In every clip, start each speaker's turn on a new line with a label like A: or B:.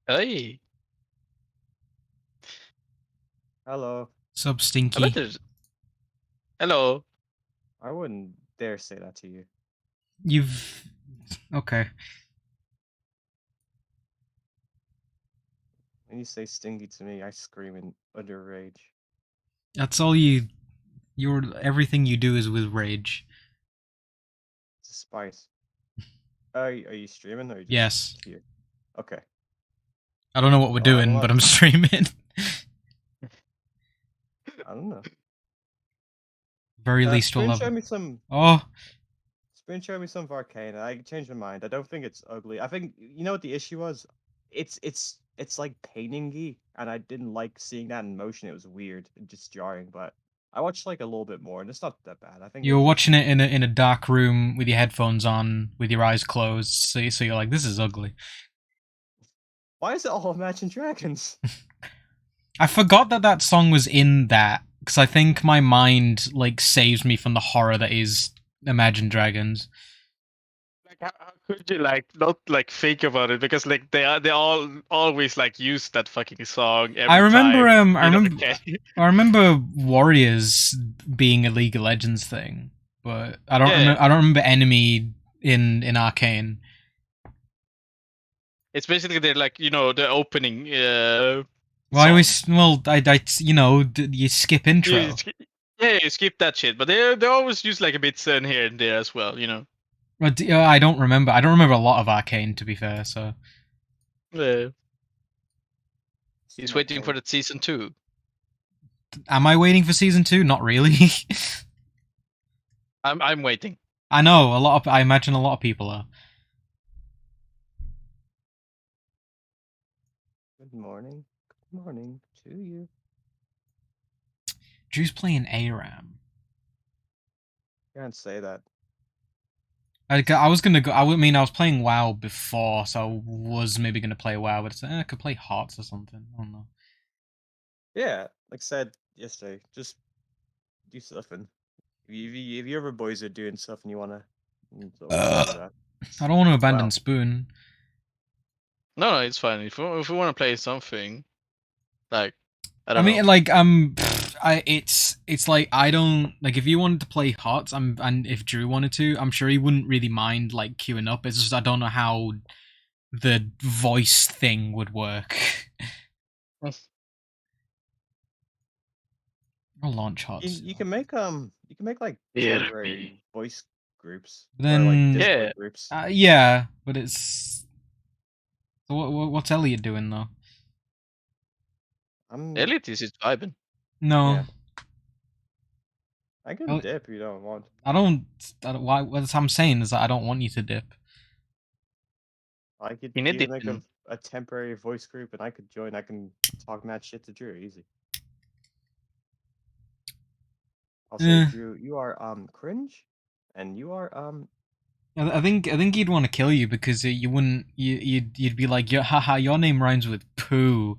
A: Hey,
B: Hello.
C: Sup,
A: I bet
C: Stinky?
A: there's. Hello.
B: I wouldn't dare say that to you.
C: You've... Okay.
B: When you say stingy to me, I scream in utter rage.
C: That's all you... Everything you do is with rage.
B: It's a spice. Are you streaming or are you just
C: Yes.
B: here? Okay.
C: I don't know what we're
B: Well, I'm
C: doing, but
B: allowed
C: I'm
B: to.
C: streaming.
B: I don't know.
C: Very least we'll
B: Spoon
C: have...
B: showed me some.
C: Oh!
B: Spoon showed me some of Arcane. I changed my mind. I don't think it's ugly. I think you know what the issue was. It's like painting-y, and I didn't like seeing that in motion. It was weird and just jarring. But I watched like a little bit more, and it's not that bad. I think
C: You were
B: it's just.
C: watching it in a dark room with your headphones on, with your eyes closed, so you're like, this is ugly.
B: Why is it all Imagine Dragons?
C: I forgot that song was in that, because I think my mind, like, saves me from the horror that is Imagine Dragons.
A: Like, how could you like not like think about it? Because like they all always like use that fucking song
C: I
A: every
C: remember,
A: time.
C: I remember,
A: Okay.
C: I remember Warriors being a League of Legends thing, but I don't
A: Yeah,
C: remember. I don't remember Enemy in Arcane.
A: it's basically they're like the opening
C: Well, I
A: song.
C: always, you skip
A: You,
C: intro.
A: yeah, you skip that shit, but they always use like a bit in here and there as well.
C: But I don't remember. I don't remember a lot of Arcane, to be fair. So,
A: Uh,
B: See
A: he's
B: my
A: waiting for
B: pain.
A: the season 2.
C: am I waiting for season 2? Not really.
A: I'm waiting.
C: I know a lot of. I imagine a lot of people are.
B: Good morning. Good morning to you.
C: Drew's playing ARAM.
B: Can't say that.
C: I was gonna go. I mean, I was playing WoW before, so I was maybe gonna play WoW, but I could play Hearts or something. I don't know.
B: Yeah, like I said yesterday, just do stuff and if you ever boys are doing stuff and you wanna do that.
C: I don't want to abandon
B: Well,
C: Spoon.
A: No, it's fine. If we want to play something, like I
C: I
A: don't know.
C: mean, like, it's like I don't like if you wanted to play Hearts, and if Drew wanted to, I'm sure he wouldn't really mind like queuing up. It's just I don't know how the voice thing would work. I'll launch Hearts
B: you
C: still.
B: you can make like temporary
A: BRB.
B: voice groups
C: But
B: or like
C: then,
A: Yeah,
B: Discord groups.
C: yeah, but it's what's Elliot doing though?
B: I'm
A: Elliot is just vibing.
C: No,
B: yeah. I can
C: Elliot,
B: dip if you don't want.
C: I don't. Why? What I'm saying is that I don't want you to dip.
B: I could
A: In
B: even make
A: addition,
B: a temporary voice group and I could join. I can talk mad shit to Drew easy. I'll say,
C: Eh.
B: Drew, you are cringe, and you are
C: I think he'd want to kill you because you wouldn't you'd be like haha your name rhymes with poo.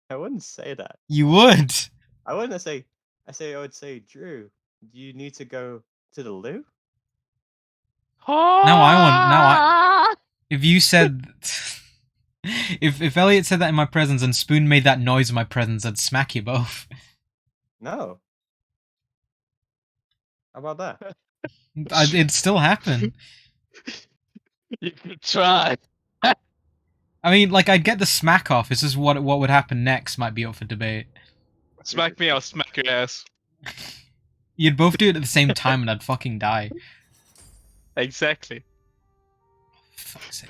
B: I wouldn't say that.
C: You would.
B: I wouldn't say. I would say, Drew, do you need to go to the loo?
C: Now I if you said if Elliot said that in my presence and Spoon made that noise in my presence, I'd smack you both.
B: No. How about that?
C: It'd still happen.
A: you could try.
C: I mean, like I'd get the smack off. It's just what would happen next might be up for debate.
A: Smack me, I'll smack your ass.
C: You'd both do it at the same time, and I'd fucking die.
A: Exactly.
C: Fuck's sake.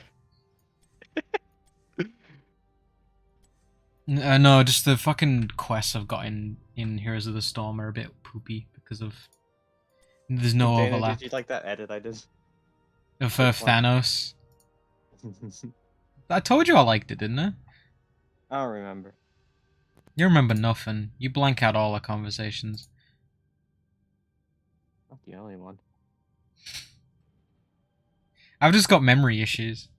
C: No, just the fucking quests I've got in Heroes of the Storm are a bit poopy because of there's
B: Hey,
C: no
B: Dana,
C: overlap
B: did you like that edit I did?
C: of
B: Quick one.
C: Thanos. I told you I liked it, didn't I?
B: I don't remember.
C: You remember nothing. You blank out all our conversations.
B: Not the only one.
C: I've just got memory issues.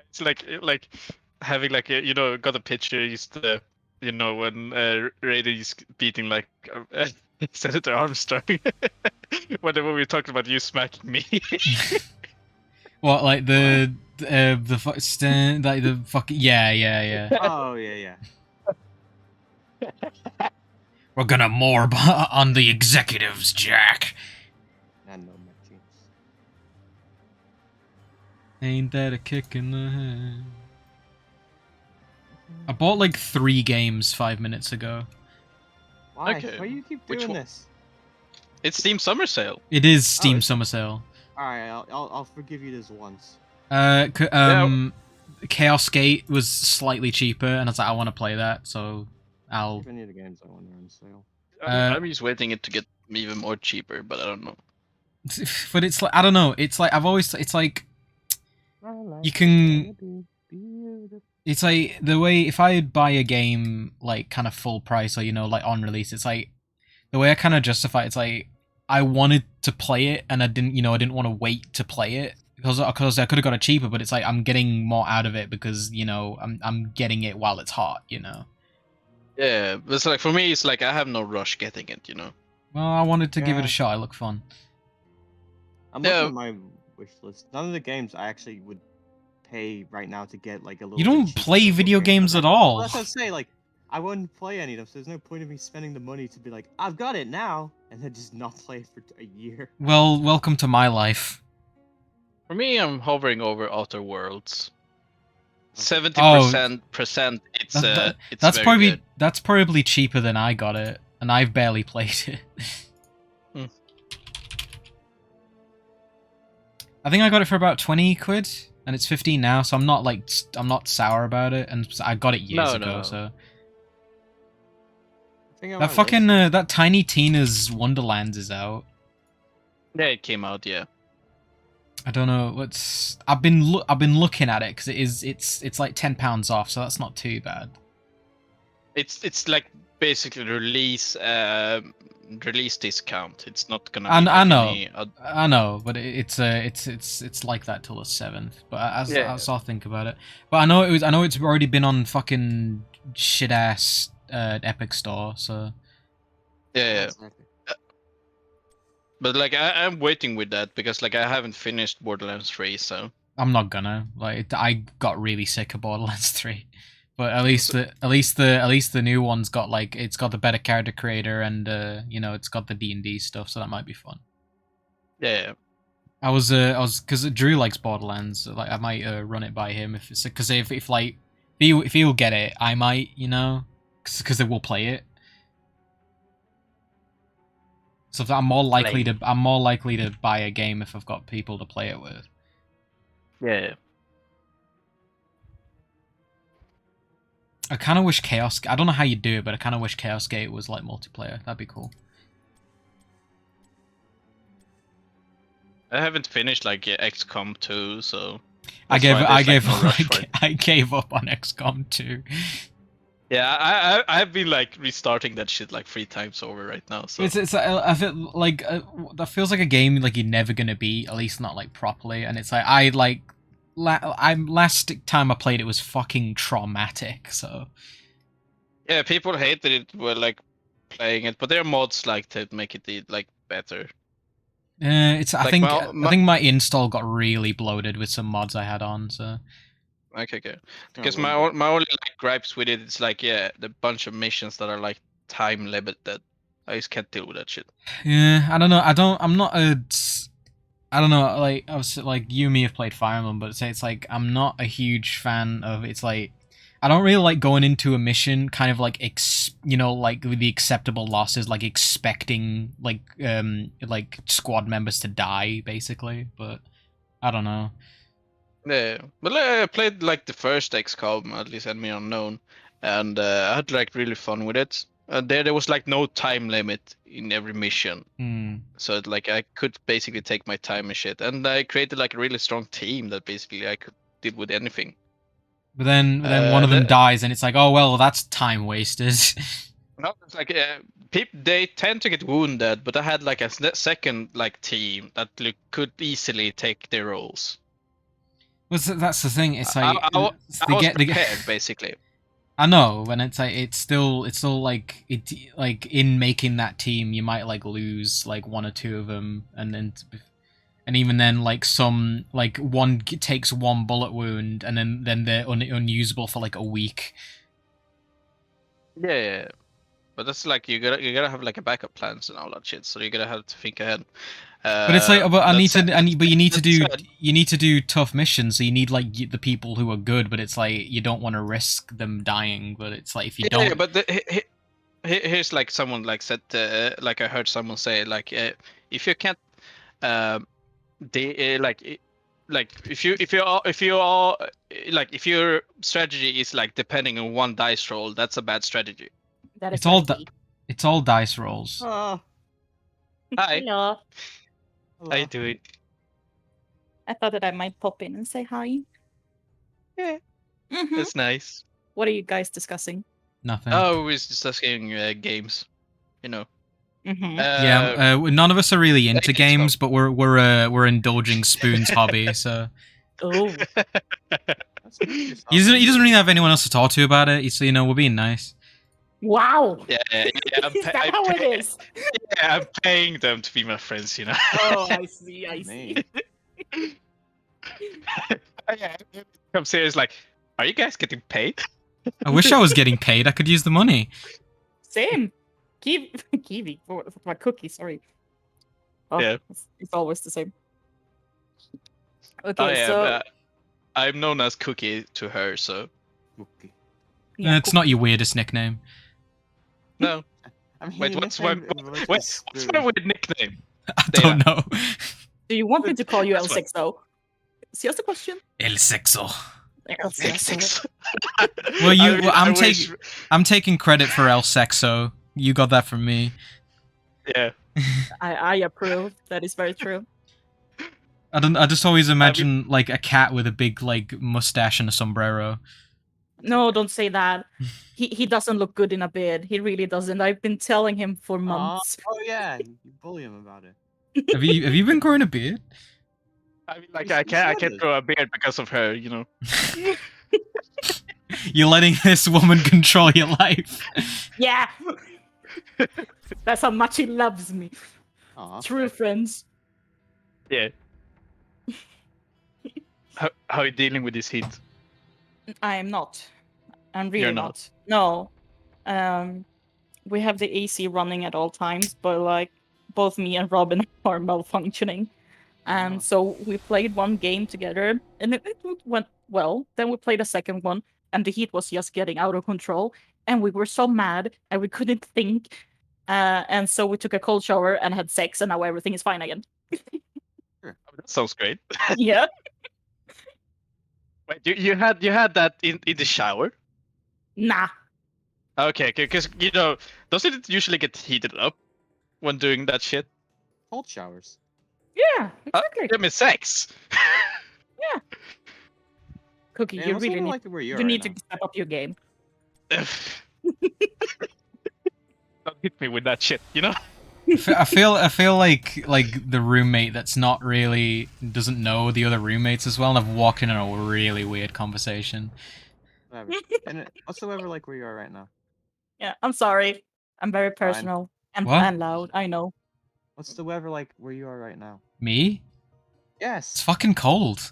A: It's like having like got a picture used to when Raider's beating like Senator Armstrong. Whenever we talked about you smacking me.
C: What, like
B: What?
C: like the fucking yeah.
B: Oh yeah.
C: We're gonna morb on the executives, Jack.
B: I know my jeans.
C: Ain't that a kick in the head? I bought like 3 games 5 minutes ago.
B: Why?
A: Okay,
B: Why you keep
A: which
B: doing
A: one?
B: this?
A: It's Steam Summer Sale.
C: It is Steam
B: is it?
C: Summer Sale.
B: All right, I'll forgive you this once.
C: Chaos Gate was slightly cheaper, and I was like, I want to play that, so I'll.
B: If any of the games I want are on sale.
A: I'm just waiting it to get even more cheaper, but I don't know.
C: But it's like I don't know. It's like it's like you can. It's like the way if I buy a game like kind of full price or like on release, it's like the way I kind of justify it's like I wanted to play it and I didn't want to wait to play it because I could have got it cheaper, but it's like I'm getting more out of it because I'm getting it while it's hot,
A: Yeah, but it's like for me, it's like I have no rush getting it,
C: Well, I wanted to give it a
B: Yeah.
C: shot. It looked fun.
B: I'm
A: Yeah.
B: looking at my wish list. None of the games I actually would pay right now to get like a little.
C: You
B: bit
C: don't
B: cheaper
C: play video games at all.
B: Well, that's what I say. Like, I wouldn't play any of them, so there's no point in me spending the money to be like, I've got it now, and then just not play it for a year.
C: Well, welcome to my life.
A: For me, I'm hovering over Outer Worlds.
B: Okay.
A: 70%. It's it's
C: That's
A: very
C: probably
A: good.
C: that's probably cheaper than I got it, and I've barely played it. I think I got it for about 20 quid, and it's 15 now, so I'm not sour about it, and I got it years ago.
A: No.
C: So
B: I think on
C: that
B: my
C: fucking
B: list-
C: that Tiny Tina's Wonderlands is out.
A: Yeah, it came out. Yeah.
C: I don't know what's. I've been looking at it because it's like £10 off, so that's not too bad.
A: It's like basically release discount. It's not gonna.
C: I
A: be like
C: know.
A: any
C: I know, but it's like that till the 7th. But I'll think about it. But I know it's already been on fucking shit ass Epic Store. So
A: Yeah.
B: Exactly.
A: But like I'm waiting with that because like I haven't finished Borderlands 3, so
C: I'm not gonna I got really sick of Borderlands 3. But at least the new one's got like it's got the better character creator and it's got the D&D stuff, so that might be fun.
A: yeah.
C: I was because Drew likes Borderlands, so, like I might run it by him if it's because if he'll get it, I might because they will play it. So I'm more likely to buy a game if I've got people to play it with.
A: Yeah.
C: I kind of wish Chaos. I don't know how you do it, but I kind of wish Chaos Gate was like multiplayer. That'd be cool.
A: I haven't finished like XCOM 2, so
C: I
A: that's why
C: gave
A: there's, like, no rush for it.
C: I gave up on XCOM 2.
A: Yeah, I've been like restarting that shit like 3 times over right now. So
C: It's I feel like that feels like a game like you're never gonna beat, at least not like properly. And it's like last time I played it was fucking traumatic. So
A: yeah, people hated it were like playing it, but there are mods like to make it like better.
C: it's I
A: Like,
C: think
A: my-
C: I think my install got really bloated with some mods I had on. So
A: Okay.
B: Oh,
A: Because
B: well,
A: my only like gripes with it is like the bunch of missions that are like time limited. I just can't deal with that shit.
C: yeah, I don't know. I'm not a. I don't know. Like I was like you and me have played Fire Emblem, but it's like I'm not a huge fan of. It's like I don't really like going into a mission kind of like like with the acceptable losses, like expecting like squad members to die basically. But I don't know.
A: Yeah, but I played like the first XCOM, at least Enemy Unknown, and I had like really fun with it. There was like no time limit in every mission, so like I could basically take my time and shit. And I created like a really strong team that basically I could deal with anything.
C: But then one of them dies, and it's like, oh well, that's time wasted.
A: No, it's like they tend to get wounded, but I had like a second like team that could easily take their roles.
C: Well, that's the thing. It's like
A: I was prepared, basically.
C: I know, and it's like it's still like it like in making that team, you might like lose like one or two of them, and then and even then, like some like one takes one bullet wound, and then they're unusable for like a week.
A: Yeah. But that's like you gotta have like a backup plans and all that shit. So you gotta have to think ahead.
C: But it's like, but but you need to do tough missions. So you need like the people who are good. But it's like you don't want to risk them dying. But it's like if you don't.
A: Yeah, but here's like someone like said, like I heard someone say, like if you can't, like if your strategy is like depending on one dice roll, that's a bad strategy.
D: That is
C: It's all dice rolls.
B: Oh,
A: Hi,
D: Hello.
A: how you doing?
D: I thought that I might pop in and say hi.
A: Yeah,
D: Mhm.
A: that's nice.
D: What are you guys discussing?
C: Nothing.
A: Oh, we're just discussing games, you know.
D: Mm-hmm.
C: Yeah, none of us are really into
A: Gamescom.
C: games, but we're indulging Spoon's hobby. So
D: Oh,
B: that's good.
C: he doesn't really have anyone else to talk to about it. So we're being nice.
D: wow.
A: Yeah,
D: Is that how it is?
A: Yeah, I'm paying them to be my friends, you know.
D: Oh, I see. I see.
A: Yeah, I'm serious. Like, are you guys getting paid?
C: I wish I was getting paid. I could use the money.
D: Same. Kiwi for my cookie. Sorry. Oh,
A: Yeah.
D: it's always the same. Okay,
A: Oh, yeah,
D: so
A: but I'm known as Cookie to her, so
B: Okay.
D: yeah,
C: It's not your weirdest nickname.
A: no.
B: I mean,
A: Wait,
B: you
A: what's my
B: nicknamed Richard
A: what's
B: Spoon.
A: my weird nickname?
C: I don't know.
D: Do you want me to call you
A: That's
D: L6 though? It's just a question.
C: El sexo.
D: L6.
C: Well,
A: I wish-
C: I'm taking credit for El Sexo. You got that from me.
A: Yeah.
D: I approve. That is very true.
C: I just always imagine like a cat with a big like mustache and a sombrero.
D: No, don't say that. He doesn't look good in a beard. He really doesn't. I've been telling him for months.
B: Oh yeah, you bully him about it.
C: Have you been growing a beard?
A: I mean, like
B: You
A: I can't
B: should.
A: grow a beard because of her, you know.
C: You're letting this woman control your life.
D: Yeah. That's how much he loves me.
B: Aw.
D: True friends.
A: Yeah. How are you dealing with this heat?
D: I am not. I'm really
A: You're
D: not.
A: not.
D: No. We have the AC running at all times, but like both me and Robin are malfunctioning. And
B: Oh.
D: so we played one game together and it went well. Then we played a second one and the heat was just getting out of control. And we were so mad and we couldn't think. And so we took a cold shower and had sex and now everything is fine again.
A: That sounds great.
D: Yeah.
A: Wait, you had that in the shower?
D: Nah.
A: Okay, because you know, doesn't it usually get heated up when doing that shit?
B: Cold showers.
D: Yeah, exactly.
A: I mean, sex.
D: Cookie,
B: Man,
D: you
B: what's
D: really
B: it
D: need,
B: like where you
D: you
B: are
D: need
B: right
D: to step up your game.
A: Don't hit me with that shit, you know?
C: I feel like the roommate that's not really doesn't know the other roommates as well, and I've walked in on a really weird conversation.
B: now? Whatever. And what's the weather like where you are right now?
D: Yeah, I'm sorry. I'm very personal and
C: What?
D: loud. I know.
B: What's the weather like where you are right now?
C: Me? It's
B: Yes.
C: fucking cold.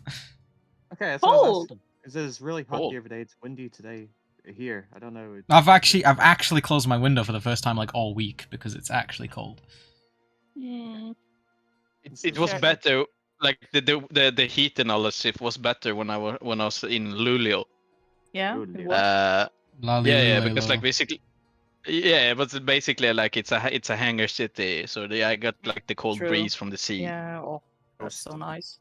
B: Okay, that's what I was
D: Cold.
B: asking. 'Cause it's really hot
A: Cold.
B: here today. It's windy today. Here, I don't know.
C: I've actually closed my window for the first time like all week because it's actually cold.
D: Mm,
A: It was
D: Sure.
A: better, like the heat and all that stuff was better when I was in Luleå.
D: yeah.
B: Totally.
D: it was.
A: Yeah, because like basically, yeah, but basically like it's a hangar city, so I got like the cold
D: True.
A: breeze from the sea.
D: Yeah. Oh, that's so nice.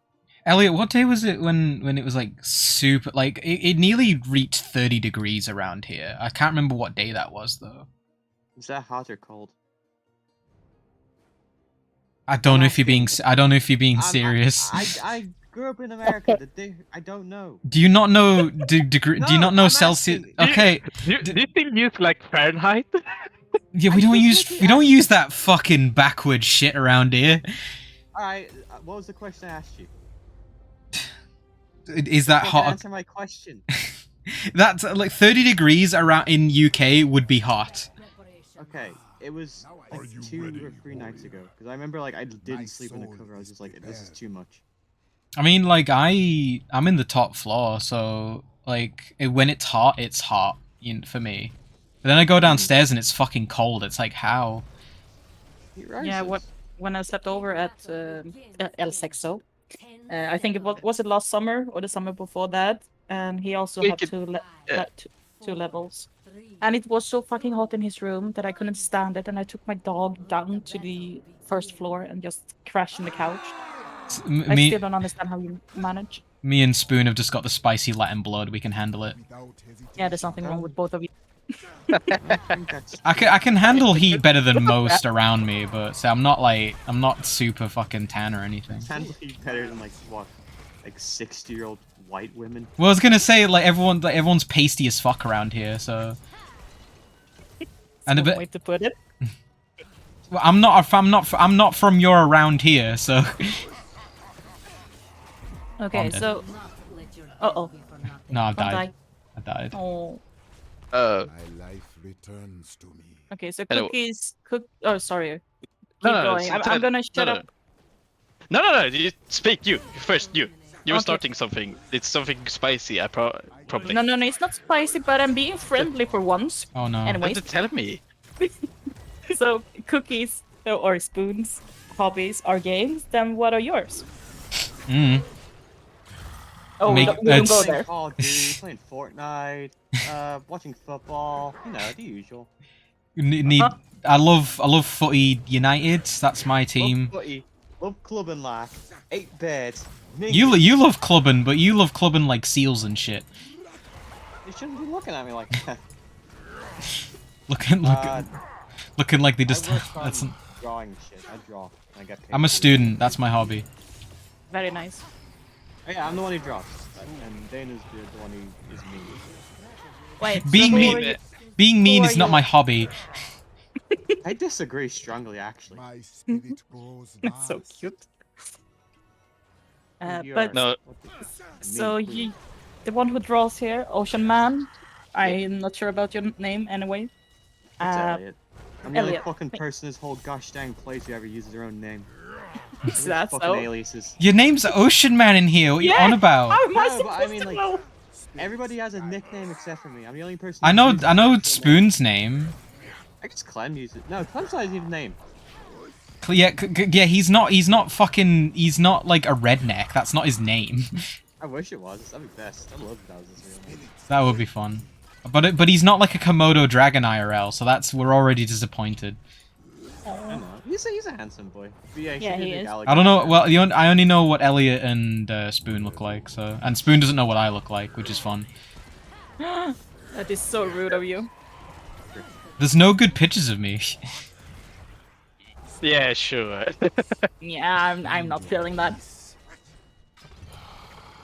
C: Elliot, what day was it when it was like super like it nearly reached 30 degrees around here? I can't remember what day that was though.
B: Is that hot or cold?
C: I don't know if you're being
B: asking.
C: I don't know if you're being
B: I'm-
C: serious.
B: I grew up in America. I don't know.
C: Do you not know degree? Do you
B: No,
C: not know
B: I'm
C: Celsius?
B: asking.
C: Okay,
A: Do you still use like Fahrenheit?
C: yeah, we don't use that fucking backward shit around here.
B: All right. What was the question I asked you?
C: Is that
B: You
C: hot?
B: Answer my question.
C: That's like 30 degrees around in UK would be hot.
B: Okay. It was like 2 or 3 nights ago. Because I remember like I didn't sleep in the cover. I was just like, this is too much.
C: I mean, like I'm in the top floor, so like when it's hot, for me. But then I go downstairs and it's fucking cold. It's like how?
D: Yeah, when I stepped over at El Sexo, I think was it last summer or the summer before that, and he also
A: We
D: had
A: could-
D: two levels, and it was so fucking hot in his room that I couldn't stand it, and I took my dog down to the first floor and just crashed in the couch. I still don't understand how you manage.
C: Me and Spoon have just got the spicy Latin blood. We can handle it.
D: Yeah, there's nothing wrong with both of you.
C: I can handle heat better than most around me, but so I'm not super fucking tan or anything.
B: Handle heat better than like what, like 60-year-old white women.
C: Well, I was gonna say like everyone's pasty as fuck around here, so. And a
D: One
C: bit.
D: way to put it.
C: Well, I'm not from your around here, so.
D: Okay, so. Uh-oh.
C: No, I
D: Don't die.
C: died. I died.
D: Oh.
A: Uh,
E: My life returns to me.
D: Okay, so
A: Anyway.
D: cookies. Oh, sorry. Keep
A: No,
D: going. I'm gonna shut up.
A: No. You speak. You first. You were
D: Okay.
A: starting something. It's something spicy. I probably.
D: No, it's not spicy, but I'm being friendly for once.
C: Oh no.
D: Anyways,
A: Don't tell me.
D: so cookies or spoons, hobbies are games. Then what are yours?
C: Mm.
D: Oh, we
C: Make-
D: don't go
C: it's-
D: there.
B: Call of Duty, playing Fortnite, watching football. You know, the usual.
C: Need. I love Footy United. That's my team.
B: Love footy, love club and laugh. 8 beds.
C: You love clubbing, but you love clubbing like seals and shit.
B: You shouldn't be looking at me like that.
C: Looking like they just.
B: I work
C: That's.
B: on drawing shit. I draw. And I get paid.
C: I'm a student. That's my hobby.
D: Very nice.
B: Oh, yeah, I'm the one who draws. And Dana's the one who is mean.
D: Wait,
C: Being
D: so who
C: mean-
D: are you-
C: Being mean
D: Who
C: is
D: are
C: not
D: you?
C: my hobby.
B: I disagree strongly, actually.
E: My spirit grows
D: That's so
E: vast.
D: cute.
B: You
D: But
B: are-
A: No.
B: what the-
D: so
B: mean queen.
D: the one who draws here, Ocean Man. I'm not sure about your name anyway.
B: It's
D: Uh,
B: Elliot. I'm the only
D: Elliot.
B: fucking person in this whole gosh dang place who ever uses their own name.
D: is that
B: fucking
D: so?
B: aliases.
C: Your name's Ocean Man in here. What are you on about?
D: How am I
B: No, but I
D: supposed
B: mean,
D: to
B: like-
D: know?
B: Everybody has a nickname except for me. I'm the only person.
C: I
B: who
C: know
B: uses
C: I know
B: their actual name.
C: Spoon's name.
B: I guess Clem uses. No, Clem's not even name.
C: Yeah, he's not he's not like a redneck. That's not his name.
B: I wish it was. That'd be best. I love if that was his real name.
C: That would be fun. But he's not like a Komodo dragon IRL, so we're already disappointed.
B: I know. He's a handsome boy. But yeah,
D: Yeah, he
B: should
D: is.
C: I don't know. Well, I only know what Elliot and Spoon look like. So, and Spoon doesn't know what I look like, which is fun.
D: That is so rude of you.
C: There's no good pictures of me.
A: Yeah, sure.
D: Yeah, I'm not feeling that.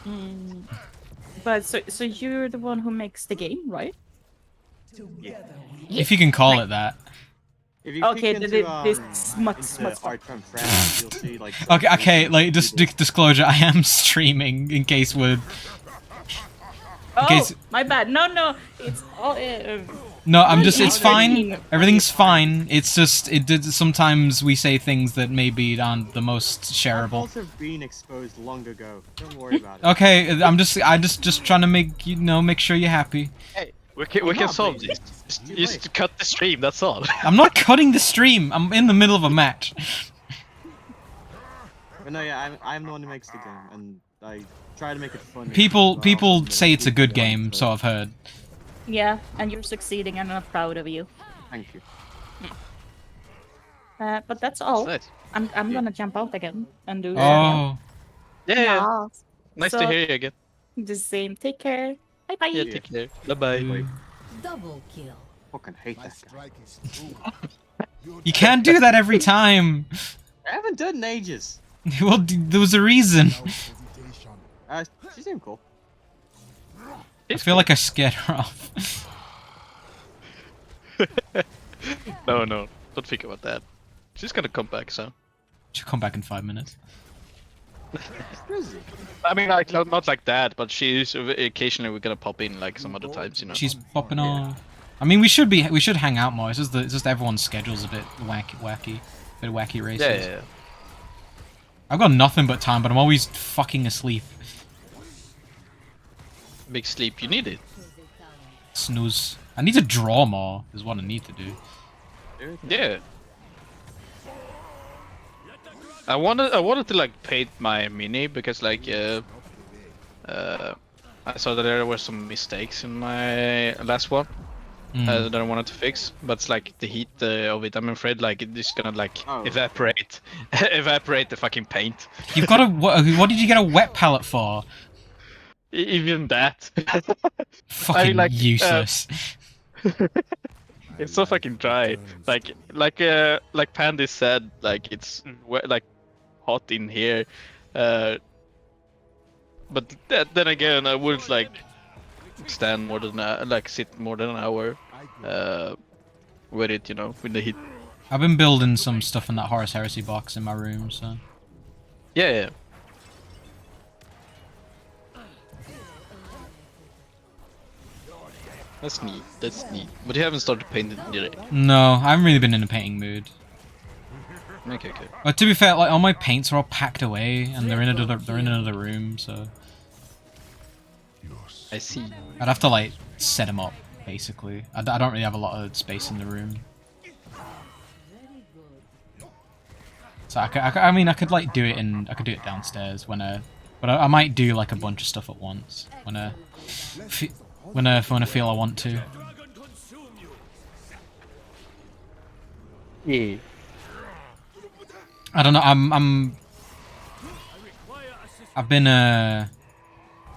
D: Hmm. But so you're the one who makes the game, right?
C: If you can call it that.
B: If you
D: Okay,
B: peek
D: this
B: into,
D: smut
B: into art from France, you'll see like. some
C: Okay.
B: pictures
C: Like
B: of
C: just
B: people.
C: disclosure. I am streaming in case we're.
D: Oh,
C: case-
D: my bad. No, it's all.
C: No, I'm
D: What
C: just.
D: are
C: It's
D: you
C: fine.
D: doing?
C: Everything's fine. It's just. Sometimes we say things that maybe aren't the most
B: Our
C: shareable.
B: faults have been exposed long ago. Don't worry about it.
C: Okay, I just trying to make sure you're happy.
A: Hey, we can
B: not,
A: solve
B: but
A: this.
B: it's too
A: Just
B: late.
A: cut the stream. That's all.
C: I'm not cutting the stream. I'm in the middle of a match.
B: But no, yeah, I'm the one who makes the game, and I try to make it fun.
C: People say it's a good game, so I've heard.
D: Yeah, and you're succeeding, and I'm proud of you.
B: Thank you.
D: But that's all.
A: Nice.
D: I'm gonna jump out again and do.
C: Oh,
A: Yeah. Nice
D: So-
A: to hear you again.
D: The same. Take care. Bye bye.
A: Yeah, take care. Bye bye.
F: Double kill.
B: Fucking hate
E: My
B: that guy.
E: strike is true.
C: you can't do that every time.
B: I haven't done it in ages.
C: Well, there was a reason.
E: Without hesitation.
B: She seemed cool.
C: I feel like I scared her off.
A: No, don't think about that. She's gonna come back, so.
C: She'll come back in 5 minutes.
B: Where is he?
A: I mean, like not like that, but she's occasionally we're gonna pop in like some other times, you know.
C: She's popping off. I mean, we should hang out more. It's just everyone's schedule's a bit wacky races.
A: Yeah.
C: I've got nothing but time, but I'm always fucking asleep.
A: Big sleep, you need it.
C: Snooze. I need to draw more. Is what I need to do.
A: Yeah. I wanted to like paint my mini because like I saw that there were some mistakes in my last one that I wanted to fix, but it's like the heat of it. I'm afraid like it's gonna like evaporate the fucking paint.
C: You've got a what did you get a wet palette for?
A: Even that.
C: Fucking
A: I mean, like,
C: useless.
A: It's so fucking dry. Like Pandy said, like it's like hot in here. But then again, I would like stand more than sit more than an hour with it, you know, with the heat.
C: I've been building some stuff in that Horus Heresy box in my room, so.
A: Yeah. That's neat. But you haven't started painting yet.
C: No, I haven't really been in a painting mood.
A: Okay.
C: But to be fair, like all my paints are all packed away, and they're in another room, so.
A: I see.
C: I'd have to like set them up, basically. I don't really have a lot of space in the room. So I mean, I could like do it downstairs but I might do like a bunch of stuff at once when I feel I want to.
A: Yeah.
C: I don't know. I've been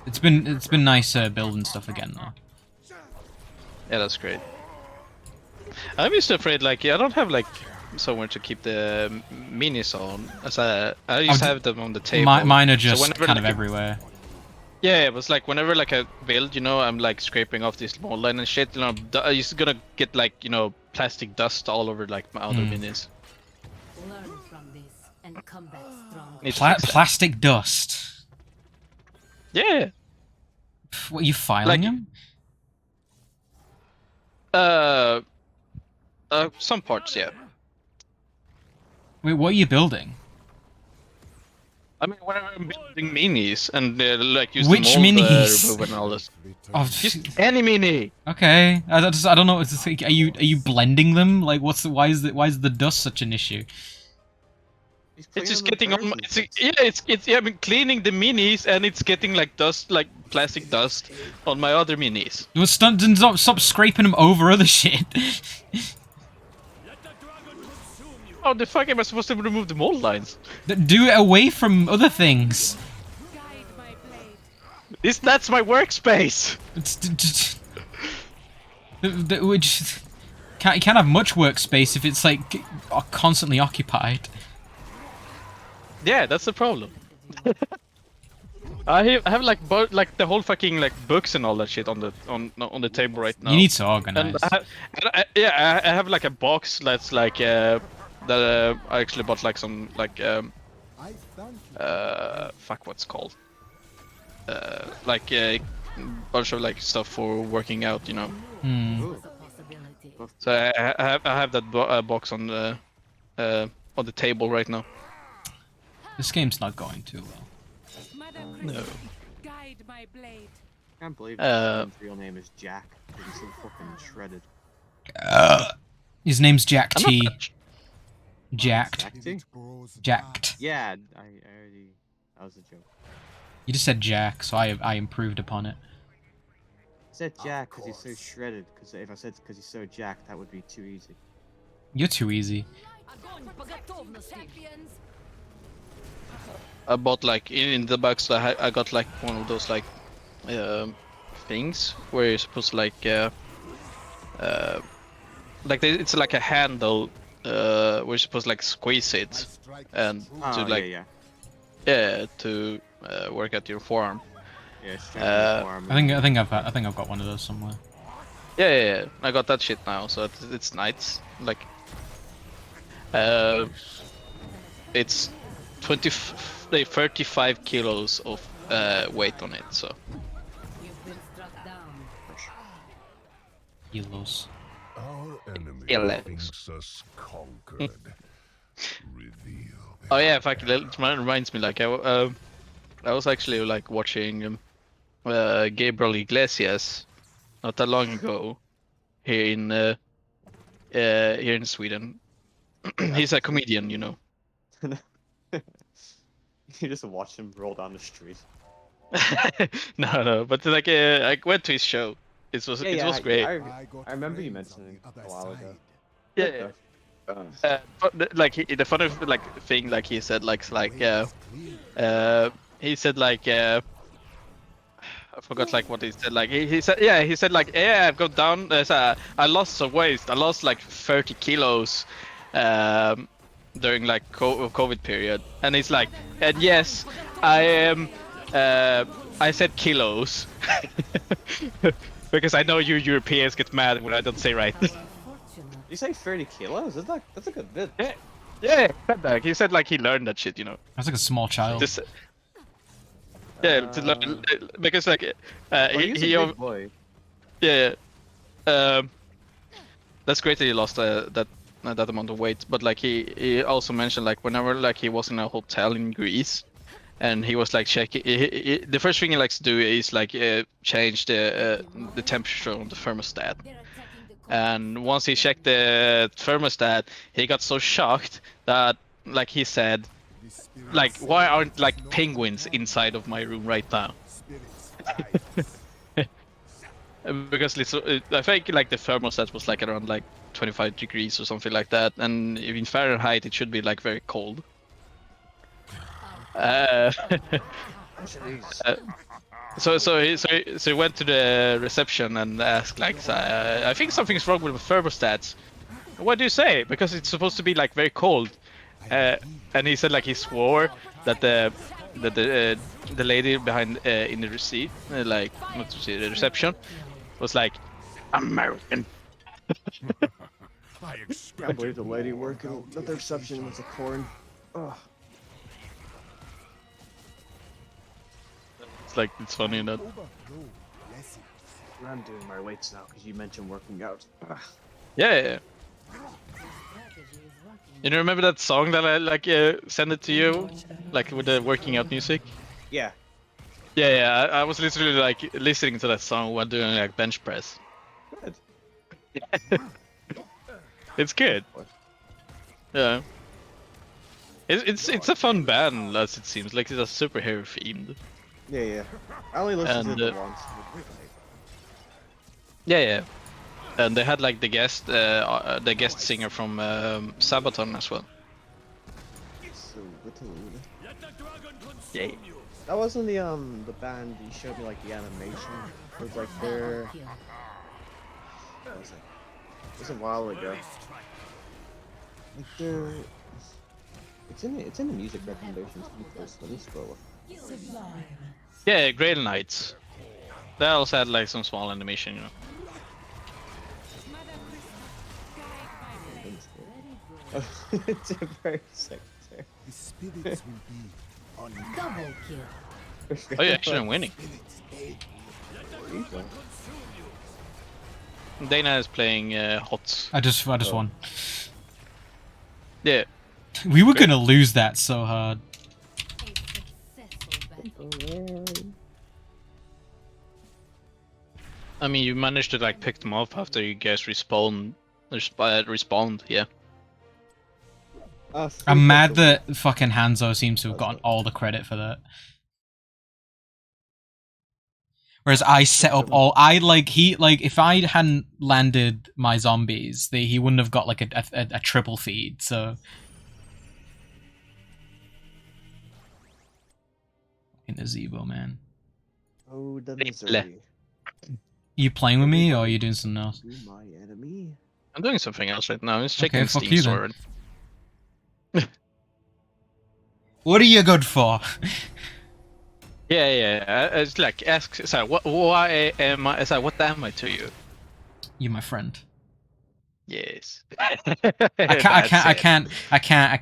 C: it's been nice building stuff again though.
A: Yeah, that's great. I'm just afraid like I don't have like somewhere to keep the minis on, as I used to have them on the table.
C: Mine are just
A: whenever,
C: kind of
A: like,
C: everywhere.
A: Yeah, it was like whenever like I build, you know, I'm like scraping off this small line and shit. You know, I'm just gonna get like, you know, plastic dust all over like my other minis.
F: Learn from this and come back strong.
A: Need to fix that.
C: Plastic dust.
A: Yeah.
C: What, are you filing
A: Like-
C: them?
A: Some parts, yeah.
C: Wait, what are you building?
A: I mean, whenever I'm building minis and like use
C: Which
A: the mold,
C: minis?
A: remover and all this.
C: Oh,
A: Just any mini.
C: okay. I don't know what to think. Are you blending them? Like, why is the dust such an issue?
A: It's just getting on. I've been cleaning the minis and it's getting like dust, like plastic dust, on my other minis.
C: You stop scraping them over other shit.
A: How the fuck am I supposed to remove the mold lines?
C: Do it away from other things.
A: That's my workspace.
C: It's which can't have much workspace if it's like constantly occupied.
A: Yeah, that's the problem. I have like the whole fucking like books and all that shit on the table right now.
C: You need to organize.
A: And I have like a box that's like that I actually bought like some like fuck, what's it called, like a bunch of like stuff for working out, you know. So I have that box on the table right now.
C: This game's not going too well.
A: No.
F: Guide my blade.
B: I can't believe his real name is Jack. He's so fucking shredded.
C: His name's Jack
A: I'm
C: T.
A: not-
C: Jacked. Jacked.
B: Yeah, I already. That was a joke.
C: You just said Jack, so I improved upon it.
B: I said Jack because he's so shredded. Because if I said because he's so jacked, that would be too easy.
C: You're too easy.
A: I bought like in the box. I got like one of those like things where you're supposed to like it's like a handle where you're supposed to like squeeze it and to like to work at your forearm.
B: Yeah, strengthen the forearm.
C: I think I've got one of those somewhere.
A: Yeah. I got that shit now, so it's nice. Like it's 35 kilos of weight on it, so.
F: You've been struck down.
C: Kilos.
E: Our enemy
A: Chillin.
E: thinks us conquered. Reveal.
A: Oh yeah, fuck, that reminds me. Like I was actually like watching Gabriel Iglesias not that long ago here in Sweden. He's a comedian, you know.
B: You just watch him roll down the street.
A: No, but like I went to his show. It was great.
B: I remember you mentioning a while ago.
A: Yeah,
B: Good
A: yeah.
B: though.
A: But like the funny like thing like he said he said like I forgot like what he said like he said he said like I've gone down I lost some weight, I lost like 30 kilos during like COVID period, and he's like, and yes I am I said kilos because I know you Europeans get mad when I don't say right.
B: You say 30 kilos? That's a good bit.
A: Yeah, he said like he learned that shit, you know.
C: That's like a small child.
A: Just, yeah, to learn, because like
B: He's a big boy.
A: yeah, that's great that he lost that amount of weight. But like he also mentioned like whenever like he was in a hotel in Greece, and he was like checking. The first thing he likes to do is like change the temperature on the thermostat. And once he checked the thermostat, he got so shocked that, like he said, like, why aren't like penguins inside of my room right now? Because I think like the thermostat was like around like 25 degrees or something like that, and in Fahrenheit it should be like very cold. So he went to the reception and asked like, I think something's wrong with the thermostats. What do you say? Because it's supposed to be like very cold. And he said like he swore that the lady behind in the receipt, like not the receipt, the reception, was like American.
E: I
B: Can't believe the lady working at the reception was a corn. Ugh.
A: It's like it's funny that.
B: I'm doing my weights now because you mentioned working out. Ugh.
A: Yeah. You know, remember that song that I like sent it to you, like with the working out music?
B: Yeah.
A: Yeah. I was literally like listening to that song while doing like bench press.
B: Good.
A: It's good. Yeah. It's a fun band, as it seems. Like it's a superhero themed.
B: Yeah. I only listened to it once.
A: Yeah. And they had like the guest singer from Sabaton as well.
B: So little.
A: Yeah.
B: That wasn't the band you showed me like the animation. It was like their. What was it? It was a while ago. Like their. It's in the music recommendations. Let me scroll.
A: Yeah, Grail Knights. They also had like some small animation, you know.
B: Temporary secretary.
E: The spirits will be on
F: Double kill.
A: Oh, yeah, actually I'm winning. Dana is playing HOTS.
C: I just won.
A: Yeah.
C: We were gonna lose that so hard.
A: I mean, you managed to like pick them up after you guys respawned, yeah.
C: I'm mad that fucking Hanzo seems to have gotten all the credit for that. Whereas I set up all, if I hadn't landed my zombies, he wouldn't have got like a triple feed. So, in the Zevo, man.
B: Oh, the misery.
C: You playing with me, or are you doing something else?
B: My enemy.
A: I'm doing something else right now. I'm just checking
C: Okay, fuck
A: Steam
C: you
A: store.
C: What are you good for?
A: Yeah. It's like ask. Sorry, why am I? Sorry, what am I to you?
C: You're my friend.
A: Yes.
C: I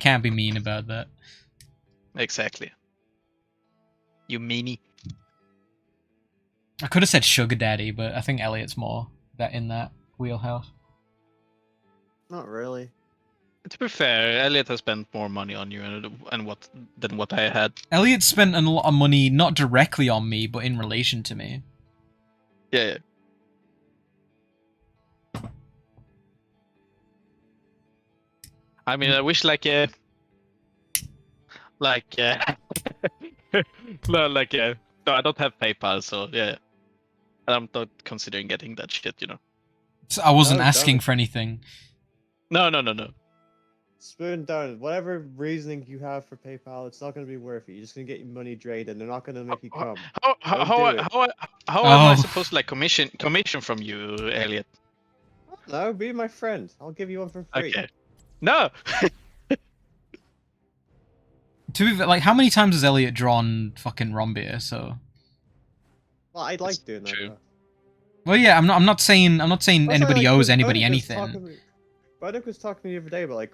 C: can't be mean about that.
A: Exactly. You meanie.
C: I could have said sugar daddy, but I think Elliot's more in that wheelhouse.
B: Not really.
A: To be fair, Elliot has spent more money on you than what I had.
C: Elliot spent a lot of money not directly on me, but in relation to me.
A: Yeah. I mean, I wish like no, no, I don't have PayPal, so yeah, I'm not considering getting that shit, you know.
C: So I wasn't
B: No,
C: asking
B: don't.
C: for anything.
A: No.
B: Spoon down. Whatever reasoning you have for PayPal, it's not going to be worth it. You're just going to get your money drained, and they're not going to make you come. Don't do it.
A: How am I
C: Oh.
A: supposed to like commission from you, Elliot?
B: No, be my friend. I'll give you one for free.
A: Okay. No.
C: To be fair, like, how many times has Elliot drawn fucking Rombier? So,
B: Well, I like doing that.
A: true.
B: Though.
C: well, yeah, I'm not saying anybody owes anybody anything.
B: Bodek was talking to me the other day about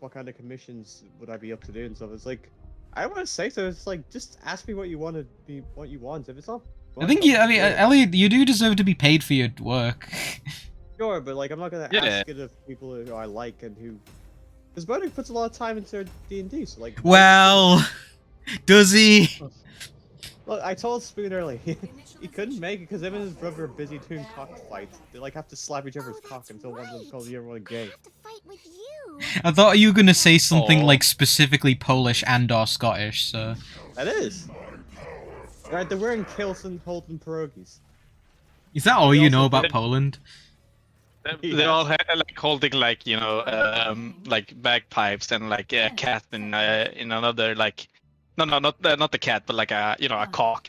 B: what kind of commissions would I be up to do and stuff. It's like I want to say so. It's like just ask me what you want to be, what you want. If it's not,
C: I think you. I mean, Elliot, you do deserve to be paid for your work.
B: Sure, but like I'm not gonna ask it of people who I like and who. Because Bodek puts a lot of time into D&D, so like.
C: Well, does he?
B: Look, I told Spoon earlier, he couldn't make it because him and his brother are busy doing cockfights. They like have to slap each other's cock until one of them calls the other one gay.
C: I thought you were gonna say something
A: Aw.
C: like specifically Polish and/or Scottish. So
B: That is. Right, they're wearing kilts and holding pierogies.
C: is that all
B: They
C: you
B: also
C: know about
A: did-
C: Poland?
A: They all had like holding like like bagpipes and like a cat in another like not the cat but like a a cock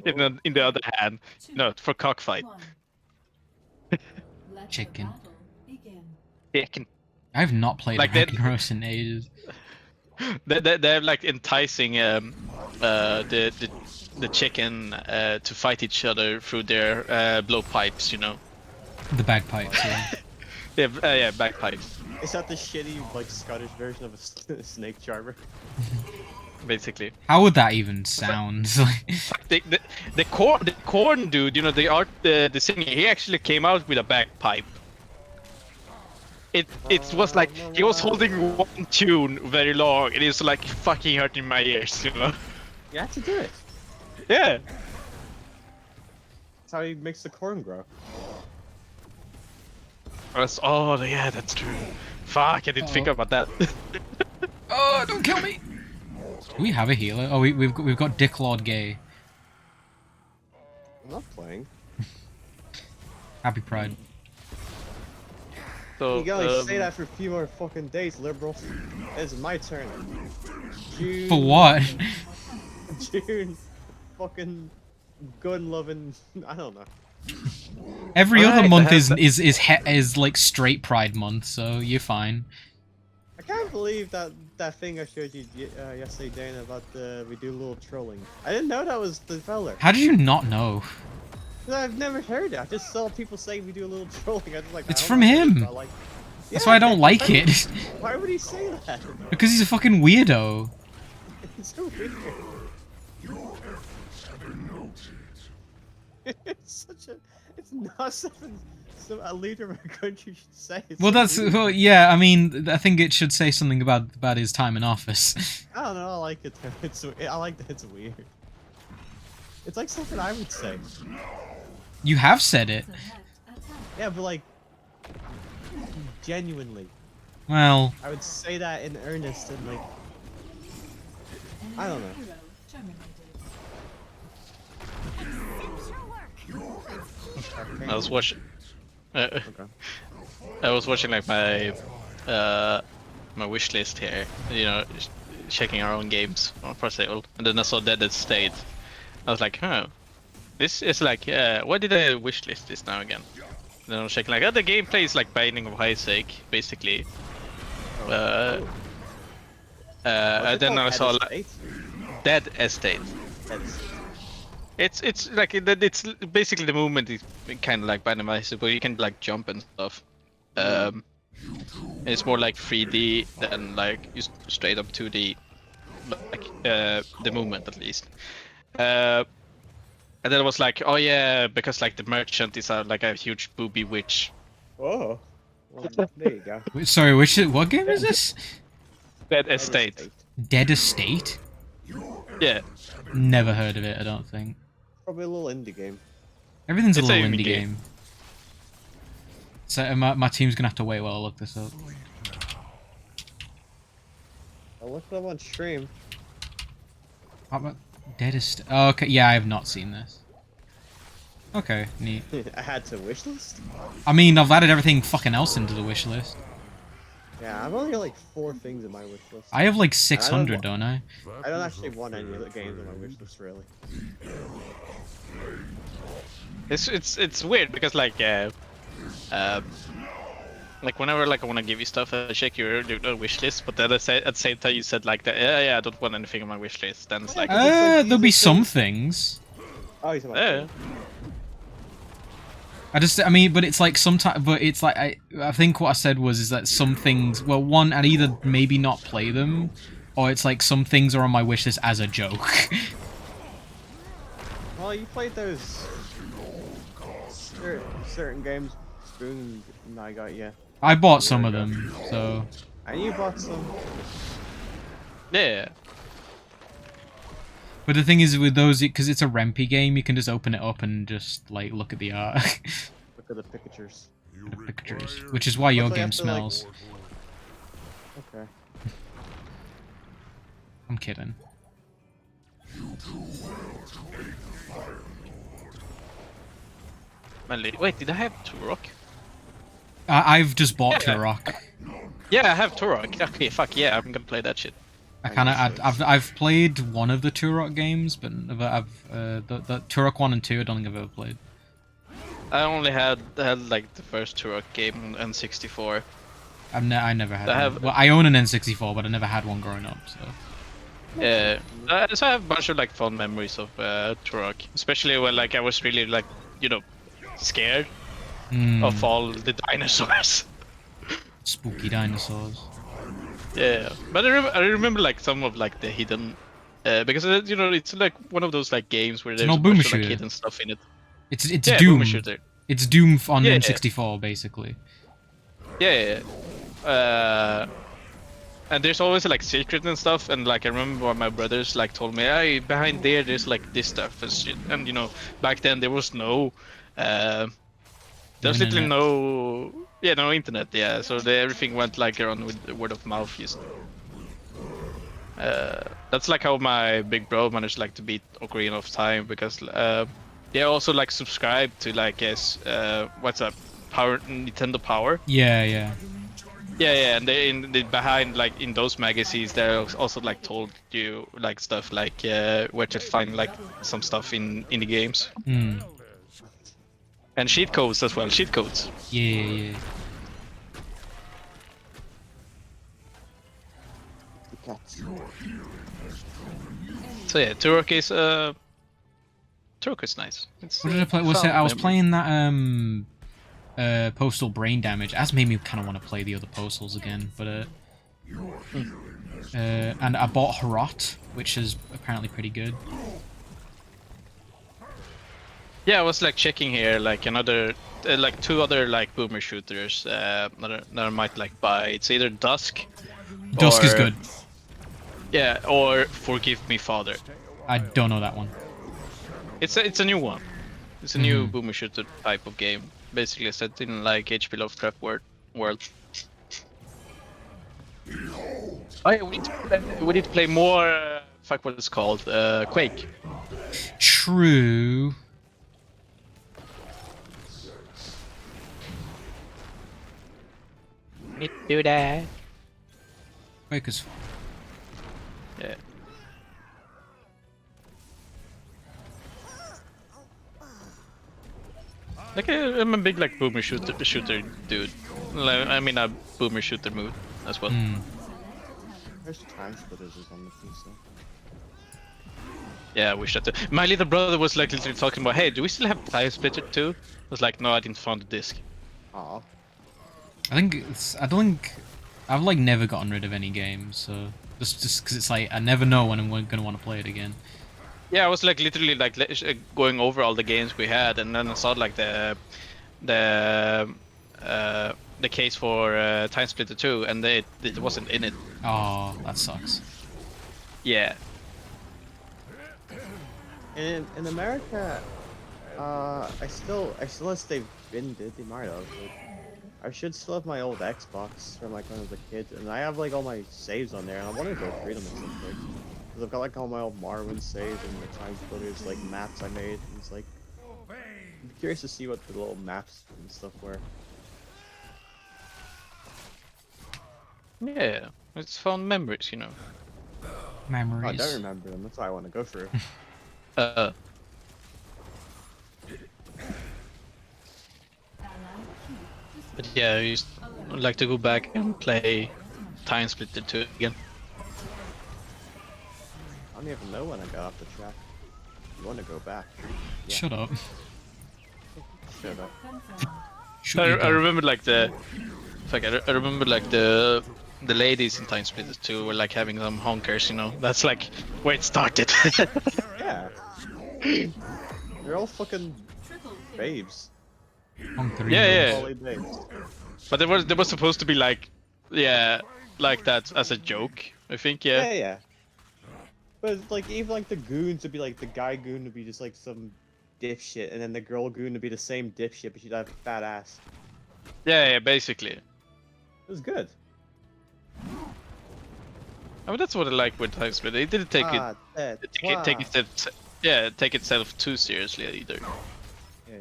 A: in the other hand for cockfight.
C: Chicken.
A: Chicken.
C: I have not played
A: Like that-
C: Ragnaros in ages.
A: They're like enticing the chicken to fight each other through their blowpipes, you know.
C: The bagpipes. Yeah.
A: Yeah, bagpipes,
B: Is that the shitty like Scottish version of a snake charmer?
A: basically.
C: How would that even sound?
A: The corn dude, the singer, he actually came out with a bagpipe. It was like he was holding one tune very long, and it's like fucking hurting my ears, you know.
B: You have to do it.
A: Yeah.
B: That's how he makes the corn grow.
A: Oh yeah, that's true. Fuck, I didn't think about that.
C: Oh, don't kill me! Do we have a healer? Oh, we've got Dick Lord Gay.
B: I'm not playing.
C: Happy Pride.
A: So,
B: You can only say that for a few more fucking days, liberal. It's my turn. June.
C: For what?
B: June. Fucking gun loving. I don't know.
C: Every other
A: Alright,
C: month
A: I have
C: is like straight Pride month, so you're fine.
B: I can't believe that thing I showed you yesterday, Dana, about we do a little trolling. I didn't know that was the fella.
C: How did you not know?
B: I've never heard it. I just saw people say we do a little trolling. I was like,
C: It's
B: I
C: from
B: don't know what it is,
C: him.
B: but I like it.
C: That's
B: Yeah,
C: why I don't like
B: why-
C: it.
B: Why would he say that?
C: Because he's a fucking weirdo.
B: It's so weird. It's such a. It's not something a leader of a country should say. It's
C: Well,
B: so
C: that's
B: weird.
C: well, yeah. I mean, I think it should say something about his time in office.
B: I don't know. I like it. I like that it's weird. It's like something I would say.
C: You have said it.
B: Yeah, but like genuinely,
C: Well,
B: I would say that in earnest and like. I don't know.
A: I was watching.
B: Okay.
A: I was watching like my wish list here, checking our own games for sale, and then I saw Dead State. I was like, huh, this is like, why did I wish list this now again? And then I was checking like, the gameplay is like Binding of Isaac, basically. And then I saw like Dead Estate. It's like it's basically the movement is kind of like Binding of Isaac, but you can like jump and stuff. It's more like 3D than like just straight up 2D, like the movement at least. And then it was like, oh yeah, because like the merchant is like a huge booby witch.
B: Oh. Well, there you go.
C: Wait, sorry, what game is this?
A: Dead Estate.
C: Dead Estate?
A: Yeah.
C: Never heard of it, I don't think.
B: Probably a little indie game.
C: Everything's
A: It's
C: a
A: a
C: little
A: indie
C: indie
A: game.
C: game. So my team's gonna have to wait while I look this up.
B: I looked it up on stream.
C: Dead Estate. Oh, okay, yeah, I have not seen this. Okay, neat.
B: I had to wishlist.
C: I mean, I've added everything fucking else into the wish list.
B: Yeah, I've only got like 4 things in my wish list.
C: I have like 600, don't I?
B: I don't actually want any other games on my wish list, really.
A: It's weird because like whenever like I want to give you stuff, I check your wish list, but then at the same time you said like that, yeah, I don't want anything on my wish list. Then it's like,
C: There'll be some things.
B: Oh, he's about
A: yeah.
C: I mean, but it's like sometimes, but it's like, I think what I said is that some things, well, one, I'd either maybe not play them, or it's like some things are on my wish list as a joke.
B: Well, you played those certain games Spoon and I got you.
C: I bought some of them, so.
B: And you bought some.
A: Yeah.
C: But the thing is with those, because it's a Rempy game, you can just open it up and just like look at the art.
B: Look at the pictures.
C: The pictures, which is why your
B: Hopefully
C: game
B: after, like-
C: smells.
B: Okay.
C: I'm kidding.
A: Wait, did I have Turok?
C: I've just bought
A: Yeah.
C: Turok.
A: Yeah, I have Turok. Okay, fuck yeah, I'm gonna play that shit.
C: I've played one of the Turok games, but the Turok 1 and 2 I don't think I've ever played.
A: I only had like the first Turok game on N64.
C: I never had.
A: I
C: one.
A: have-
C: Well, I own an N64, but I never had one growing up. So.
A: Yeah, so I have a bunch of like fond memories of Turok, especially when like I was really like scared of all the dinosaurs.
C: Spooky dinosaurs.
A: Yeah, but I remember like some of like the hidden, because it's like one of those like games where
C: It's
A: there's
C: an
A: a
C: old boomer
A: bunch of like
C: shooter.
A: hidden stuff in it.
C: It's
A: Yeah,
C: Doom.
A: boomer shooter.
C: It's Doom on
A: Yeah.
C: N64 basically.
A: Yeah. And there's always like secret and stuff, and like I remember when my brothers like told me, "Hey, behind there's like this stuff and shit." And back then there was no, there's literally no internet. Yeah, so everything went like around with word of mouth. That's like how my big bro managed like to beat Ocarina of Time, because they also like subscribed to like what's up, Nintendo Power.
C: Yeah.
A: Yeah, and they behind like in those magazines, they also like told you like stuff like where to find like some stuff in the games, and cheat codes as well. Cheat codes.
C: Yeah.
A: So yeah, Turok is nice.
C: What did I play? I was playing that Postal Brain Damage. That's made me kind of want to play the other Postals again, but and I bought Harrot, which is apparently pretty good.
A: Yeah, I was like checking here like another like 2 other like boomer shooters that I might like buy. It's either Dusk.
C: Dusk is
A: or-
C: good.
A: Yeah, or Forgive Me Father.
C: I don't know that one.
A: It's a new one. It's a new boomer shooter type of game, basically set in like HP Lovecraft world. Oh yeah, we need to play more. Fuck, what it's called? Quake.
C: True.
A: Need to do that.
C: Quake is.
A: Yeah. Like I'm a big like boomer shooter dude. Like, I mean a boomer shooter mood as well.
B: There's time splitters on the PC.
A: Yeah, I wish that too. My little brother was like literally talking about, hey, do we still have Time Splitter 2? I was like, no, I didn't find the disc.
B: Aw.
C: I don't think I've like never gotten rid of any games, so just because it's like I never know when I'm gonna want to play it again.
A: Yeah, I was like literally like going over all the games we had, and then I saw like the the case for Time Splitter 2, and it wasn't in it.
C: Oh, that sucks.
A: Yeah.
B: In America, unless they've binned it, they might have. But I should still have my old Xbox from like when I was a kid, and I have like all my saves on there, and I want to go through them at some point. Cause I've got like all my old Morrowind saves and the Time Splitters like maps I made. And it's like, I'm curious to see what the little maps and stuff were.
A: Yeah. It's fun memories, you know.
B: Oh, I
C: Memories.
B: don't remember them. That's why I want to go through.
A: But yeah, I would like to go back and play Time Splitter 2 again.
B: I don't even know when I got off the track. You want to go back? Yeah.
C: Shut up.
B: Shut up.
C: Shoot your
A: I
C: gun.
A: remember like the, I remember like the ladies in Time Splitter 2 were like having some honkers, you know. That's like where it started.
B: Yeah. They're all fucking babes.
C: On three
A: Yeah,
C: moves.
B: Poly babes.
A: But there was supposed to be like, yeah, like that as a joke. I think, yeah.
B: Yeah. But it's like even like the goons would be like the guy goon would be just like some dipshit, and then the girl goon would be the same dipshit, but she'd have a fat ass.
A: Yeah, basically.
B: It was good.
A: I mean, that's what I like with Time Splitter. It didn't take take itself too seriously either.
B: Yeah.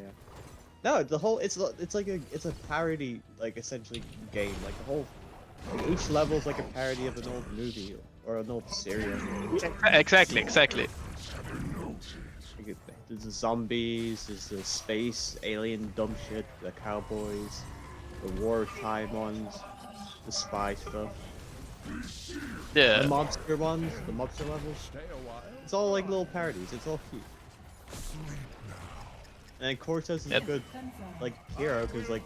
B: No, the whole it's like a parody, like essentially game. Like the whole like each level is like a parody of an old movie or an old series.
A: Exactly.
B: Like, there's the zombies, there's the space alien dumb shit, the cowboys, the wartime ones, the spy stuff, the
A: Yeah.
B: mobster ones, the mobster levels. It's all like little parodies. It's all cute. And Cortez is a good like hero because like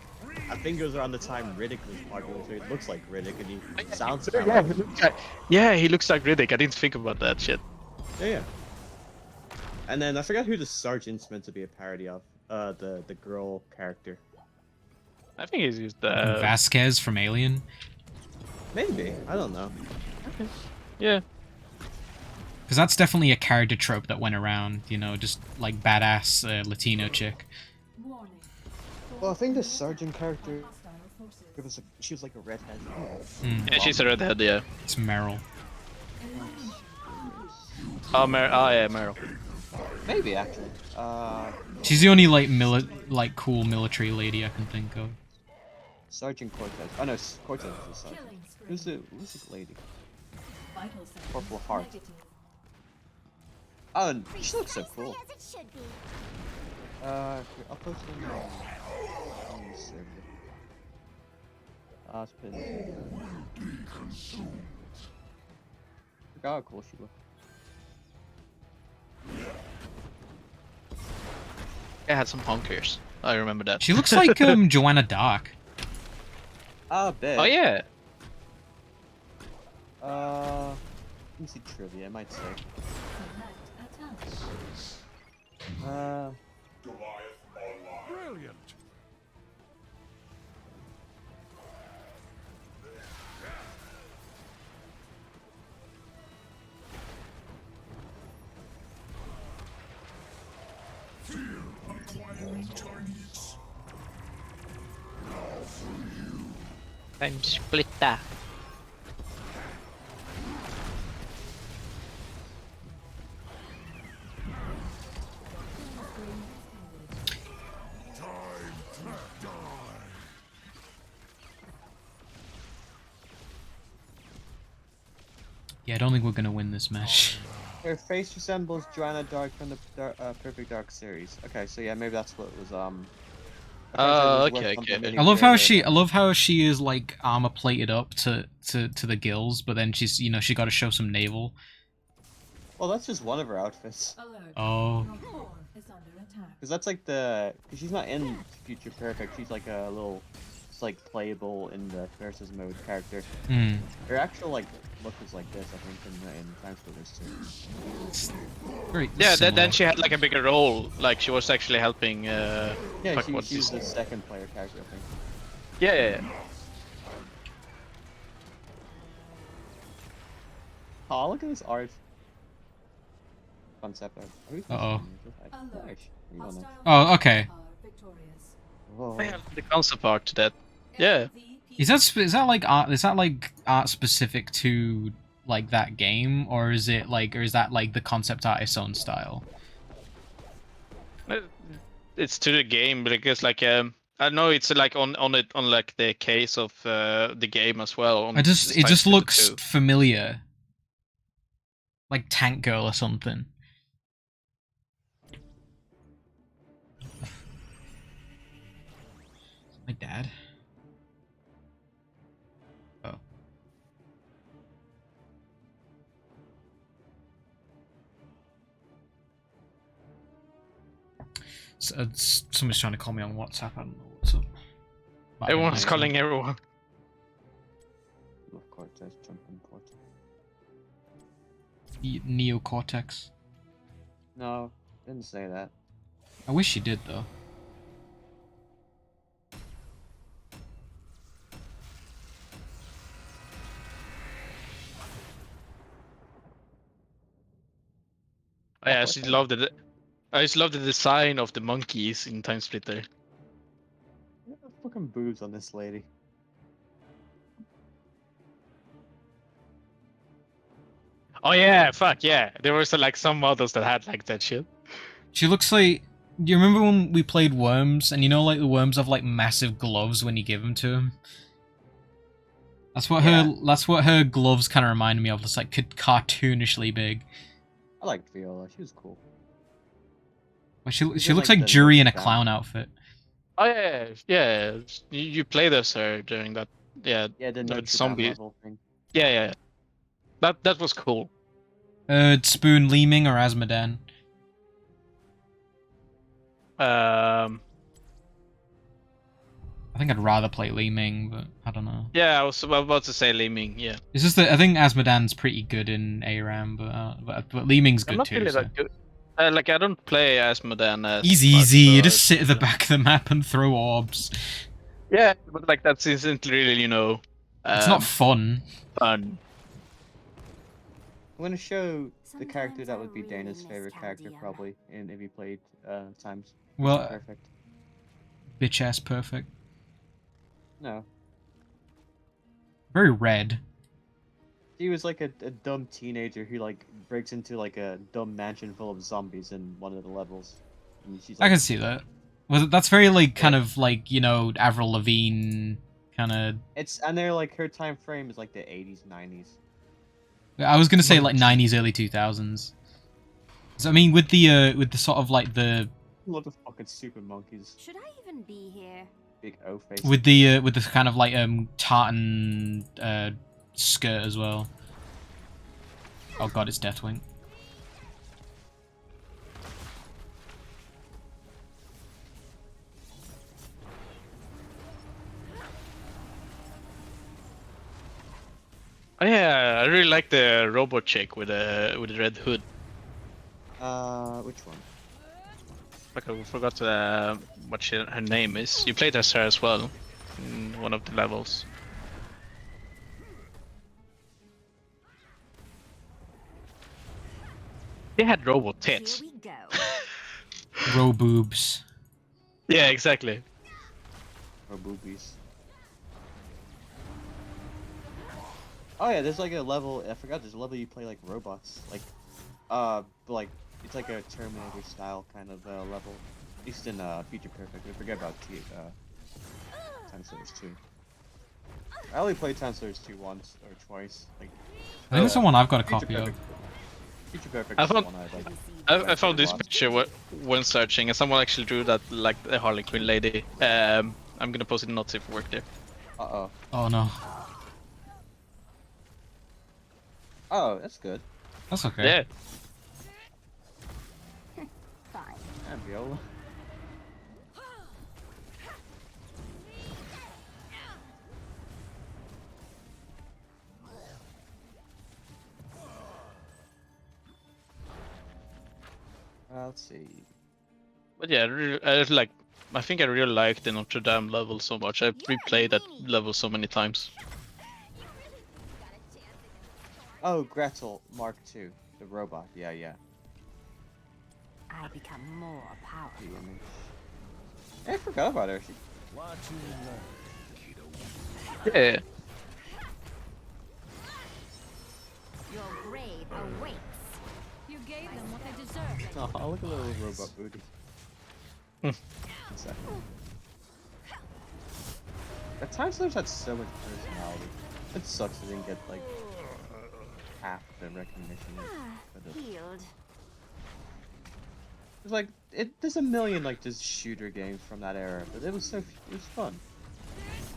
B: I think it was around the time Riddick was popular, so he looks like Riddick and he sounds kind of like
A: He looks like Riddick. I didn't think about that shit.
B: yeah. And then I forgot who the sergeant's meant to be a parody of. The girl character.
A: I think he's used
C: Vasquez from Alien.
B: Maybe I don't know.
A: yeah.
C: Because that's definitely a character trope that went around, you know, just like badass Latino chick.
B: Well, I think the sergeant character, she was like a redhead.
A: Yeah, she's a redhead, yeah.
C: It's Meryl.
A: Oh, yeah, Meryl.
B: Maybe actually.
C: She's the only like cool military lady I can think of.
B: Sergeant Cortez. Oh no, Cortez is the sergeant. Who's the lady? Purple Heart. Oh, and she looks so cool. I'll post it in the server. It's been. Forgot how cool she looked.
A: I had some honkers. I remember that.
C: She looks like Joanna Dark.
B: Ah, bet.
A: Oh yeah.
B: Let me see trivia. I might say.
E: Brilliant.
A: Time Splitter.
C: Yeah, I don't think we're gonna win this match.
B: Her face resembles Joanna Dark from the Perfect Dark series. Okay, so yeah, maybe that's what it was.
A: Okay.
C: I love how she is like armor plated up to the gills, but then she's she got to show some navel.
B: Well, that's just one of her outfits.
C: Oh.
B: Because that's like because she's not in Future Perfect. She's like a little, it's like playable in the versus mode character.
C: Hmm.
B: Her actual like look is like this, I think, in Time Splitters too.
C: Very
A: Yeah,
C: similar.
A: then she had like a bigger role. Like she was actually helping.
B: Yeah,
A: fuck,
B: she
A: what's
B: was
A: his-
B: the second player character, I think.
A: Yeah.
B: Oh, look at this art. Concept art. Who's this
C: Uh-oh.
B: one?
F: Alert.
B: You wanna-
F: Hostile
C: Oh, okay.
F: are victorious.
B: Whoa.
A: Yeah, the concept art to that. Yeah.
C: Is that like art? Is that like art specific to like that game, or is it like, or is that like the concept art its own style?
A: It's to the game, but I guess like I know it's like on it on like the case of the game as well. On
C: It just
A: Time Splitter
C: looks
A: 2.
C: familiar, like Tank Girl or something. My dad. Oh. So, somebody's trying to call me on WhatsApp. I don't know what's up. Might be
A: Everyone's
C: my
A: calling everyone.
B: Of course, there's jumping port.
C: Neocortex.
B: No, didn't say that.
C: I wish you did though.
A: I actually love the. I just love the design of the monkeys in Time Splitter.
B: Look at the fucking boobs on this lady.
A: Oh yeah, fuck yeah! There was like some models that had like that shit.
C: She looks like. Do you remember when we played Worms, and you know, like the worms have like massive gloves when you give them to them? That's what
B: Yeah.
C: her. That's what her gloves kind of reminded me of. It's like cartoonishly big.
B: I liked Viola. She was cool.
C: Well, she
B: She's
C: she
B: in,
C: looks
B: like,
C: like
B: the
C: Jury in a
B: Notre Dame.
C: clown outfit.
A: Oh yeah. You played as her during that. Yeah,
B: Yeah, the
A: no,
B: Notre Dame
A: zombie.
B: level thing.
A: Yeah. That was cool.
C: Spoon Leeming or Asmodan?
A: Um,
C: I think I'd rather play Leeming, but I don't know.
A: yeah, I was about to say Li Ming. Yeah,
C: It's just that I think Asmodan's pretty good in ARAM, but Leeming's
A: I'm
C: good
A: not
C: too.
A: really
C: So.
A: that good. Like I don't play Asmodan as
C: Easy,
A: much,
C: easy. You
A: so
C: just sit at the back of the map and throw orbs.
A: yeah, but like that isn't really
C: It's not fun.
A: fun.
B: I'm gonna show the character
F: Sometimes
B: that
F: I
B: would be
F: really
B: Dana's
F: miss
B: favorite character
F: Caldeum.
B: probably, and if he played Times.
C: Well,
B: Perfect.
C: bitch ass perfect.
B: No,
C: Very red.
B: he was like a dumb teenager who like breaks into like a dumb mansion full of zombies in one of the levels. And she's
C: I
B: like,
C: can see that. Well, that's very like kind
B: Yeah.
C: of like, you know, Avril Lavigne kind of.
B: it's, and they're like, her time frame is like the 80s, 90s.
C: I was gonna say like
A: Monkey.
C: 90s, early 2000s. So I mean, with the sort of like the
B: Look at fucking stupid monkeys.
F: Should I even be here?
B: Big O face.
C: with the kind of like tartan skirt as well. Oh god, it's Deathwing.
A: Oh yeah, I really like the robot chick with the red hood.
B: Which one?
A: Like I forgot what her name is. You played as her as well in one of the levels. They had robot tits.
F: Here we go.
C: Roboobs.
A: Yeah, exactly.
B: Or boobies. Oh yeah, there's like a level, I forgot, there's a level you play like robots. Like, it's like a Terminator style kind of level. At least in Future Perfect. I forget about Time Slayers 2. I only played Time Slayers 2 once or twice. Like,
C: I think it's the one I've got a
B: Future
C: copy of.
B: Perfect. Future Perfect
A: I
B: is the
A: found-
B: one I like.
A: I found this picture when searching, and someone actually drew that like the Harley Quinn lady. I'm gonna post it not safe for work there.
B: Uh-oh.
C: Oh no,
B: Oh, that's good.
C: that's okay.
A: Yeah.
F: Fine.
B: And Viola. Let's see.
A: But yeah, I think I really like the Notre Dame level so much. I've replayed that level so many times.
B: Oh, Gretel Mark II, the robot. Yeah, yeah.
F: I become more
B: The
F: powerful.
B: image. I forgot about her.
E: Watch you learn, kiddo.
A: Yeah.
F: Your grave awaits.
G: You gave them what they deserved.
B: Oh, look at the little robot booty. Second. At Time Slaves had so much personality. It sucks they didn't get like half the recognition. for the-
F: Healed.
B: It's like there's a million like just shooter games from that era, but it was fun.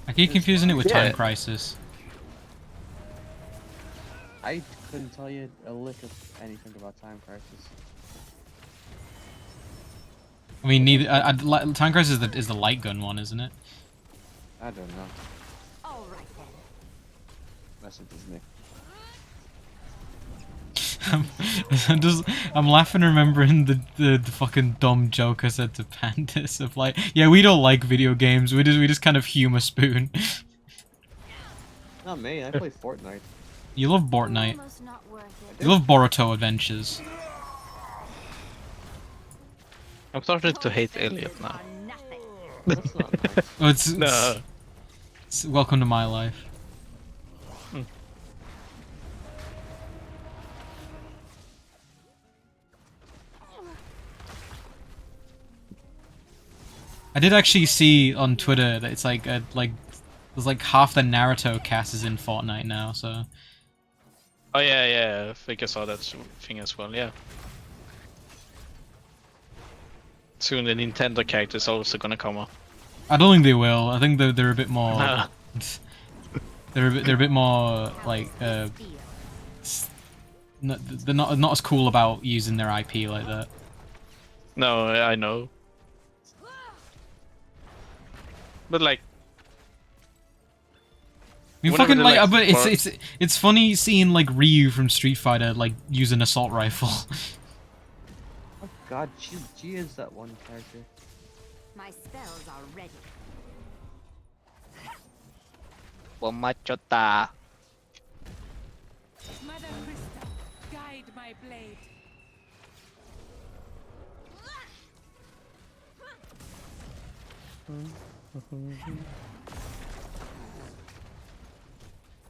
C: I keep confusing it with
A: Yeah.
C: Time Crisis.
B: I couldn't tell you a lick of anything about Time Crisis.
C: I mean, neither. Time Crisis is the light gun one, isn't it?
B: I don't know.
F: All right then.
B: Messages me.
C: I'm laughing remembering the fucking dumb joke I said to Pandis of like, yeah, we don't like video games. We just kind of humor Spoon.
B: Not me. I play Fortnite.
C: You love Fortnite.
F: Almost not worth it.
C: You love Boruto Adventures.
A: I'm starting to hate Elliot now.
F: Are nothing.
B: That's not nice.
C: Oh, it's
A: No.
C: it's welcome to my life. I did actually see on Twitter that it's like there's like half the Naruto cast is in Fortnite now, so
A: Oh yeah, I think I saw that thing as well. Yeah. Soon the Nintendo character is also gonna come up.
C: I don't think they will. I think they're a bit more
A: No.
C: they're a bit more like
F: Feel.
C: they're not as cool about using their IP like that.
A: No, I know. But like,
C: I mean,
A: Whenever
C: fucking
A: they,
C: like,
A: like,
C: but
A: bar-
C: it's funny seeing like Ryu from Street Fighter like use an assault rifle.
B: Oh God, she is that one character.
F: My spells are ready.
A: Bomachota.
G: Mother Crystal, guide my blade.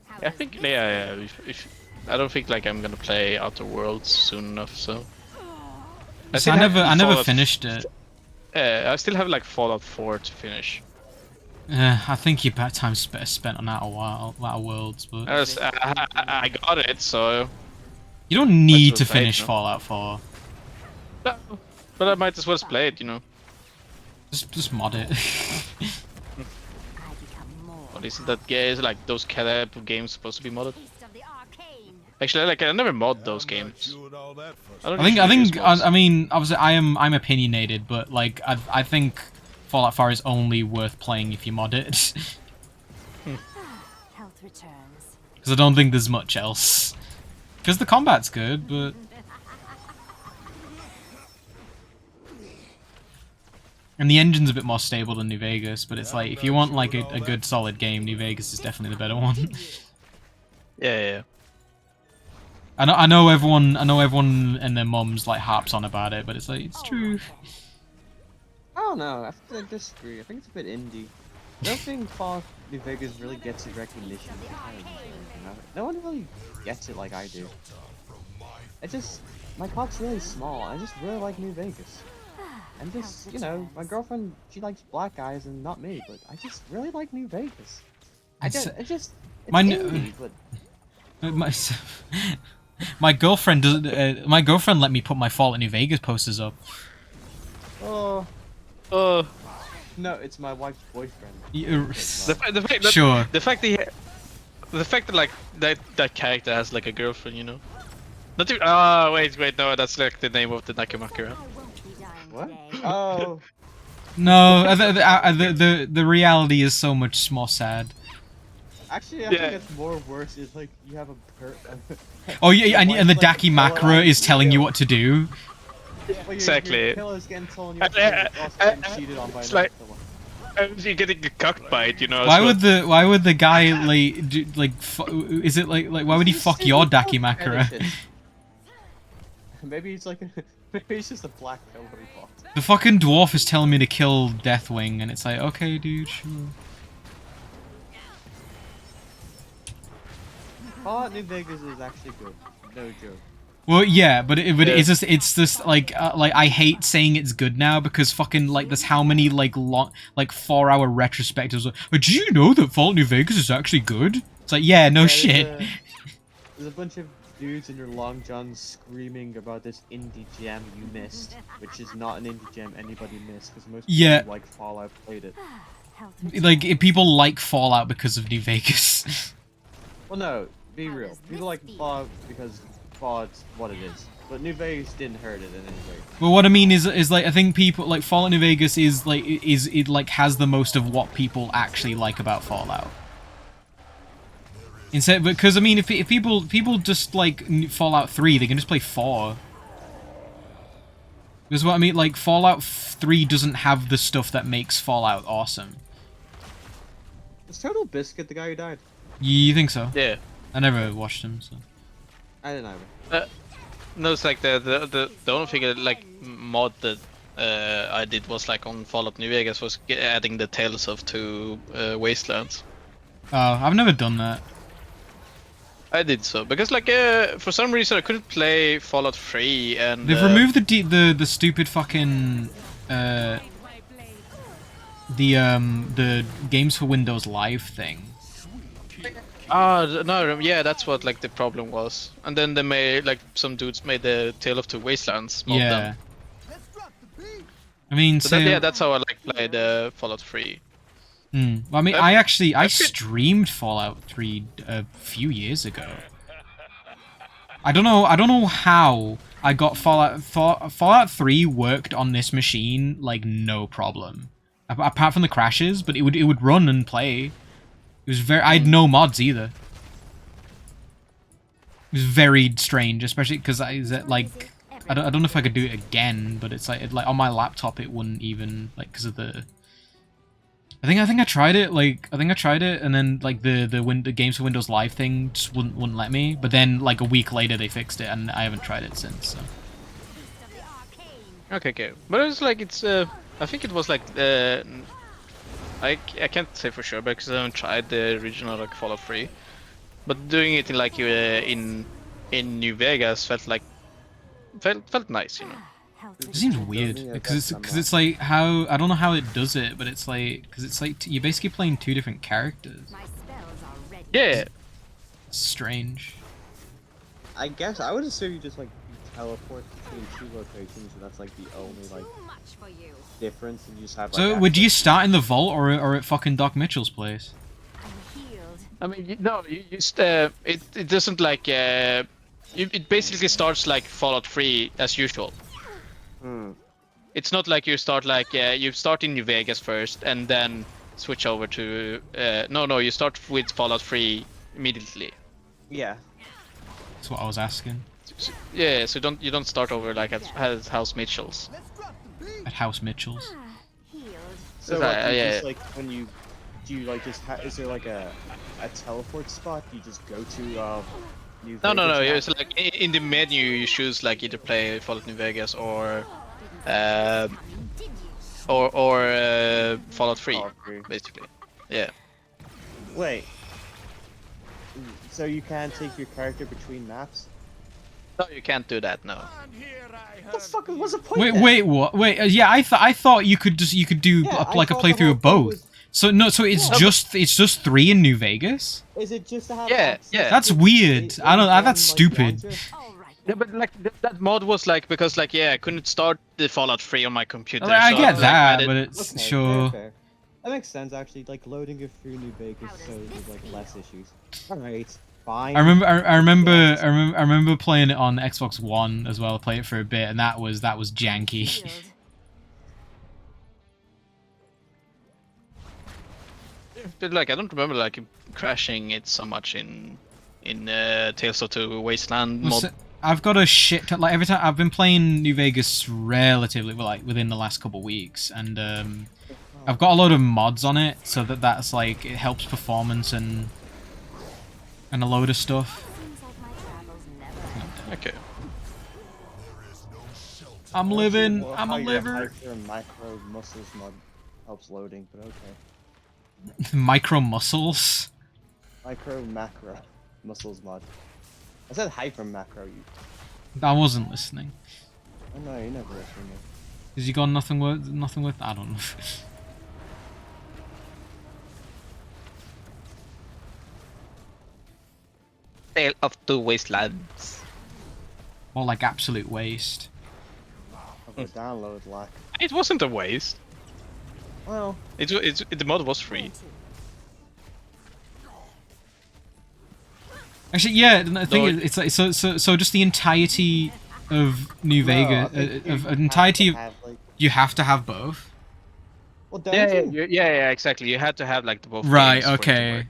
F: How
A: I
F: does
A: think
F: this
A: yeah. If I don't think like I'm gonna play Outer Worlds soon enough. So
C: I
A: still have
C: never
A: Fallout-
C: finished it.
A: I still have like Fallout 4 to finish.
C: I think your bad time's better spent on Outer Worlds, but
A: I got it, so
C: you don't need
A: as
C: to
A: well play it,
C: finish
A: no?
C: Fallout 4.
A: no, but I might as well play it, you know.
C: Just mod it.
F: I become more.
A: But isn't that gay? Is like those Caleb games supposed to be modded?
F: Taste of the arcane.
A: Actually, like I never mod
E: I'm
A: those
E: not
A: games.
E: sure what all that fuss
A: I don't
C: I think
A: usually use mods.
C: I mean obviously I'm opinionated, but like I think Fallout 4 is only worth playing if you mod it,
F: Health returns.
C: because I don't think there's much else. Because the combat's good, but and the engine's a bit more stable than New Vegas. But it's like if you want like a good solid game, New Vegas is definitely the better one.
A: Yeah.
C: I know everyone and their mums like harps on about it, but it's like it's true.
B: I don't know. I disagree. I think it's a bit indie. I don't think Fallout New Vegas really gets the recognition. it kind of deserves, you know? No one really gets it like I do. My clock's really small. I just really like New Vegas. And just, you know, my girlfriend, she likes black guys and not me, but I just really like New Vegas.
C: It's-
B: It's
C: my n-
B: indie, but
C: My girlfriend doesn't. My girlfriend let me put my Fallout New Vegas posters up.
B: oh
A: Oh,
B: no, it's my wife's boyfriend.
C: You-
A: the fact that
C: Sure.
A: the fact that like that character has like a girlfriend, you know. Not even, wait, no, that's like the name of the Nakamura.
F: I won't be dying
B: What?
F: today.
B: Oh,
C: No, the reality is so much more sad.
B: actually, I
A: Yeah.
B: think it's more worse. Is like you have a
C: Oh yeah, and the
B: Wife's like
C: Daki
B: a
C: Makra
B: fellow
C: is telling you
B: idea.
C: what to do.
B: Well,
A: Exactly.
B: Your killer's getting stolen.
A: And,
B: Your also getting cheated on by
A: it's
B: another
A: like-
B: killer.
A: You're getting cucked by it, you know.
C: Why
A: so-
C: would the guy is it like why would he fuck your Dakimakura?
B: Maybe he's like maybe he's just a black killer he bought.
C: The fucking dwarf is telling me to kill Deathwing, and it's like, okay, dude, sure.
B: Fallout New Vegas is actually good. No joke.
C: Well, yeah, but it's just like I hate saying it's good now because fucking like there's how many like 4-hour retrospectives. Did you know that Fallout New Vegas is actually good? It's like, yeah, no shit.
B: There's a bunch of dudes in their long johns screaming about this indie gem you missed, which is not an indie gem anybody missed because most people who like Fallout played it.
C: Like people like Fallout because of New Vegas.
B: Well, no, be real. People like Fallout because Fallout's what it is. But New Vegas didn't hurt it in any way.
C: Well, what I mean is like I think people like Fallout New Vegas is has the most of what people actually like about Fallout. Instead, because I mean, if people just like Fallout 3, they can just play 4. Because what I mean, like Fallout 3 doesn't have the stuff that makes Fallout awesome.
B: Is Total Biscuit the guy who died?
C: You think so?
A: Yeah.
C: I never watched him, so.
B: I didn't either.
A: No, it's like the only thing like mod that I did was like on Fallout New Vegas was adding the Tales of Two Wastelands.
C: Oh, I've never done that.
A: I did so because like for some reason I couldn't play Fallout 3 and
C: They've removed the stupid fucking the Games for Windows Live thing.
A: No, yeah, that's what like the problem was. And then they made like some dudes made the Tale of Two Wastelands mod
C: Yeah.
A: then.
C: I mean,
A: So yeah, that's how I like played Fallout 3.
C: Well, I mean, I streamed Fallout 3 a few years ago. I don't know how I got Fallout 3 worked on this machine like no problem, apart from the crashes. But it would run and play. It was I had no mods either. It was very strange, especially because I don't know if I could do it again, but it's like on my laptop it wouldn't even like because of the. I think I tried it and then like the Games for Windows Live thing just wouldn't let me. But then like a week later they fixed it and I haven't tried it since. So.
A: Okay. But it's like I think it was like I can't say for sure because I haven't tried the original like Fallout 3. But doing it in like in New Vegas felt nice, you know.
C: It seems weird because it's like how I don't know how it does it, but it's like because it's like you're basically playing two different characters.
A: Yeah.
C: It's strange.
B: I guess I would assume you just like teleport between two locations, and that's like the only like difference, and you just have. Like,
C: So would you start in the vault or at fucking Doc Mitchell's place?
A: I mean, you just it doesn't like it basically starts like Fallout 3 as usual. It's not like you start like you start in New Vegas first and then switch over to no you start with Fallout 3 immediately.
B: Yeah.
C: That's what I was asking.
A: Yeah, so you don't start over like at House Mitchell's.
C: At House Mitchell's.
B: So just like when do you like just is there like a teleport spot you just go to New Vegas?
A: No. It's like in the menu you choose like either play Fallout New Vegas or Fallout 3, basically. Yeah.
B: Wait. So you can't take your character between maps?
A: No, you can't do that. No.
B: What the fuck was the point?
C: Wait, what? Wait, yeah, I thought you could do like a playthrough of both. So it's just 3 in New Vegas.
B: Is it just to have
A: Yeah.
C: That's weird. I don't. That's stupid.
A: Yeah, but like that mod was like because like I couldn't start the Fallout 3 on my computer.
C: Like, I
A: so
C: get
A: like,
C: that, but it's
B: Okay,
C: sure.
B: fair. That makes sense actually. Like loading it through New Vegas, so there's like less issues. All right, fine.
C: I remember playing it on Xbox One as well. Play it for a bit, and that was janky.
A: But like I don't remember like crashing it so much in Tales of Two Wasteland mod.
C: I've got a shit ton, like every time I've been playing New Vegas relatively like within the last couple weeks, and I've got a load of mods on it, so that's like it helps performance and a load of stuff.
A: Okay.
C: I'm living.
B: Well,
C: I'm
B: how
C: a
B: your
C: liver.
B: hyper macro muscles mod helps loading, but okay.
C: Micro muscles.
B: Micro macro muscles mod. I said hyper macro.
C: I wasn't listening.
B: Oh no, you never listened.
C: Has you got nothing worth? Nothing worth? I don't know.
A: Tale of Two Wastelands.
C: More like absolute waste.
B: Of a download lack.
A: It wasn't a waste.
B: Well,
A: The mod was free.
C: Actually, yeah. The thing is, it's like so. Just the entirety of New Vegas, of entirety of you have to have both.
B: well,
A: Yeah, exactly. You had to have like the both.
C: Right.
A: games for it to
C: Okay.
A: work.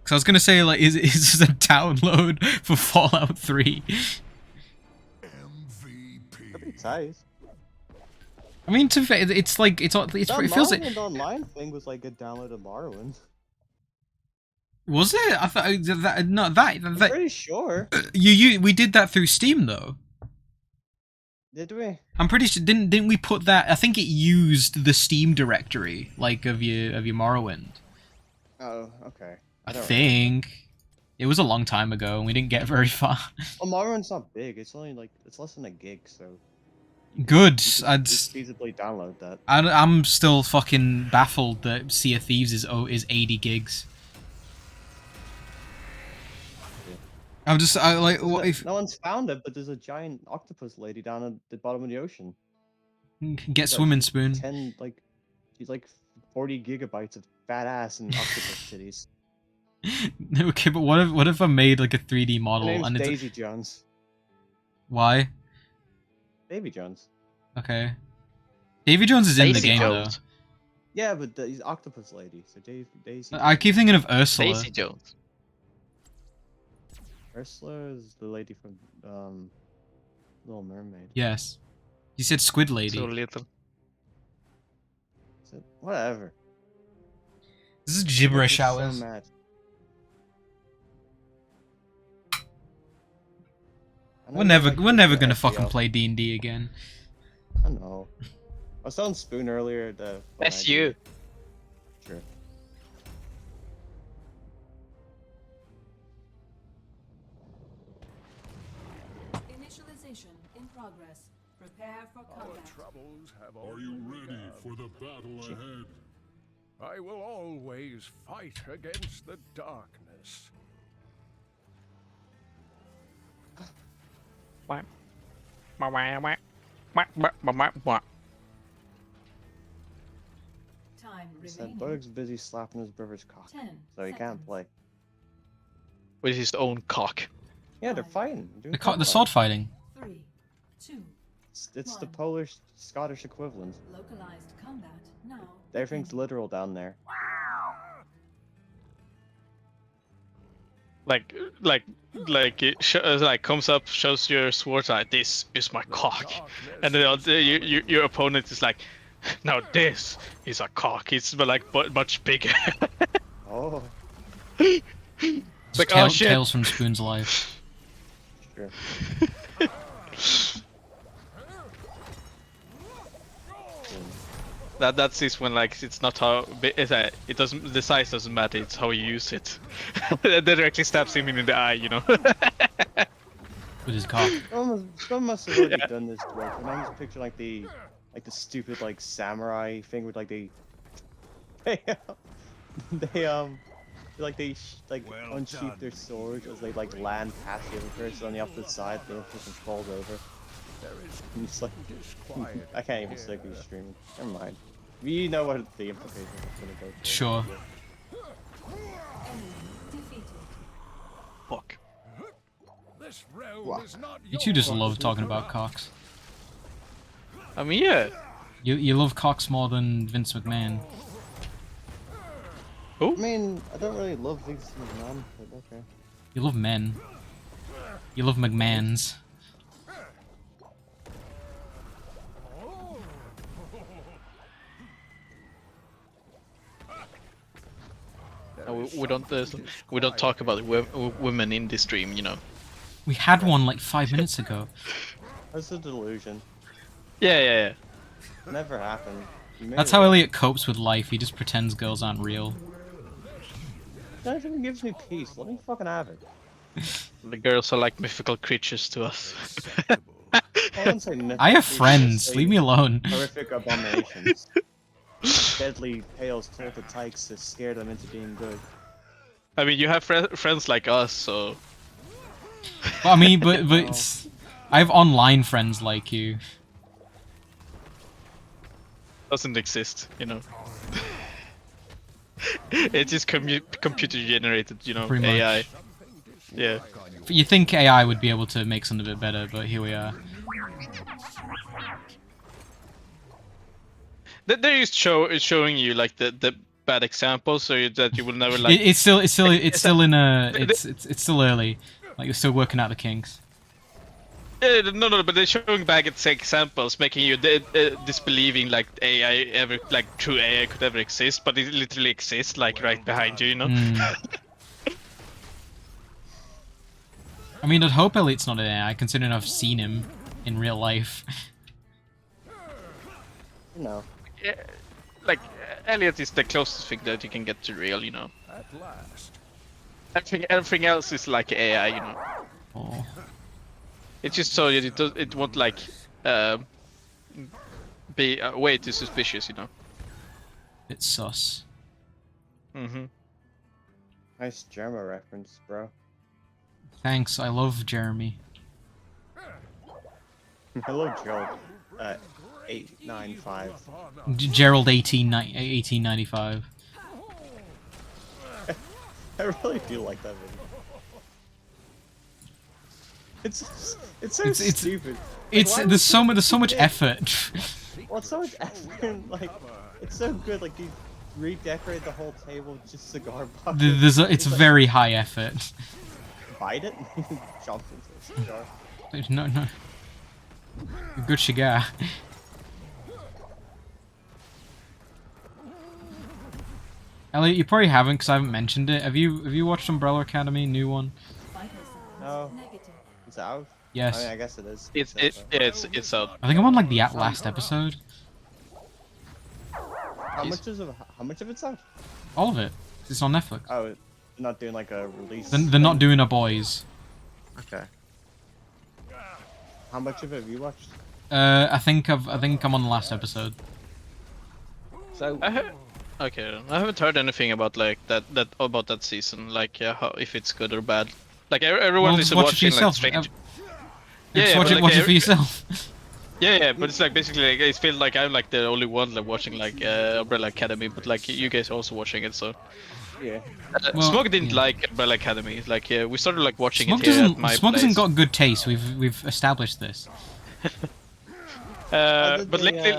C: Because I was gonna say like, is this a download for Fallout 3?
B: Pretty tight.
C: I mean, to be fair, it's like it feels like.
B: Morrowind online thing was like a download of Morrowind.
C: Was it? I thought that no
B: I'm
C: that
B: pretty sure.
C: we did that through Steam though.
B: Did we?
C: I'm pretty sure didn't we put that? I think it used the Steam directory like of your Morrowind.
B: Oh, okay.
C: I
B: don't
C: think it was a long time ago and we didn't get very far.
B: Well, Morrowind's not big. It's only like it's less than a gig, so.
C: Good.
B: You
C: I'd.
B: could feasibly download that.
C: I'm still fucking baffled that Sea of Thieves is 80 gigs. I'm just like what if
B: No one's found it, but there's a giant octopus lady down at the bottom of the ocean.
C: get swimming spoon.
B: She's like 40 gigabytes of fat ass and octopus titties.
C: Okay, but what if I made like a 3D
B: Her
C: model
B: name's
C: and it's
B: Daisy Jones.
C: why?
B: Davy Jones.
C: Okay. Davy Jones is in the
A: Daisy
C: game
A: Jones.
B: Yeah, but he's octopus lady, so Daisy.
C: though. I keep thinking of Ursula.
A: Daisy Jones.
B: Ursula is the lady from Little Mermaid.
C: Yes. You said Squid Lady.
A: So little.
B: Is it? Whatever.
C: This is gibberish
B: I'm so
C: hours.
B: mad. I know
C: We're
B: you
C: never
B: like
C: we're
B: the
C: never gonna fucking
B: FPL.
C: play D&D again.
B: I know. I was telling Spoon earlier that.
A: That's you.
B: Sure.
F: Initialization in progress. Prepare for
E: Our
F: combat.
E: troubles have
H: Are you ready for the battle ahead?
E: I will always fight against the darkness.
A: What?
F: Time
B: Said
F: remaining.
B: Bug's busy slapping his brother's cock,
F: 10
B: so he can't
F: seconds.
B: play.
A: With his own cock.
B: Yeah, they're fighting. doing
C: The sword fighting.
F: 3, 2,
B: It's the
F: one.
B: Polish Scottish equivalent.
F: localized combat now.
B: Everything's literal down there.
A: Like it comes up, shows your sword side. This is my cock, and then your opponent is like, no, this is a cock. It's much bigger.
B: Oh,
C: Just
A: like, oh, shit.
C: Tales from Spoon's life.
B: sure.
A: That's it when like it's not how it doesn't, the size doesn't matter. It's how you use it. That directly stabs him in the eye, you know.
C: With his cock.
B: Someone must have already done this joke. And I'm just picturing like the stupid like samurai thing with like they
E: Well
B: unsheath
E: done.
B: their swords as they like land past the other person on the opposite side. The other person falls over.
E: There is
B: And it's like
E: disquiet.
B: I can't even stick you streaming. Never mind. You know what the implications are gonna go. for.
C: Sure.
F: Enemy defeated.
A: Fuck.
E: This realm
B: Wow.
E: is not
C: You two just
E: yours
C: love
E: to
C: talking about
E: corrupt.
C: cocks.
A: I mean, yeah.
C: You love cocks more than Vince McMahon.
B: I mean, I don't really love Vince McMahon, but okay.
C: You love men. You love McMahons.
A: we don't talk about women in this stream, you know.
C: We had one like 5 minutes ago.
B: That's a delusion.
A: Yeah.
B: Never happened.
C: That's how Elliot copes with life. He just pretends girls aren't real.
B: That even gives me peace. Let me fucking have it.
A: The girls are like mythical creatures to us.
C: I have friends. Leave me alone.
B: Horrific abominations. Deadly tales told to tykes to scare them into being good.
A: I mean, you have friends like us, so.
C: But I mean, but I have online friends like you.
A: Doesn't exist, you know. It's just computer generated, you know,
C: Pretty
A: AI.
C: much.
A: Yeah.
C: You think AI would be able to make something a bit better, but here we are.
A: They're just showing you like the bad examples, so that you will never like.
C: It's still in a it's still early. Like you're still working out the kinks.
A: No, but they're showing bad examples, making you disbelieving like AI ever, like true AI could ever exist, but it literally exists, like right behind you, you know.
C: I mean, I'd hope Elliot's not an AI, considering I've seen him in real life.
B: No.
A: Yeah, like Elliot is the closest thing that you can get to real, you know.
E: At last.
A: Everything else is like AI, you know.
C: Oh.
A: It's just so it won't like be way too suspicious, you know.
C: It's sus.
B: Nice Germa reference, bro.
C: Thanks, I love Jeremy.
B: Hello, Gerald. 895.
C: Gerald 1895.
B: I really do like that video. It's so stupid.
C: There's so much effort.
B: Well, it's so much effort. And, like, it's so good. Like, you redecorate the whole table with just cigar buckets.
C: It's very high effort.
B: Bite it. Jump into a cigar.
C: No. Good cigar. Elliot, you probably haven't because I haven't mentioned it. Have you watched Umbrella Academy, new one?
B: No. It's out?
C: Yes.
B: I mean, I guess it is.
A: It's out.
C: I think I'm on like the last episode.
B: How much of it's out?
C: All of it. It's on Netflix.
B: Oh, not doing like a release.
C: They're not doing a boys.
B: Okay. How much of it have you watched?
C: I think I'm on the last episode.
B: So
A: Okay, I haven't heard anything about like that season, like if it's good or bad. Like everyone is
C: watch it for
A: watching like
C: yourself.
A: strange.
C: Watch it for yourself.
A: Yeah, but it's like basically like, it feels like I'm like the only one like watching like Umbrella Academy, but like you guys are also watching it, so.
B: yeah.
A: Smoke didn't like Umbrella Academy. Like we started like watching it here at my
C: Smoke
A: place.
C: hasn't got good taste. We've established this.
A: But lately,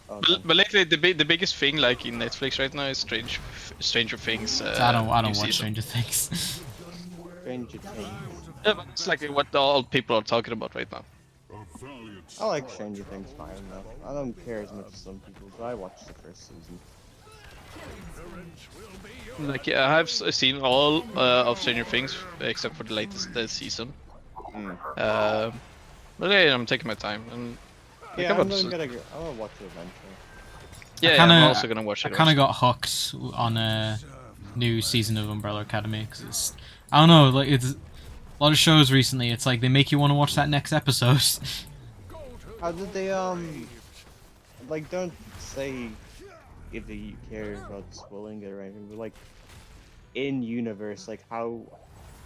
A: but lately the biggest thing like in Netflix right now is Stranger Things.
C: I don't watch
A: season.
C: Stranger Things.
B: Stranger Things.
A: Yeah, but it's like what all people are talking about right now.
B: I like Stranger Things fine enough. I don't care as much as some people, but I watched the first season.
A: Like I have seen all of Stranger Things except for the latest season. But yeah, I'm taking my time. And
B: Yeah, I'm gonna watch it eventually.
A: Yeah, I'm also gonna watch it.
C: I kind of got hooked on a new season of Umbrella Academy because it's, I don't know, like it's a lot of shows recently. It's like they make you want to watch that next episode.
B: How did they like don't say if they care about spoiling it or anything, but like in universe, like how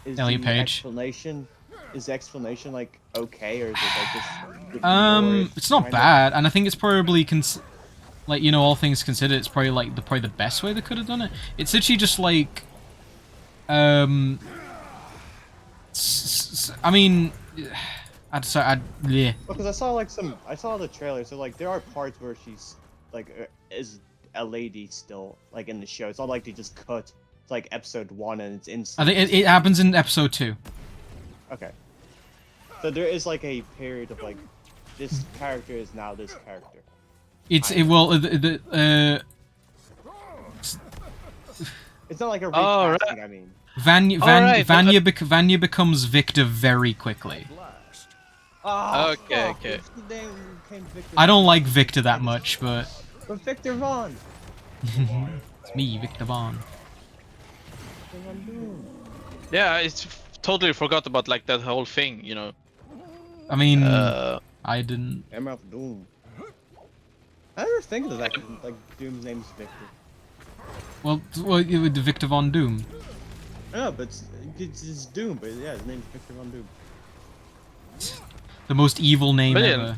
B: is
C: Elliot
B: the
C: Page.
B: explanation? Is the explanation like okay, or is it like just?
C: It's not bad, and I think it's probably like, you know, all things considered, it's probably like the best way they could have done it. It's literally just like, I mean, yeah.
B: Because I saw the trailer, so like there are parts where she's like is a lady still like in the show. It's not like they just cut. It's like episode 1 and it's in.
C: I think it happens in episode 2.
B: Okay. So there is like a period of like this character is now this character. It's not like a
A: Oh,
B: recasting.
A: right.
B: I mean,
C: Vanya becomes Victor very quickly.
E: Last.
B: oh,
A: Okay,
B: fuck,
A: okay.
B: it's the name became Victor
C: I don't
B: Von.
C: like Victor that much, but
B: But Victor Von.
C: it's me, Victor Vaughn.
B: Victor Von Doom.
A: Yeah, it's totally forgot about like that whole thing, you know.
C: I mean,
A: Uh,
C: I didn't.
B: Hammer of Doom. I never think of that. Like Doom's name is Victor.
C: Well, the Victor Von Doom.
B: I know, but it's Doom. But yeah, his name's Victor Von Doom.
C: The most evil name
A: Brilliant.
C: ever.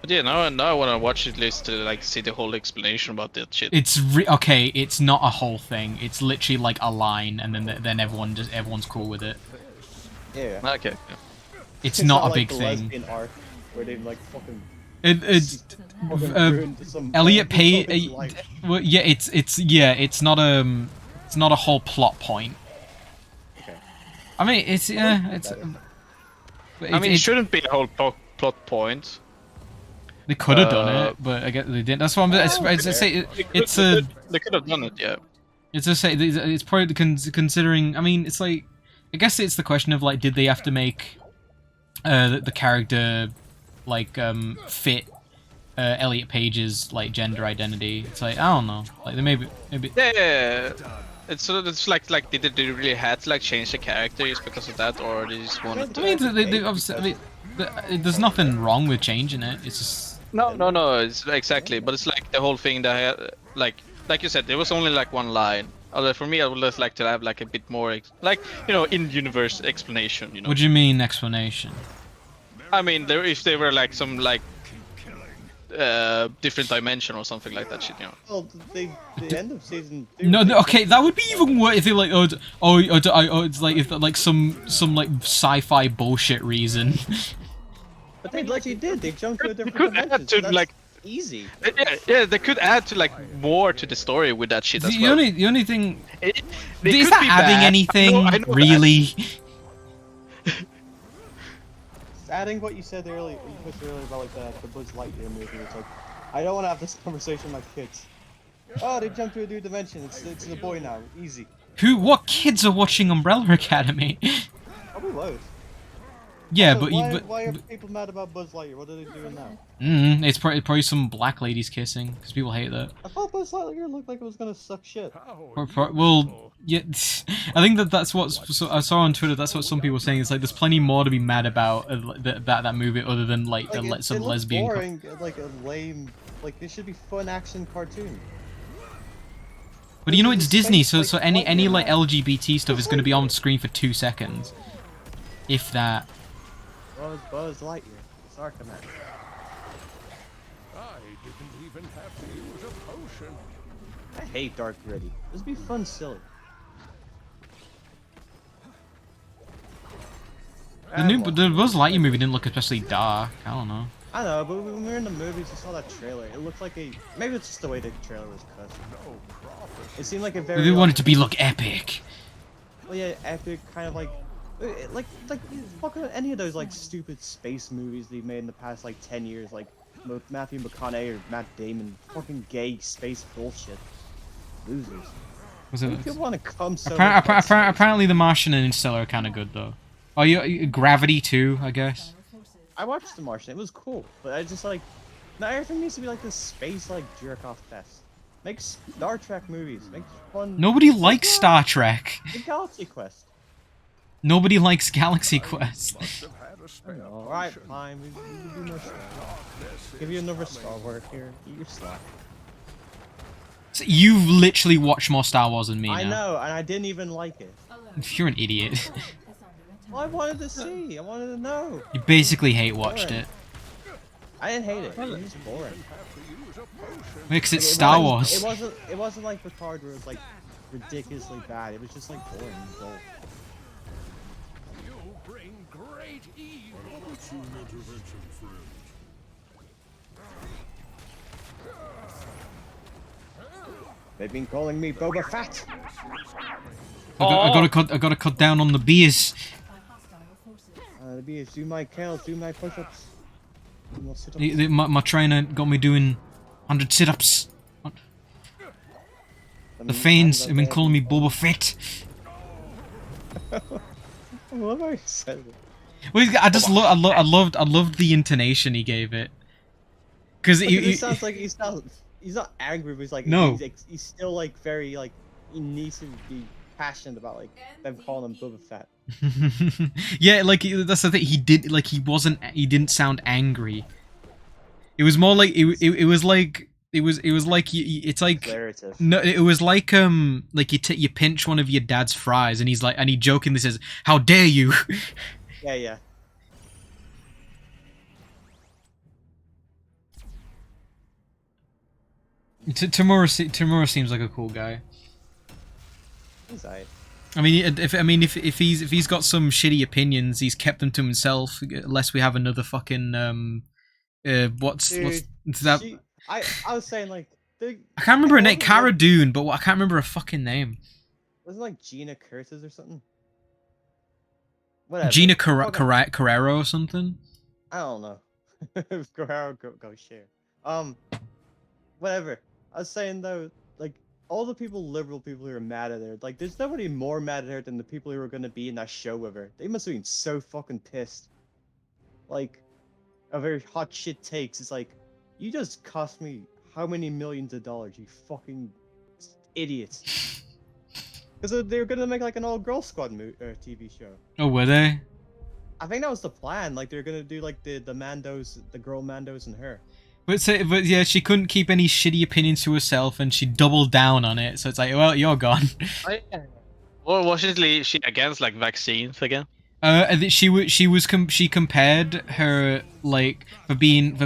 A: but yeah, now I want to watch it at least to like see the whole explanation about that shit.
C: It's okay. It's not a whole thing. It's literally like a line, and then everyone's cool with it.
B: Yeah.
A: Okay.
C: It's not a
B: like
C: big
B: the
C: thing.
B: lesbian arc where they like fucking.
C: It's
B: fucking
C: uh,
B: ruined some
C: Elliot
B: woman's
C: Page.
B: life.
C: Well, yeah, it's not a whole plot point.
B: Okay.
C: I mean, it's it's.
A: I mean, it shouldn't be a whole plot point.
C: They could have done
A: Uh,
C: it, but I guess they didn't. That's what I'm. It's
A: They could have done it, yeah.
C: It's a say. It's probably considering. I mean, it's like. I guess it's the question of like, did they have to make, the character, like fit, Elliot Page's like gender identity? It's like I don't know. Like they maybe.
A: Yeah. It's like did they really had to like change the characters because of that, or they just wanted to?
C: I mean, they obviously. I mean, there's nothing wrong with changing it. It's just.
A: No, it's exactly, but it's like the whole thing that like you said, there was only like one line. Although for me, I would just like to have like a bit more, like, you know, in-universe explanation. You know.
C: What do you mean explanation?
A: I mean, if they were like some like different dimension or something like that shit, you know.
B: Well, the end of season 2.
C: No, okay, that would be even worse if they like, it's like if like some like sci-fi bullshit reason.
B: But they literally did. They jumped to a different
A: could add
B: dimension.
A: to,
B: So that's
A: like-
B: easy.
A: Yeah, they could add to like more to the story with that shit as
C: The
A: well.
C: only thing
A: They
C: is
A: could
C: that
A: be
C: adding
A: bad.
C: anything
A: I know that.
C: really?
B: Adding what you said earlier, about like the Buzz Lightyear movie. It's like, I don't want to have this conversation with my kids. Oh, they jumped to a new dimension. It's a boy now. Easy.
C: What kids are watching Umbrella Academy?
B: Probably loads.
C: Yeah,
B: Also,
C: but
B: why are people mad about Buzz Lightyear? What are they doing now?
C: it's probably some black ladies kissing because people hate that.
B: I thought Buzz Lightyear looked like it was gonna suck shit.
C: Well, yeah, I think that's what I saw on Twitter. That's what some people were saying. It's like there's plenty more to be mad about that movie other than like some
B: it looks
C: lesbian.
B: boring, like a lame. Like this should be fun action cartoon.
C: But you know it's Disney, so
B: Like,
C: any like
B: Lightyear.
C: LGBT stuff is going to be on screen for 2 seconds, if that.
B: Buzz Lightyear. Sarcoman.
E: I didn't even have to use a potion.
B: I hate Dark Gritty. This would be fun, silly.
C: The Buzz Lightyear movie didn't look especially dark. I don't know.
B: I know, but when we were in the movies, we saw that trailer. It looked like a. Maybe it's just the way the trailer was cut. It seemed like a very.
C: We wanted to be look epic.
B: Well, yeah, epic, kind of like fucking any of those like stupid space movies they've made in the past like 10 years, like Matthew McConaughey or Matt Damon, fucking gay space bullshit. Losers.
C: Was
B: Why
C: it?
B: do people want to come so much about space?
C: Apparently, The Martian and Interstellar are kind of good though. Oh, Gravity too, I guess.
B: I watched The Martian. It was cool, but I just like not everything needs to be like this space like jerk off fest. Make Star Trek movies. Make fun.
C: Nobody likes Star Trek.
B: Make Galaxy Quest.
C: Nobody likes Galaxy Quest.
E: Must have had a spare
B: Alright,
E: potion.
B: fine. We do more Star Wars. Give you another Star Wars here. Eat your slack.
C: So you've literally watched more Star Wars than me now.
B: I know, and I didn't even like it.
C: You're an idiot.
B: Well, I wanted to see. I wanted to know.
C: You basically hate watched it.
B: I didn't hate it. It was just boring.
C: Because it's
B: Like,
C: Star
B: wasn't-
C: Wars.
B: It wasn't like Picard where it was like ridiculously bad. It was just like boring and dull.
E: You bring great evil.
H: Opportune intervention, friend.
B: They've been calling me Boba Fett.
C: I gotta cut down on the beers.
B: The BS, do my counts, do my push-ups. Do more sit-ups.
C: My trainer got me doing 100 sit-ups. The fans have been calling me Boba Fett.
B: What have I said?
C: Well, I loved the intonation he gave it. Because
B: It sounds like he's not angry, but he's like
C: No.
B: he's still like very like he needs to be passionate about like them calling him Boba Fett.
C: Yeah, like that's the thing. He didn't sound angry. It was more like it was like it's like
B: Declarative.
C: no, it was like you pinch one of your dad's fries and he jokingly says, "How dare you?"
B: Yeah.
C: Tamura seems like a cool guy.
B: He's alright.
C: I mean, if he's got some shitty opinions, he's kept them to himself. Unless we have another fucking what's
B: Dude,
C: that?
B: I was saying like
C: I can't remember her name.
B: wasn't
C: Cara
B: like-
C: Dune, but I can't remember her fucking name.
B: Wasn't like Gina Curtis or something? Whatever.
C: Gina
B: Fucking-
C: Carrero or something.
B: I don't know. Guerrero go share. Whatever. I was saying though, like all the liberal people who are mad at her, like there's nobody more mad at her than the people who are gonna be in that show with her. They must have been so fucking pissed. Like, a very hot shit takes. It's like, you just cost me how many millions of dollars, you fucking idiots. Because they were gonna make like an all-girl squad TV show.
C: Oh, were they?
B: I think that was the plan. Like they're gonna do like the Mandos, the girl Mandos and her.
C: But yeah, she couldn't keep any shitty opinions to herself, and she doubled down on it. So it's like, well, you're gone.
A: Or was she against like vaccines again?
C: She compared her like for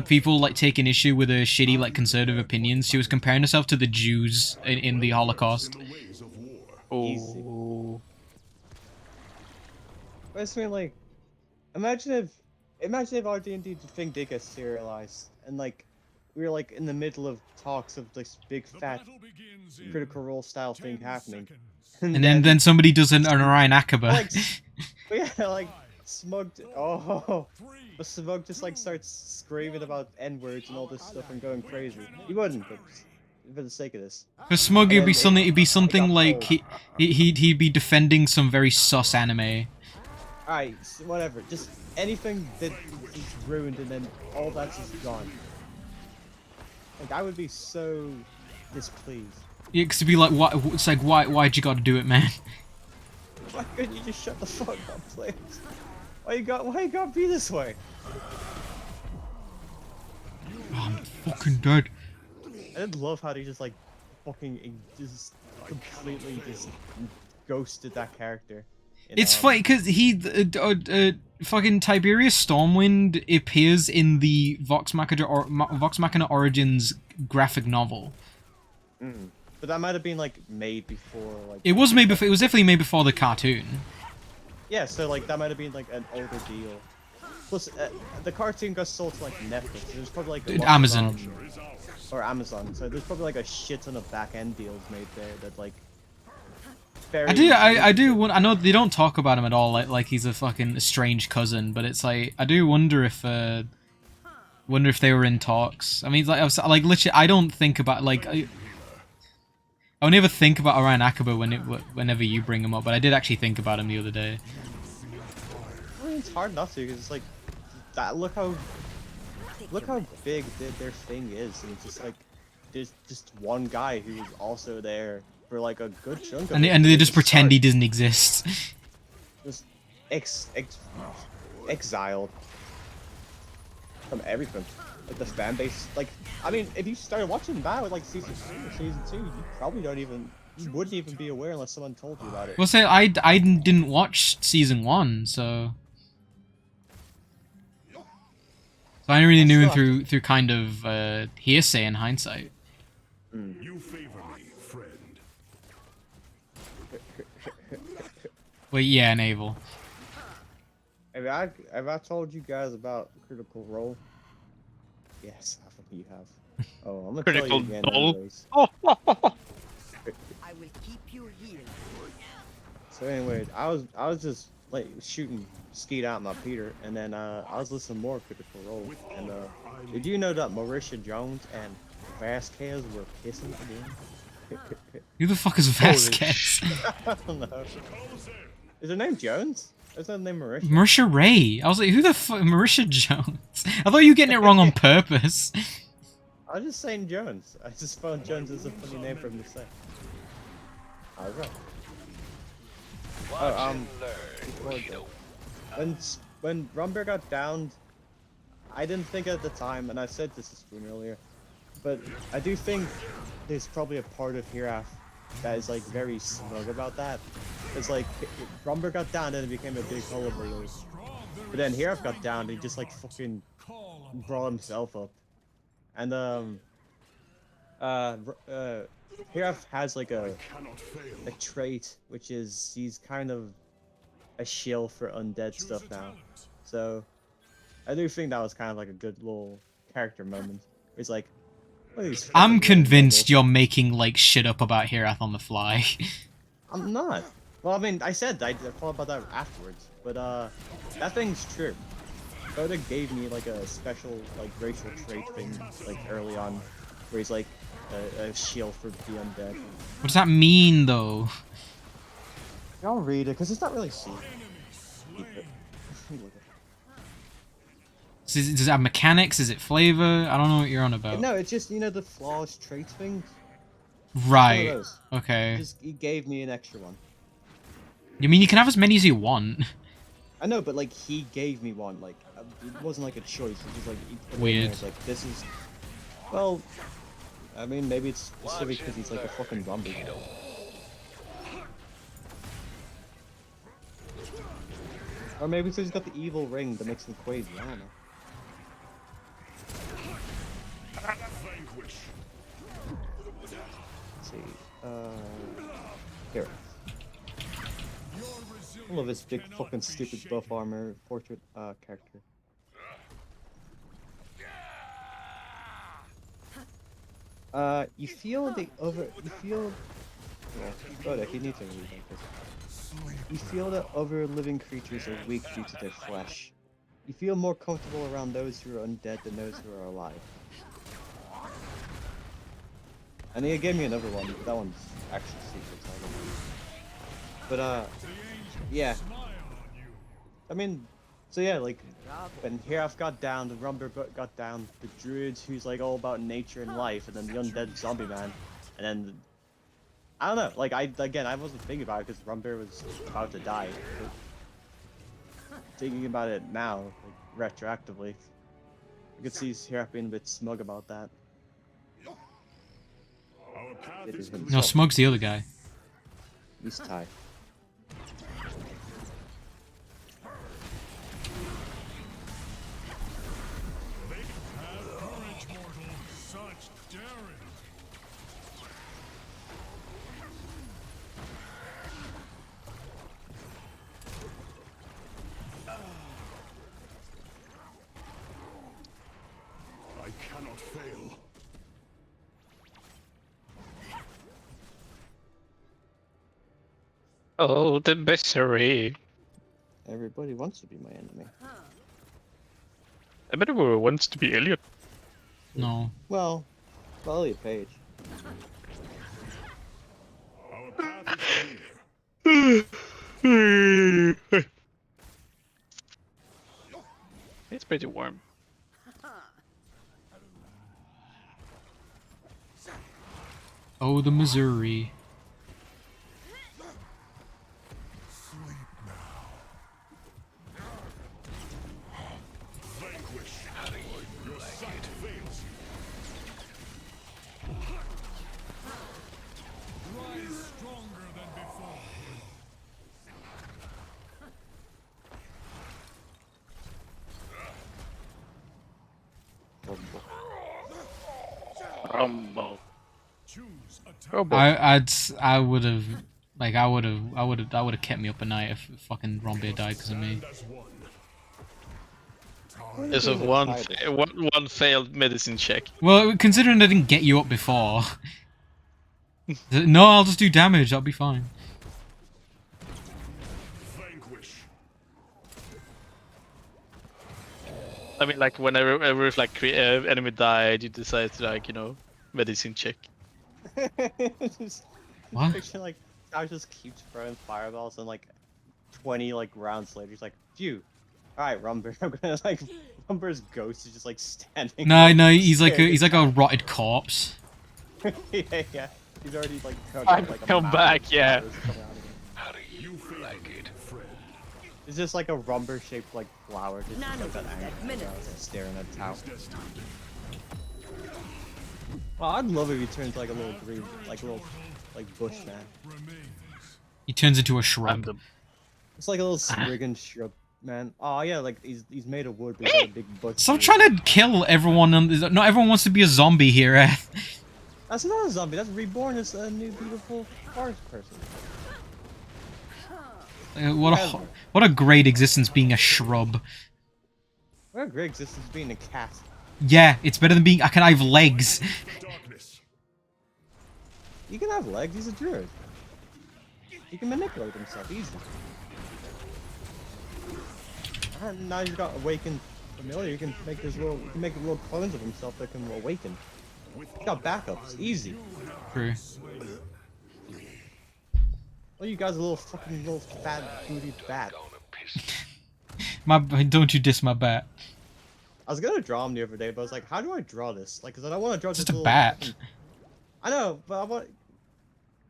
C: people like taking issue with her shitty like conservative opinions. She was comparing herself to the Jews in the Holocaust.
B: Oh. I just mean like, imagine if our D&D thing did get serialized and like we were like in the middle of talks of this big fat Critical Role style thing happening,
C: and then somebody does an Orion Akaba.
B: Like, yeah, like Smug. But Smug just like starts screaming about N-words and all this stuff and going crazy. He wouldn't, but for the sake of this.
C: For Smug, it'd be something
B: got
C: like he'd be defending some very sus anime.
B: Alright, so whatever. Just anything that is ruined and then all that's just gone. Like, I would be so displeased.
C: Yeah, 'cause it'd be like, why'd you gotta do it, man?
B: Why couldn't you just shut the fuck up, please? Why you gotta be this way?
C: Oh, I'm fucking dead.
B: I did love how they just like fucking just completely just ghosted that character.
C: It's funny because fucking Tiberius Stormwind appears in the Vox Machina Origins graphic novel.
B: But that might have been like made before like.
C: It was made before. It was definitely made before the cartoon.
B: Yeah, so like that might have been like an older deal. Plus, the cartoon got sold to like Netflix. There's probably like
C: Amazon.
B: Or Amazon. So there's probably like a shit ton of back end deals made there that like. I
C: know they don't talk about him at all, like he's a fucking strange cousin, but it's like I do wonder if they were in talks. I mean, like literally, I don't think about like I would never think about Orion Akaba whenever you bring him up, but I did actually think about him the other day.
B: I mean, it's hard not to because it's like that. Look how big their thing is, and it's just like there's just one guy who's also there. For like a good chunk of
C: and they just pretend he doesn't exist.
B: Just exiled from everything. Like the fan base. Like, I mean, if you started watching that with like season 2, you probably you wouldn't even be aware unless someone told you about it.
C: Well, say I didn't watch season 1, so I only really knew him through kind of hearsay in hindsight.
H: You favor me, friend.
C: Well, yeah, Naval.
B: Have I told you guys about Critical Role? Yes, I think you have. Oh, I'm gonna tell you again. Anyways.
F: I will keep you here.
B: So anyway, I was just like shooting skeet out my Peter, and then I was listening more Critical Role, and did you know that Marisha Jones and Vasquez were kissing again?
C: Who the fuck is Vasquez?
B: I don't know. Is her name Jones? Is her name Marisha?
C: Marisha Ray. I was like, who the fuck? Marisha Jones. I thought you were getting it wrong on purpose.
B: I was just saying Jones. I just found Jones as a funny name for him to say. Alright. When Rumber got downed, I didn't think at the time, and I said this to stream earlier, but I do think there's probably a part of Hiraf that is like very smug about that. It's like Rumber got down and it became a big hullabaloo, but then Hiraf got down and he just like fucking brought himself up, and Hiraf has like a trait which is he's kind of a shill for undead stuff now, so I do think that was kind of like a good little character moment. It's like,
C: I'm convinced you're making like shit up about Hirath on the fly.
B: I'm not. Well, I mean, I said I thought about that afterwards, but that thing's true. Oda gave me like a special like racial trait thing like early on, where he's like a shield for the undead.
C: What does that mean though?
B: I'll read it because it's not really seen.
C: Does it have mechanics? Is it flavor? I don't know what you're on about.
B: No, it's just, you know, the flawless traits thing.
C: Right.
B: One of those.
C: Okay.
B: He gave me an extra one.
C: You mean you can have as many as you want?
B: I know, but like he gave me one. Like it wasn't like a choice. It was like he put it in
C: Weird.
B: there. It's like this is. Well, I mean, maybe it's specific because he's like a fucking zombie. Or maybe because he's got the evil ring that makes him crazy. I don't know. Let's see. Here. I love this big fucking stupid buff armor portrait character. You feel the over. You feel. Yeah, Bodek, you need to read like this. You feel that other living creatures are weak due to their flesh. You feel more comfortable around those who are undead than those who are alive. And he gave me another one, but that one's actually secret, so I don't know. But yeah. I mean, so yeah, like, when Hiraf got down, the Rumber got down, the Druids who's like all about nature and life, and then the undead zombie man, and then I don't know, like I wasn't thinking about it because Rumber was about to die. But thinking about it now, like, retroactively, you could see Hiraf being a bit smug about that.
C: No, Smug's the other guy.
B: He's Ty.
H: I cannot fail.
A: Oh, the misery.
B: Everybody wants to be my enemy.
A: I bet everyone wants to be Elliot.
C: No.
B: Well, Elliot Page.
H: Our path is clear.
A: It's pretty warm.
C: Oh, the Missouri.
A: Rumble.
C: I would have, like, I would have kept me up at night if fucking Rombe died because of me.
A: As of one failed medicine check.
C: Well, considering I didn't get you up before. No, I'll just do damage. I'll be fine.
A: I mean, like whenever if like enemy died, you decide to, like, you know, medicine check.
B: Just
C: What?
B: picture like Josh just keeps throwing fireballs and like 20 like rounds later he's like, phew. Alright, Rumber. I'm gonna like Rumber's ghost is just like standing
C: No,
B: there,
C: no, he's like
B: staring
C: a
B: down.
C: rotted corpse.
B: Yeah. He's already like
A: I'm
B: like a
A: come
B: mountain
A: back,
B: of
A: yeah.
B: flowers coming out of him.
E: How do you like it, friend?
B: It's just like a Rumber shaped like flower just like that angle staring at the tower. Oh, I'd love if he turns like a little green, like a little like bush man.
C: He turns into a
A: I'm
C: shrub.
A: the
B: It's like a little Spriggan shrub, man. Oh yeah, like he's made of wood, but he's got a big bush.
C: Stop trying to kill everyone. Not everyone wants to be a zombie here, eh?
B: That's not a zombie. That's reborn as a new beautiful forest person.
C: What a great existence being a shrub.
B: What a great existence being a cat.
C: Yeah, it's better than being. I have legs.
E: Darkness.
B: You can have legs. He's a druid. He can manipulate himself easy. And now he's got awakened familiar. You can make little clones of himself that can awaken. He's got backups. Easy.
C: True.
B: Well, you guys are little fat booty bat.
C: Don't you diss my bat.
B: I was gonna draw him the other day, but I was like, how do I draw this? Like, cause I don't want to draw
C: Just
B: this
C: a
B: little
C: bat.
B: fucking- I know, but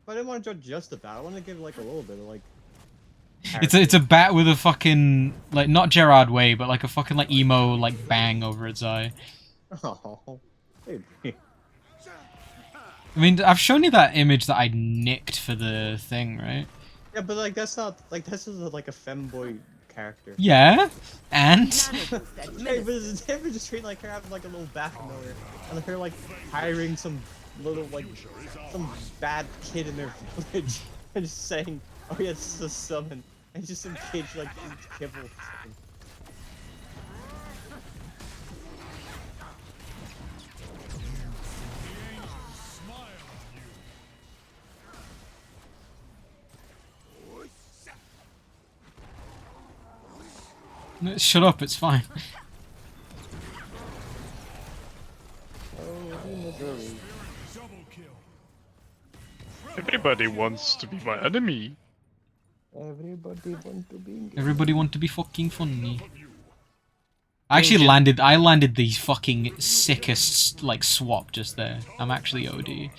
B: I didn't want to draw just a bat. I want to give like a little bit of like.
C: It's a bat with a fucking like not Gerard Way, but like a fucking like emo like bang over its eye.
B: Oh, baby.
C: I mean, I've shown you that image that I nicked for the thing, right?
B: Yeah, but like that's not like this is like a femboy character.
C: Yeah, and
B: Hey, but it's different just treating like her having like a little bat familiar, and her like hiring some little like some bad kid in their village and just saying, "Oh yeah, this is a summon," and just some kid like eats kibble. or something.
C: shut up, it's fine.
A: Everybody wants to be my enemy.
B: Everybody want to be.
C: Everybody want to be fucking funny. I landed the fucking sickest like swap just there. I'm actually OD.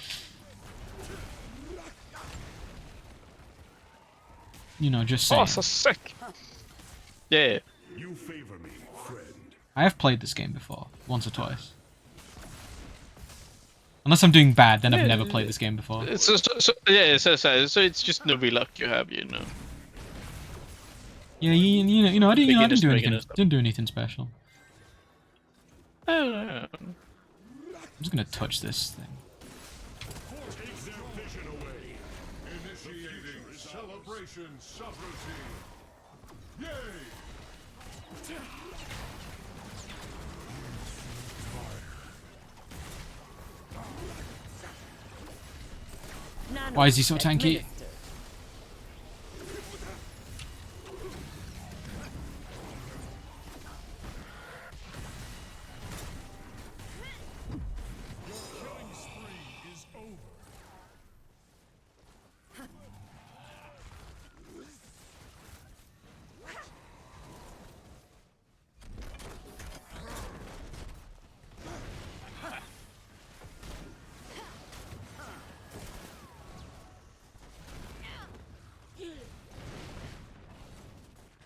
C: You know, just saying.
A: Oh, so sick. Yeah.
E: You favor me, friend.
C: I have played this game before, once or twice. Unless I'm doing bad, then I've never played this game before.
A: So it's just no luck you have, you know.
C: Yeah, you know, I
A: Beginners,
C: didn't do
A: beginners.
C: anything special.
A: Oh,
C: I'm just gonna touch this thing.
E: Take their vision away. Initiating celebration subroutine. Yay!
C: Why is he so tanky?
E: Killing spree is over.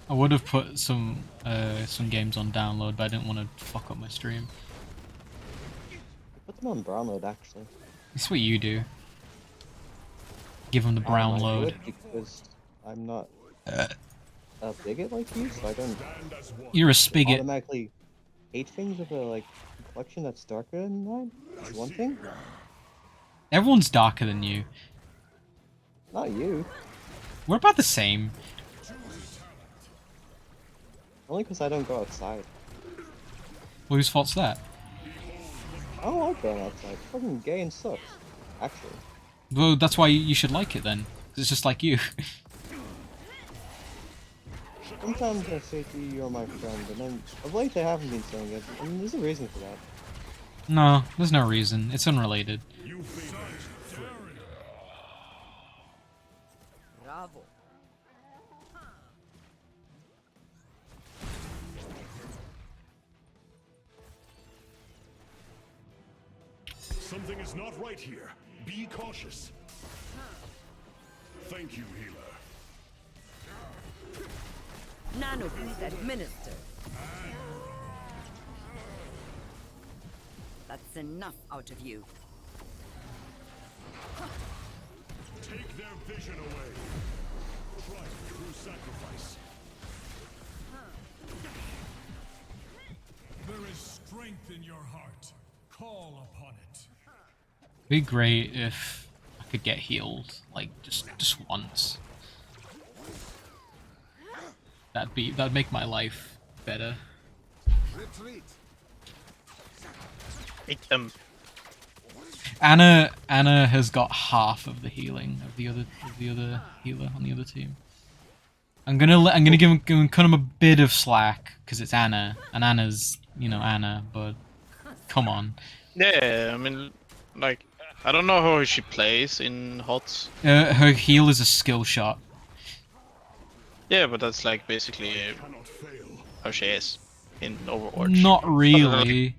C: I would have put some games on download, but I didn't want to fuck up my stream.
B: Put them on brown mode actually.
C: That's what you do. Give them the brown
B: I
C: load.
B: would because I'm not a bigot like you, so I don't
E: And as one.
C: You're a spigot.
B: automatically hate things with a like complexion that's darker than mine. That's one thing.
C: Everyone's darker than you.
B: Not you.
C: We're about the same.
B: Only because I don't go outside.
C: Well, whose fault's that?
B: I don't like going outside. It's fucking gay and sucks. Actually.
C: Well, that's why you should like it then. 'Cause it's just like you.
B: Sometimes I say to you, you're my friend, and then of late I haven't been saying it. And there's a reason for that.
C: No, there's no reason. It's unrelated.
E: You favor me, friend.
I: Bravo.
H: Something is not right here. Be cautious. Thank you, healer.
I: Nano boost administered. That's enough out of you.
H: Take their vision away. Try through sacrifice.
E: There is strength in your heart. Call upon it.
C: It'd be great if I could get healed, like just once. That'd make my life better.
E: Retreat.
C: Anna has got half of the healing of the other healer on the other team. I'm gonna give him cut him a bit of slack because it's Anna and Anna's Anna, but come on.
A: Yeah, I mean, like, I don't know how she plays in HOTS.
C: Her heal is a skill shot.
A: Yeah, but that's like basically
H: Cannot fail.
A: how she is in Overwatch.
C: Not really.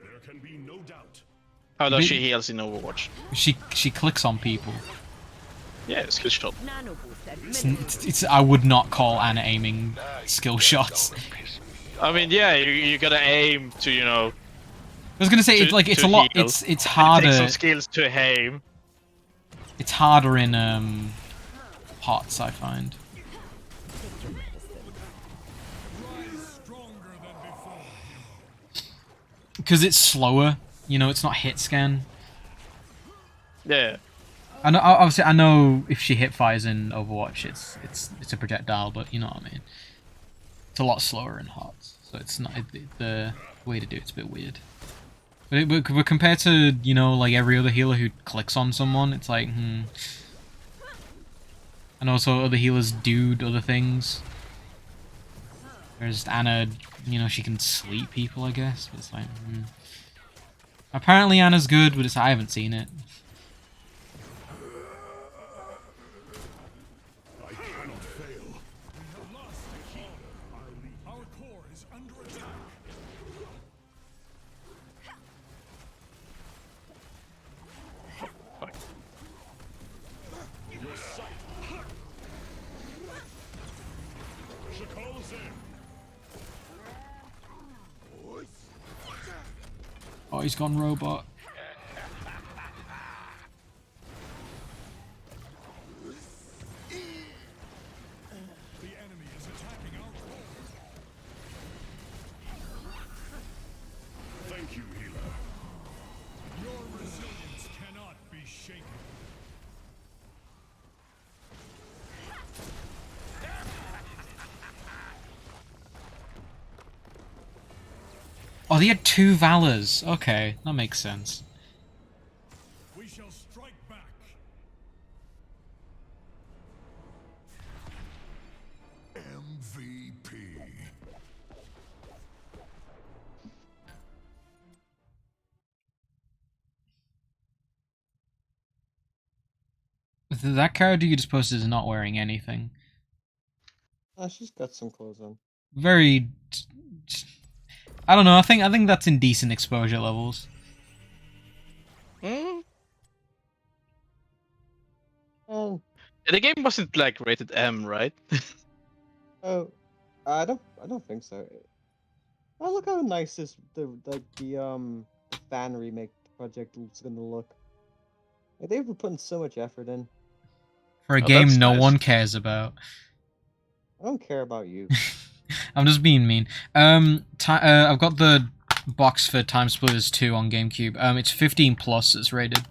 H: There can be no doubt.
A: How does she heals in Overwatch?
C: She clicks on people.
A: Yeah, skill shot.
I: Nano boost administered.
C: It's I would not call Anna aiming skill shots.
A: I mean, yeah, you gotta aim to,
C: I was gonna say it's like it's a lot.
A: heal.
C: It's harder.
A: Take some skills to aim.
C: It's harder in HOTS, I find.
E: Stronger than before.
C: Because it's slower, it's not hit scan.
A: Yeah.
C: I know, obviously, I know if she hit fires in Overwatch, it's a projectile, but you know what I mean. It's a lot slower in HOTS, so it's not the way to do it's a bit weird. But compared to like every other healer who clicks on someone, it's like and also other healers do other things. Whereas Anna, she can sleep people, I guess. But it's like, apparently Anna's good, but I haven't seen it.
H: I cannot fail.
E: We have lost the key. Our core is under attack.
H: Your sight. Shakal's in.
C: Oh, he's gone robot.
E: The enemy is attacking our core.
H: Thank you, healer.
E: Your resilience cannot be shaken.
C: Oh, they had 2 Valors. Okay, that makes sense.
E: We shall strike back.
H: MVP.
C: That character you just posted is not wearing anything.
B: She's got some clothes on.
C: Very... I don't know, I think that's in decent exposure levels.
A: Hmm?
B: Oh,
A: The game wasn't like rated M, right?
B: oh, I don't think so. Oh, look how nice the fan remake project is gonna look. Like, they've been putting so much effort in.
C: For a
A: Oh,
C: game
A: that's
C: no
A: nice.
C: one cares about.
B: I don't care about you.
C: I'm just being mean. I've got the box for Time Splitters 2 on GameCube. It's 15 plus. It's rated.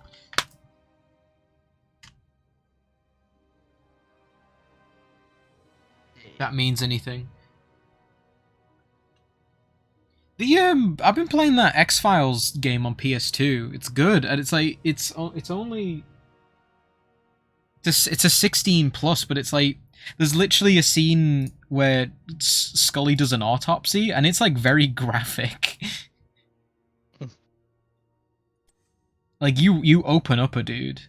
C: That means anything. I've been playing that X-Files game on PS2. It's good, and it's like it's only it's a 16 plus, but it's like there's literally a scene where Scully does an autopsy, and it's like very graphic. Like you open up a dude.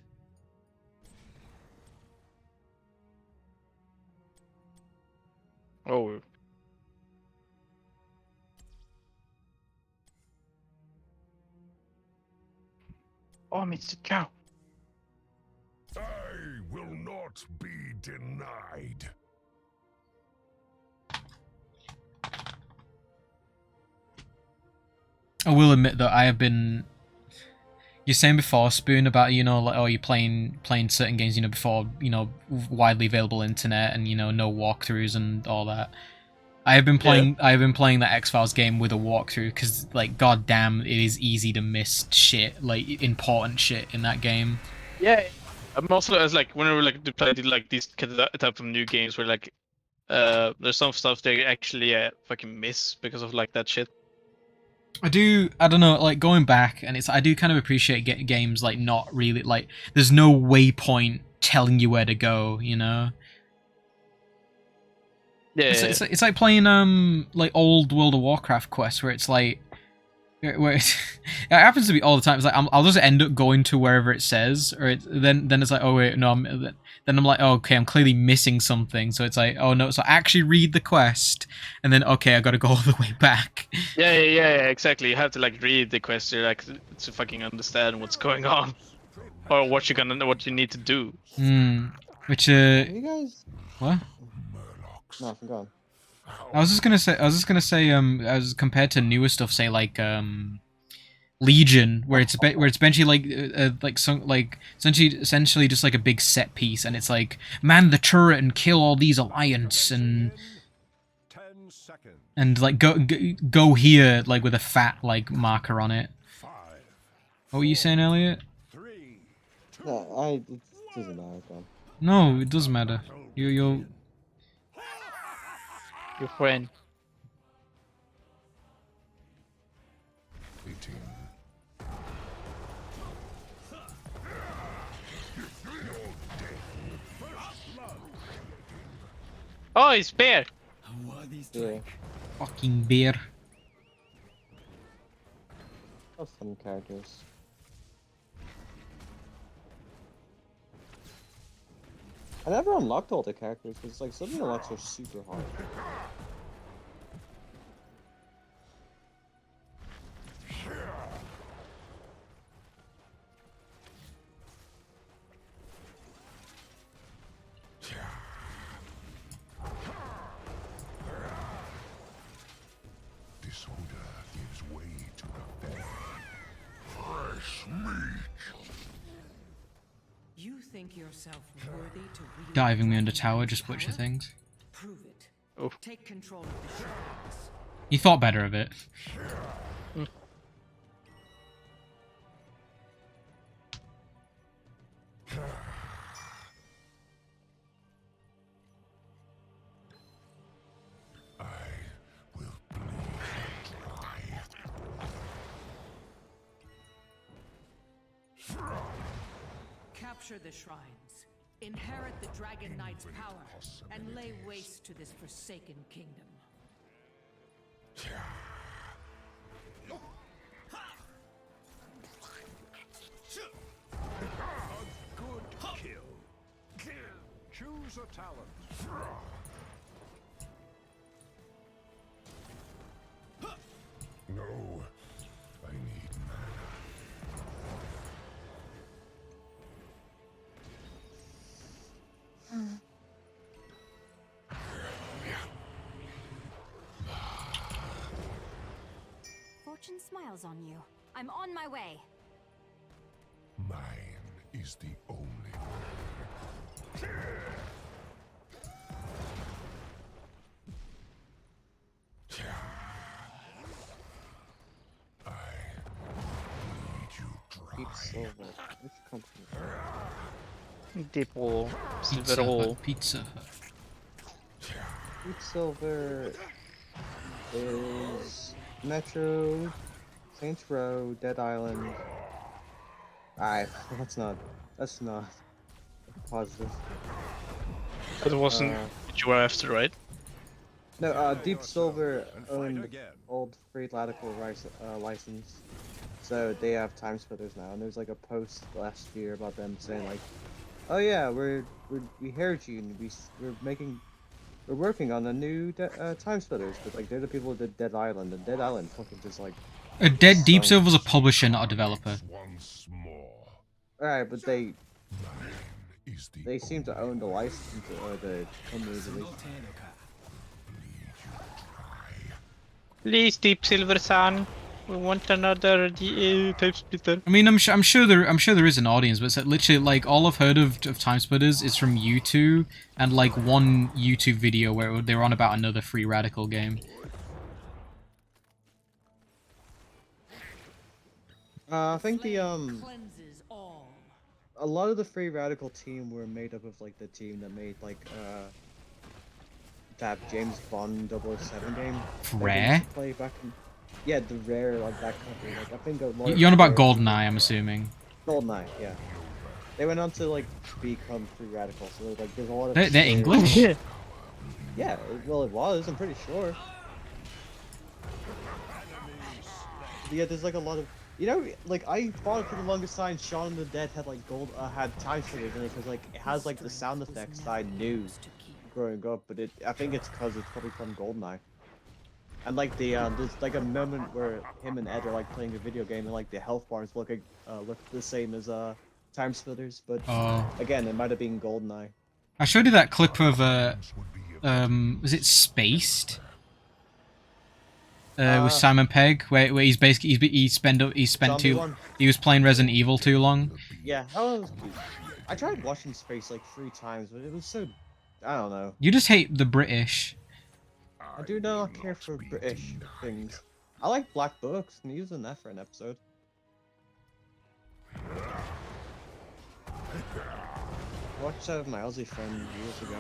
A: Oh. Oh, Mr. Cow.
E: I will not be denied.
C: I will admit that I have been. You're saying before, Spoon, about like oh you're playing certain games before widely available internet and no walkthroughs and all that. I have been playing that X-Files game with a walkthrough because like goddamn it is easy to miss shit, like important shit in that game.
A: Yeah. I'm also as like whenever like to play like these type of new games where like there's some stuff they actually fucking miss because of like that shit.
C: I don't know, like going back, and I do kind of appreciate games like not really like there's no waypoint telling you where to go,
A: Yeah.
C: It's like playing like old World of Warcraft quests where it's like where it happens to be all the time. It's like I'll just end up going to wherever it says, or then it's like oh wait no, then I'm like oh, okay I'm clearly missing something. So it's like oh no, so actually read the quest, and then okay I got to go all the way back.
A: Yeah, exactly. You have to like read the quest like to fucking understand what's going on, or what you need to do.
C: Which
B: You guys.
C: what?
B: No, I'm gone.
C: I was just gonna say as compared to newer stuff, say like Legion, where it's essentially essentially just like a big set piece, and it's like man the turret and kill all these alliance and like go here like with a fat like marker on it. What were you saying, Elliot?
B: No, it doesn't matter. Gone.
C: No, it does matter. You're
A: your friend.
E: 18.
A: Oh, it's bear.
B: Yeah.
C: fucking bear.
B: That's some characters. I never unlocked all the characters because like some of the unlocks are super hard.
E: Disorder gives way to rebellion. Fresh meat.
F: You think yourself worthy to wield
C: Diving me under
F: the
C: tower,
F: knight's
C: just butcher
F: power?
C: things.
F: Prove it.
A: Oh.
F: Take control of the shrines.
C: You thought better of it.
E: I will bleed dry.
F: Capture the shrines. Inherit the Dragon Knight's power and lay waste to this forsaken kingdom.
E: A good kill. Choose a talent. No, I need mana.
J: Fortune smiles on you. I'm on my way.
E: Mine is the only word. I bleed you dry.
B: Deep Silver. Which company?
A: Tipo
C: Pizza
A: Silverol.
C: Hut, Pizza Hut.
B: Deep Silver is Metro, Saints Row, Dead Island. That's not positive.
A: That wasn't what you were after, right?
B: No, Deep Silver owned old Free Radical license, so they have time splitters now. And there's like a post last year about them saying like, "Oh yeah, we heard you, and we're making we're working on a new Time Splitters, but like they're the people that did Dead Island, and Dead Island fucking just like.
C: Deep Silver's a publisher, not a developer.
B: Alright, but they seem to own the license or the company release.
A: Please, Deep Silver-san. We want another Time Splitter.
C: I mean, I'm sure there is an audience, but it's literally like all I've heard of Time Splitters is from YouTube and like one YouTube video where they were on about another Free Radical game.
B: I think the a lot of the Free Radical team were made up of like the team that made like that James Bond 007 game.
C: Rare?
B: Play back in, yeah, the Rare like that company. Like I think
C: you're on about GoldenEye, I'm assuming.
B: GoldenEye, yeah. They went on to like become Free Radical, so like there's a lot of.
C: They're English.
B: Yeah, well it was. I'm pretty sure. Yeah, there's like a lot of. You know, like I thought for the longest time, Shaun of the Dead had like had Time Splitters in it because like it has like the sound effects that I knew growing up, but I think it's because it's probably from GoldenEye. And like there's like a moment where him and Ed are like playing a video game and like the health bars look the same as Time Splitters, but again it might have been GoldenEye.
C: I showed you that clip of was it Spaced? With Simon Pegg, where he's basically he was playing Resident Evil too long.
B: Yeah, that was cute. I tried watching Space like 3 times, but it was so, I don't know.
C: You just hate the British.
B: I do not care for British things. I like Black Books, and he was in that for an episode. I watched that with my Aussie friend years ago.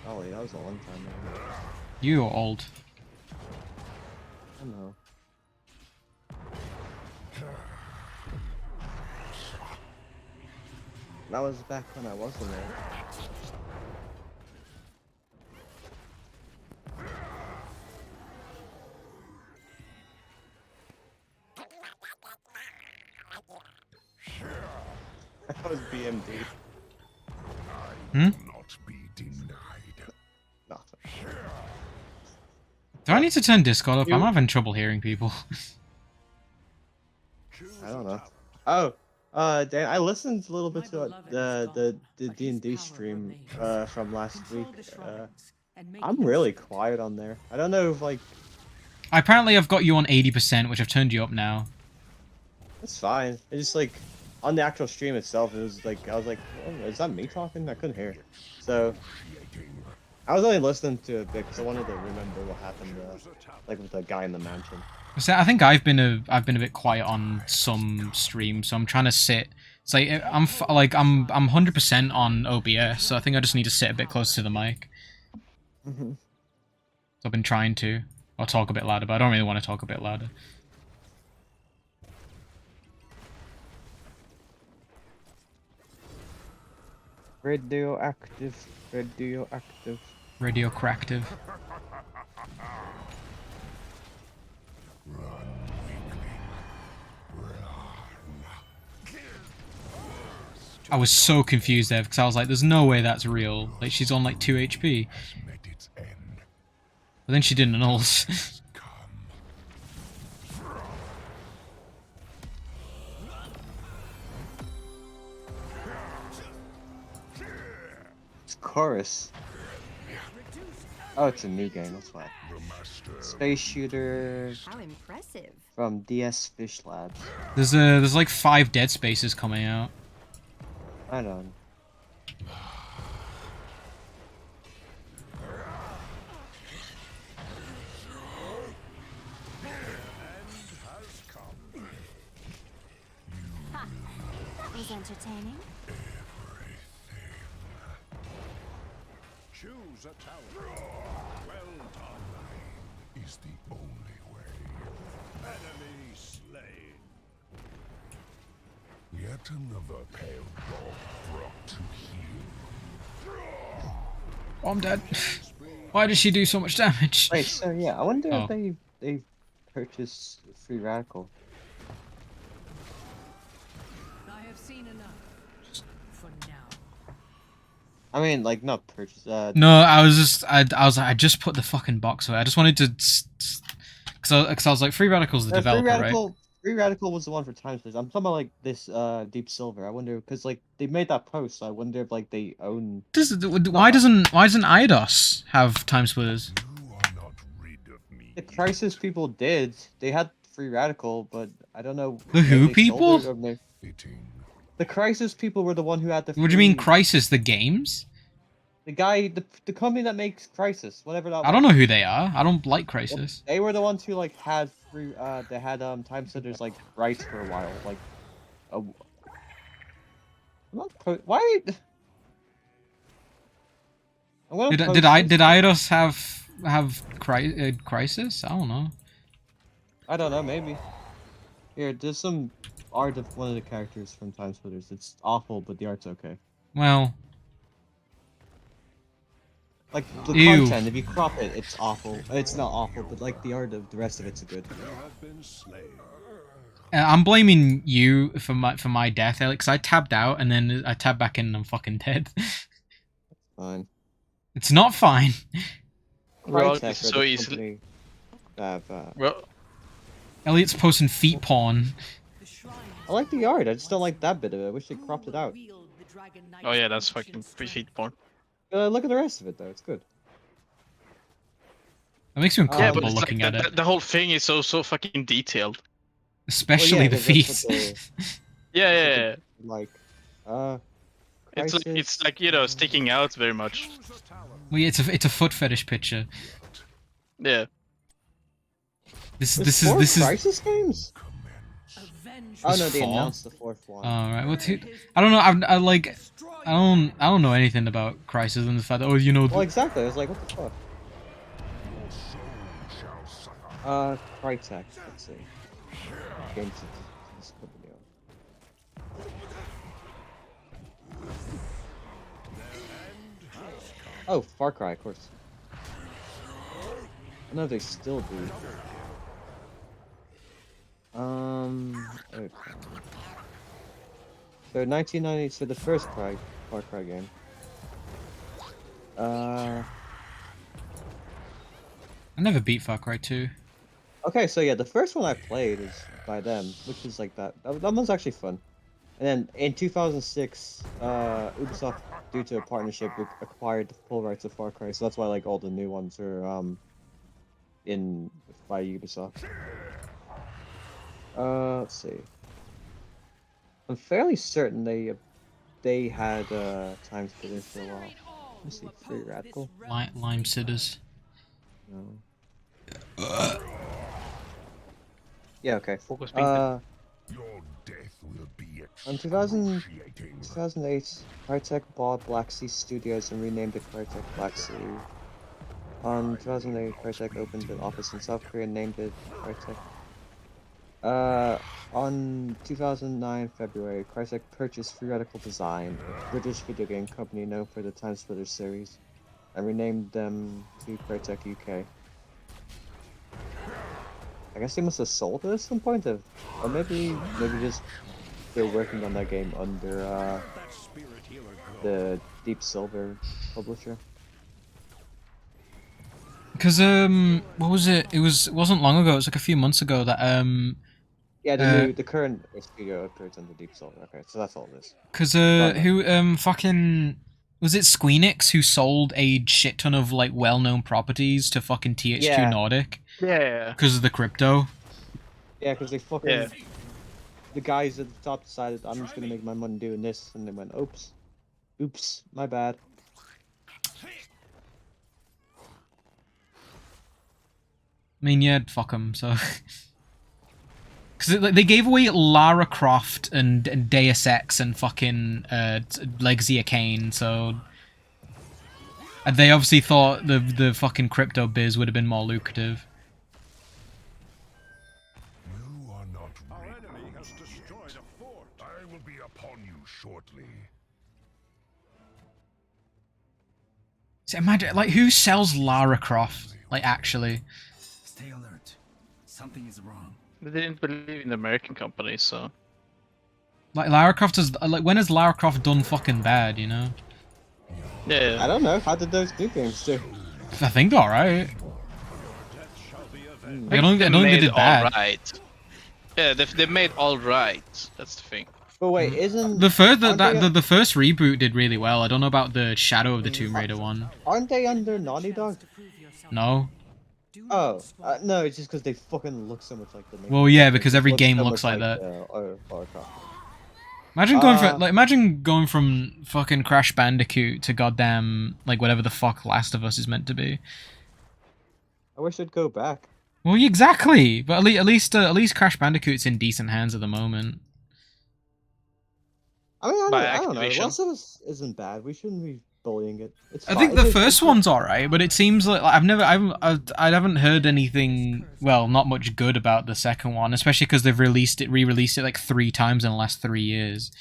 B: Oh, yeah, that was a long time ago.
C: You are old.
B: I know. That was back when I wasn't there. That was BMD.
C: Hmm?
E: Not be denied.
B: Nothing.
C: Do I need to turn Discord up? I'm having trouble hearing people.
B: I don't know. Oh, Dan, I listened a little bit to the D&D stream from last week. I'm really quiet on there. I don't know if like.
C: Apparently, I've got you on 80%, which I've turned you up now.
B: It's fine. It's just like on the actual stream itself, it was like I was like, oh, is that me talking? I couldn't hear. So I was only listening to it because I wanted to remember what happened, like with the guy in the mansion.
C: So I think I've been a bit quiet on some streams, so I'm trying to sit. It's like I'm 100% on OBS, so I think I just need to sit a bit closer to the mic.
B: Mm-hmm.
C: So I've been trying to, or talk a bit louder, but I don't really want to talk a bit louder.
B: Radioactive, radioactive.
C: Radiocractive. I was so confused there because I was like, there's no way that's real. Like, she's on like 2 HP. But then she did an ult.
B: It's Chorus. Oh, it's a new game, that's why. Space Shooter.
J: How impressive.
B: From DS Fish Labs.
C: There's like 5 Dead Spaces coming out.
B: I don't.
J: Ha! That was entertaining.
E: Choose a tower. Well done. Is the only way. Enemy slain. Yet another pale dog brought to heel.
C: Oh, I'm dead. Why does she do so much damage?
B: Wait, so yeah, I wonder if they purchased Free Radical.
F: I have seen enough. For now.
B: I mean, like not purchase.
C: No, I was like, I just put the fucking box away. I just wanted to, because I was like, Free Radical's the developer, right?
B: Free Radical was the one for Time Splitters. I'm talking about like this Deep Silver. I wonder because like they made that post. So I wonder if like they own.
C: Why doesn't Eidos have Time Splitters?
B: The Crisis people did. They had Free Radical, but I don't know.
C: The who people?
B: The Crisis people were the one who had the.
C: What do you mean Crisis? The games?
B: The guy, the company that makes Crisis, whatever that.
C: I don't know who they are. I don't like Crisis.
B: They were the ones who like had free. They had Time Splitters like rights for a while. Like, I'm not why?
C: Did Eidos have Crisis? I don't know.
B: I don't know. Maybe. Here, there's some art of one of the characters from Time Splitters. It's awful, but the art's okay.
C: Well.
B: Like the content, if you crop it, it's awful. It's not awful, but like the art of the rest of it's good.
C: I'm blaming you for my death, Alex. I tabbed out and then I tabbed back in and I'm fucking dead.
B: Fine.
C: It's not fine.
A: Well, it's so easily.
B: Well,
C: Elliot's posting feet porn.
B: I like the art. I just don't like that bit of it. I wish they cropped it out.
A: Oh yeah, that's fucking feet porn.
B: Look at the rest of it though. It's good.
C: It makes me uncomfortable looking
A: like
C: at it.
A: The whole thing is so fucking detailed.
C: Especially the feet.
A: Yeah.
B: Like,
A: it's like you know sticking out very much.
C: Well, yeah, it's a foot fetish picture.
A: Yeah.
C: This is
B: Crisis games. Oh no, they announced the fourth one.
C: All right. Well, I don't know. I don't know anything about Crisis and the fact that you know.
B: Well, exactly. I was like, what the fuck? Crytek. Let's see. Games. Oh, Far Cry, of course. I know they still do. Okay. So 1990, so the first Far Cry game.
C: I never beat Far Cry 2.
B: Okay, so yeah, the first one I played is by them, which is like that one's actually fun. And then in 2006, Ubisoft, due to a partnership, acquired the full rights of Far Cry, so that's why like all the new ones are in by Ubisoft. Let's see. I'm fairly certain they had Time Splitters for a while. Let's see, Free Radical.
C: Lime Sitters.
B: No. Yeah, okay. In 2008, Crytek bought Black Sea Studios and renamed it Crytek Black Sea. On 2008, Crytek opened an office in South Korea and named it Crytek. On 2009 February, Crytek purchased Free Radical Design, a British video game company known for the Time Splitters series, and renamed them to Crytek UK. I guess they must have sold it at some point, or maybe just they're working on that game under the Deep Silver publisher.
C: Because what was it? It wasn't long ago. It was like a few months ago that
B: Yeah, the current studio appears under Deep Silver. Okay, so that's all this.
C: Because who fucking was it? Squeenix who sold a shit ton of like well-known properties to fucking THQ Nordic.
A: Yeah.
C: Because of the crypto.
B: Yeah, because they fucking the guys at the top decided I'm just gonna make my money doing this, and they went, oops, my bad.
C: I mean, yeah, fuck them. So. Because they gave away Lara Croft and Deus Ex and fucking Legacy of Kain, so they obviously thought the fucking crypto biz would have been more lucrative.
E: You are not Our enemy has destroyed a fort. I will be upon you shortly.
C: So imagine, like, who sells Lara Croft? Like, actually.
K: Stay alert. Something is wrong.
A: They didn't believe in the American company, so.
C: Like, Lara Croft is like, when has Lara Croft done fucking bad? You know.
A: Yeah.
B: I don't know. How did those new games do?
C: I think they're alright.
A: I
C: I don't think they did bad.
A: Alright. Yeah, they made all right. That's the thing.
B: But wait, isn't
C: The first
B: aren't they,
C: the first reboot did really well. I don't know about the Shadow of the Tomb Raider one.
B: aren't they under Naughty Dog?
C: No.
B: Oh, no, it's just because they fucking look so much like the.
C: Well, yeah, because
B: They
C: every
B: look
C: game
B: so
C: looks
B: much
C: like that.
B: Lara Croft.
C: Imagine going from fucking Crash Bandicoot to goddamn like whatever the fuck Last of Us is meant to be.
B: I wish I'd go back.
C: Well, yeah, exactly. But at least Crash Bandicoot's in decent hands at the moment.
B: I mean,
A: By
B: I don't know.
A: Activision.
B: Last of Us isn't bad. We shouldn't be bullying it. It's
C: I
B: fine.
C: think the first one's alright, but it seems like I haven't heard anything. Well, not much good about the second one, especially because they've re-released it like 3 times in the last 3 years.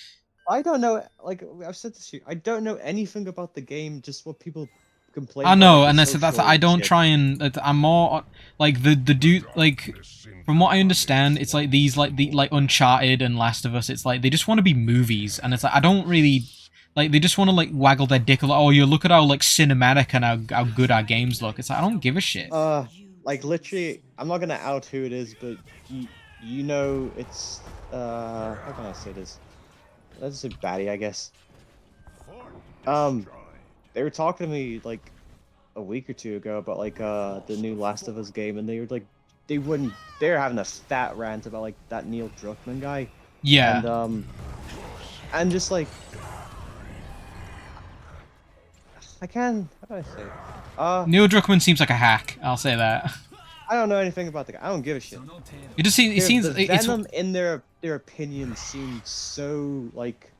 B: I don't know. Like I've said this to you, I don't know anything about the game. Just what people complain.
C: I know,
B: about,
C: and
B: like,
C: that's I don't try and I'm more like the dude like. From what I understand, it's like these like Uncharted and Last of Us. It's like they just want to be movies, and it's like I don't really like. They just want to like waggle their dick. Like, oh, you look at how like cinematic and how good our games look. It's like I don't give a shit.
B: Like literally, I'm not gonna out who it is, but you know it's how can I say this? Let's say baddie, I guess. They were talking to me like a week or 2 ago about like the new Last of Us game, and they were like. They were having a fat rant about like that Neil Druckmann guy.
C: Yeah.
B: And just like I can how do I say it?
C: Neil Druckmann seems like a hack. I'll say that.
B: I don't know anything about the guy. I don't give a shit.
C: It just seems. It seems.
B: The
C: It's
B: venom in their opinions seems so like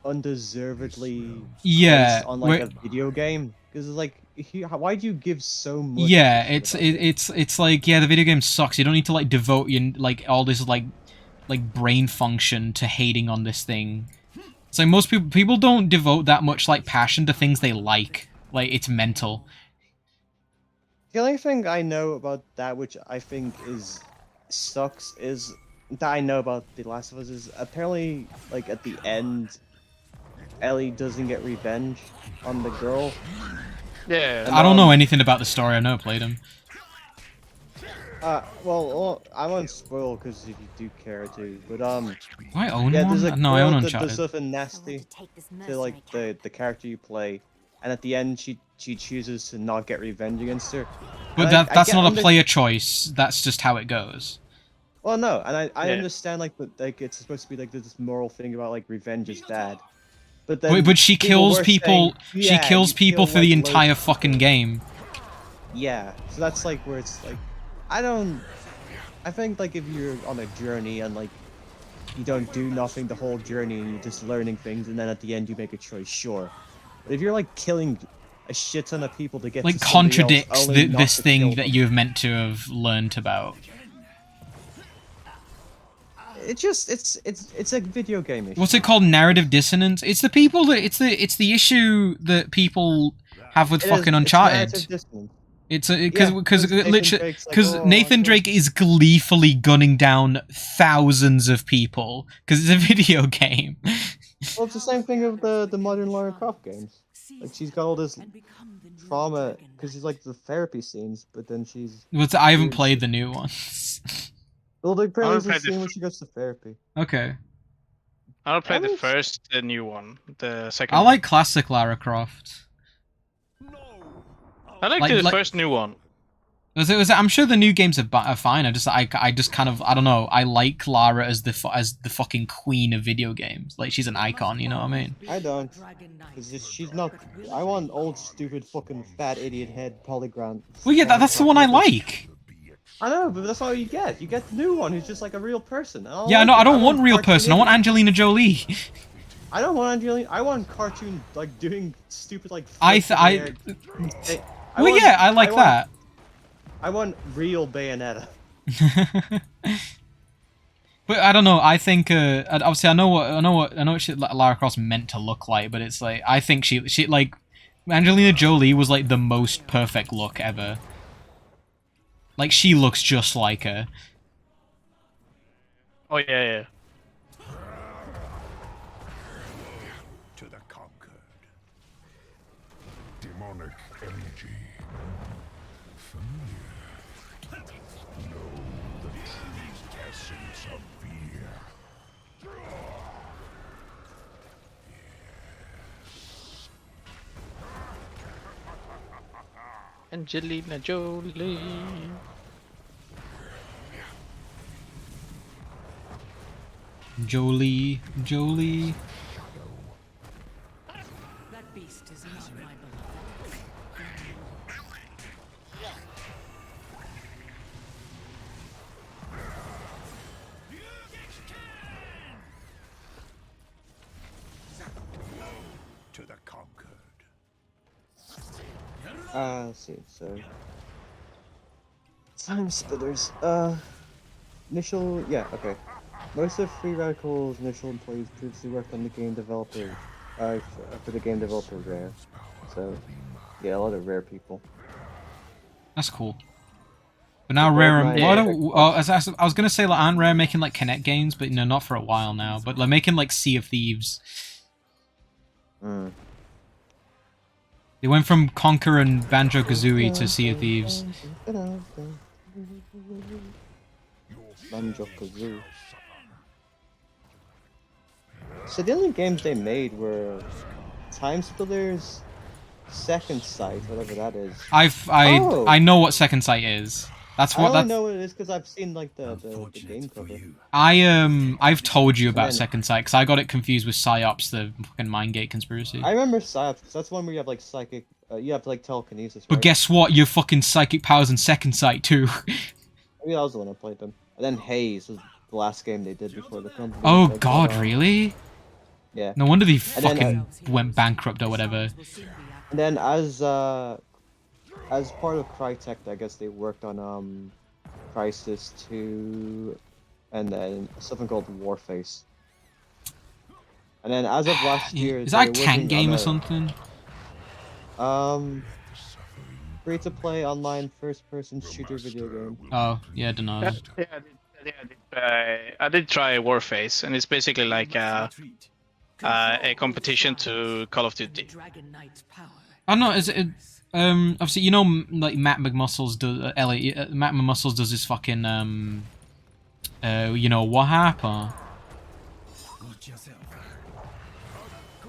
B: undeservedly placed on like a video game because it's like. Why do you give so much?
C: Yeah, it's like yeah, the video game sucks. You don't need to like devote your like all this like brain function to hating on this thing. It's like most people don't devote that much like passion to things they like. Like it's mental.
B: The only thing I know about that, which I think sucks, is that I know about The Last of Us is apparently like at the end, Ellie doesn't get revenge on the girl.
A: Yeah.
C: I don't know anything about the story. I've never played them.
B: Well, I won't spoil because if you do care to, but
C: Do I own
B: yeah,
C: one?
B: there's a
C: No, I
B: girl
C: own
B: that
C: Uncharted.
B: does something nasty to like the character you play, and at the end she chooses to not get revenge against her.
C: But that's not a player choice. That's just how it goes.
B: Well, no, and I understand like it's supposed to be like this moral thing about like revenge is bad. But then
C: But she kills people.
B: Saying,
C: she kills people for
B: like,
C: the entire fucking game.
B: Yeah, so that's like where it's like, I think like if you're on a journey and like you don't do nothing the whole journey and you're just learning things and then at the end you make a choice, sure. But if you're like killing a shit ton of people to get
C: like
B: to somebody
C: contradicts
B: else, only not
C: this
B: to
C: thing
B: kill
C: that
B: them.
C: you've meant to have learned about.
B: It's just it's a video game issue.
C: What's it called? Narrative dissonance. It's the people that it's the issue that people have with fucking Uncharted. It's because literally because Nathan Drake is gleefully gunning down thousands of people because it's a video game.
B: Well, it's the same thing with the modern Lara Croft games. Like she's got all this trauma because she's like the therapy scenes, but then she's.
C: But I haven't played the new ones.
B: Well, the there's a scene when she goes to therapy.
C: Okay.
A: I don't play the new one. The second.
C: I like classic Lara Croft.
A: I like the first new one.
C: I'm sure the new games are fine. I just kind of I don't know. I like Lara as the fucking queen of video games. Like she's an icon. You know what I mean?
B: I don't. She's not. I want old stupid fucking fat idiot head polygon.
C: Well, yeah, that's the one I like.
B: I know, but that's all you get. You get the new one who's just like a real person.
C: Yeah, no, I don't want real person. I want Angelina Jolie.
B: I don't want Angelina. I want cartoon like doing stupid like.
C: Well, yeah, I like that.
B: I want real Bayonetta.
C: But I don't know. I think obviously I know what Lara Croft's meant to look like, but it's like I think she like Angelina Jolie was like the most perfect look ever. Like she looks just like her.
A: Oh yeah.
E: To the conquered. demonic energy. Familiar. Know the true essence of fear.
A: Angelina Jolie.
C: Jolie, Jolie.
F: That beast is not my beloved.
E: To the conquered.
B: Let's see. So, time splitters. Initial. Yeah. Okay. Most of Free Radical's initial employees previously worked on the game developer. For the game developer Rare. So, yeah, a lot of Rare people.
C: That's cool. But now Rare, I was gonna say like aren't Rare making like Kinect games, but no, not for a while now. But like making like Sea of Thieves. They went from Conquer and Banjo-Kazooie to Sea of Thieves.
B: Banjo-Kazooie. So the only games they made were Time Splitters, Second Sight, whatever that is.
C: I know what Second Sight is. That's what
B: I only know what it is because I've seen like the game cover.
C: I've told you about Second Sight because I got it confused with Psyops, the fucking Mindgate conspiracy.
B: I remember Psyops because that's one where you have like psychic, you have like telekinesis. Right?
C: But guess what? You have fucking psychic powers in Second Sight too.
B: Maybe that was the one I played them. And then Haze was the last game they did before the company.
C: Oh God, really?
B: Yeah.
C: No wonder they fucking went bankrupt or whatever.
B: And then as part of Crytek, I guess they worked on Crisis 2, and then something called Warface. And then as of last year,
C: is that a tank game or something?
B: Free-to-play online first-person shooter video game.
C: Oh yeah, I don't know.
A: I did try Warface, and it's basically like a competition to Call of Duty.
C: I don't know. Is it? Obviously, you know, like Matt McMuscles does. Matt McMuscles does his fucking you know what happened?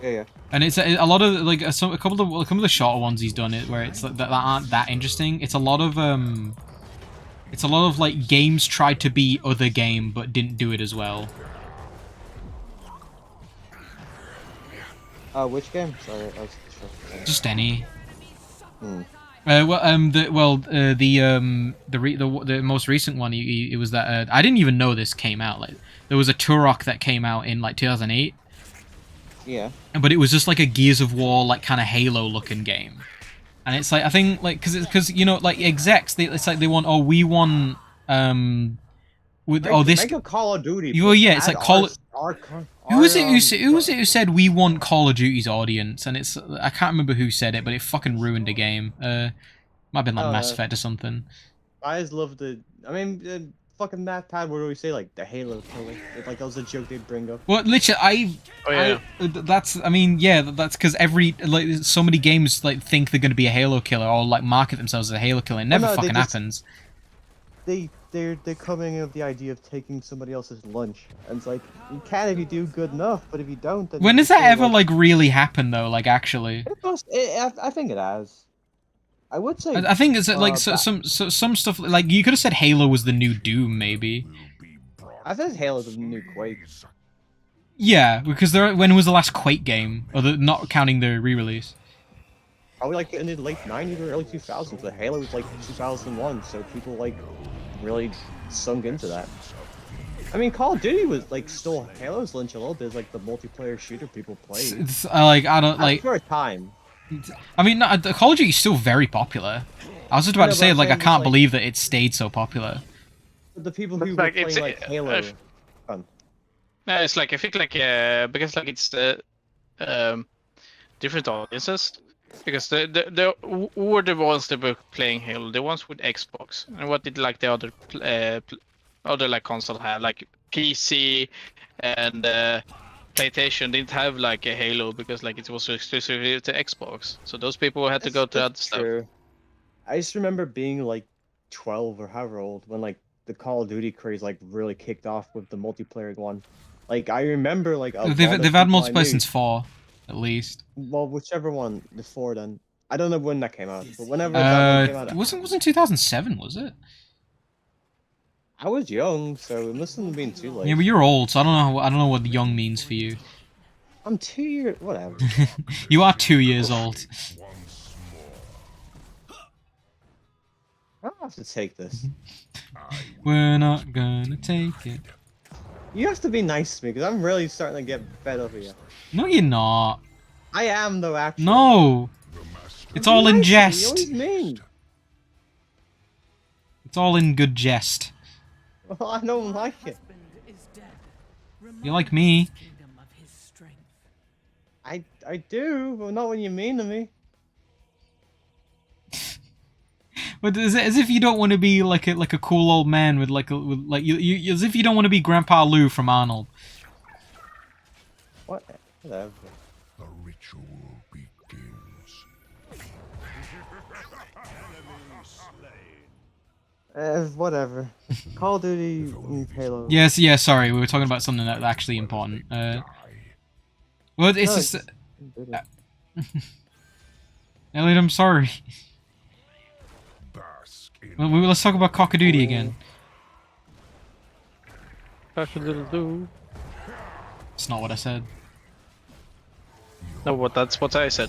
B: Yeah.
C: And it's a lot of like a couple of the shorter ones he's done it where it's like that aren't that interesting. It's a lot of like games tried to be other game but didn't do it as well.
B: Which game? Sorry, I was
C: Just any.
B: Hmm.
C: The most recent one, it was that I didn't even know this came out. Like there was a Turok that came out in like 2008.
B: Yeah.
C: But it was just like a Gears of War, like kind of Halo looking game. And it's like I think like because you know like execs it's like they want we want this
B: make a Call of Duty.
C: Oh yeah, it's like who was it who said we want Call of Duty's audience? And it's I can't remember who said it, but it fucking ruined the game. Might have been like Mass Effect or something.
B: I just love fucking Matt Pad would always say like the Halo killer. Like that was a joke they'd bring up.
C: Well, literally, that's because so many games like think they're gonna be a Halo killer or like market themselves as a Halo killer. It never fucking happens.
B: They're coming up with the idea of taking somebody else's lunch, and it's like you can if you do good enough, but if you don't, then
C: when does that ever like really happen though? Like actually,
B: I think it has. I would say.
C: I think it's like some stuff like you could have said Halo was the new Doom, maybe.
B: I think Halo's the new Quake.
C: Yeah, because when was the last Quake game? Or not counting the re-release?
B: Probably like in the late 90s or early 2000s. The Halo was like 2001, so people like really sunk into that. I mean, Call of Duty was like still Halo's lunch a little bit, like the multiplayer shooter people played.
C: I don't like
B: for a time.
C: I mean, the Call of Duty is still very popular. I was just about to say, like, I can't believe that it stayed so popular.
B: The people who were playing like Halo.
A: No, it's like I think like because like it's different audiences. Because who were the ones that were playing Halo? The ones with Xbox, and what did like the other like console have? Like PC and PlayStation didn't have like a Halo because like it was exclusively to Xbox. So those people had to go to other stuff.
B: True. I just remember being like 12 or however old when like the Call of Duty craze like really kicked off with the multiplayer one. Like I remember like a lot of
C: They've had
B: people I
C: multiplayer
B: knew-
C: since 4, at least.
B: Well, whichever one before then. I don't know when that came out, but whenever that one came out,
C: It wasn't 2007, was it?
B: I was young, so it mustn't have been too late.
C: Yeah, but you're old, so I don't know what young means for you.
B: I'm 2 years, whatever.
C: You are 2 years old.
B: I'll have to take this.
C: We're not gonna take it.
B: You have to be nice to me, because I'm really starting to get fed up of you.
C: No, you're not.
B: I am, though, actually.
C: No! It's all in
B: You
C: jest.
B: always mean.
C: It's all in good jest.
B: Well, I don't like it.
C: You like me.
B: I do, but not when you mean to me.
C: But as if you don't want to be like a cool old man with you as if you don't want to be Grandpa Lou from Arnold.
B: Whatever.
E: The ritual begins.
B: Whatever. Call of Duty and Halo.
C: Yes, yeah, sorry, we were talking about something that's actually important. Well, it's
B: No,
C: just... Elliot, I'm sorry. Well, let's talk about Cock a Doodle again.
A: Cock-a-doodle-doo.
C: It's not what I said.
A: No, that's what I said.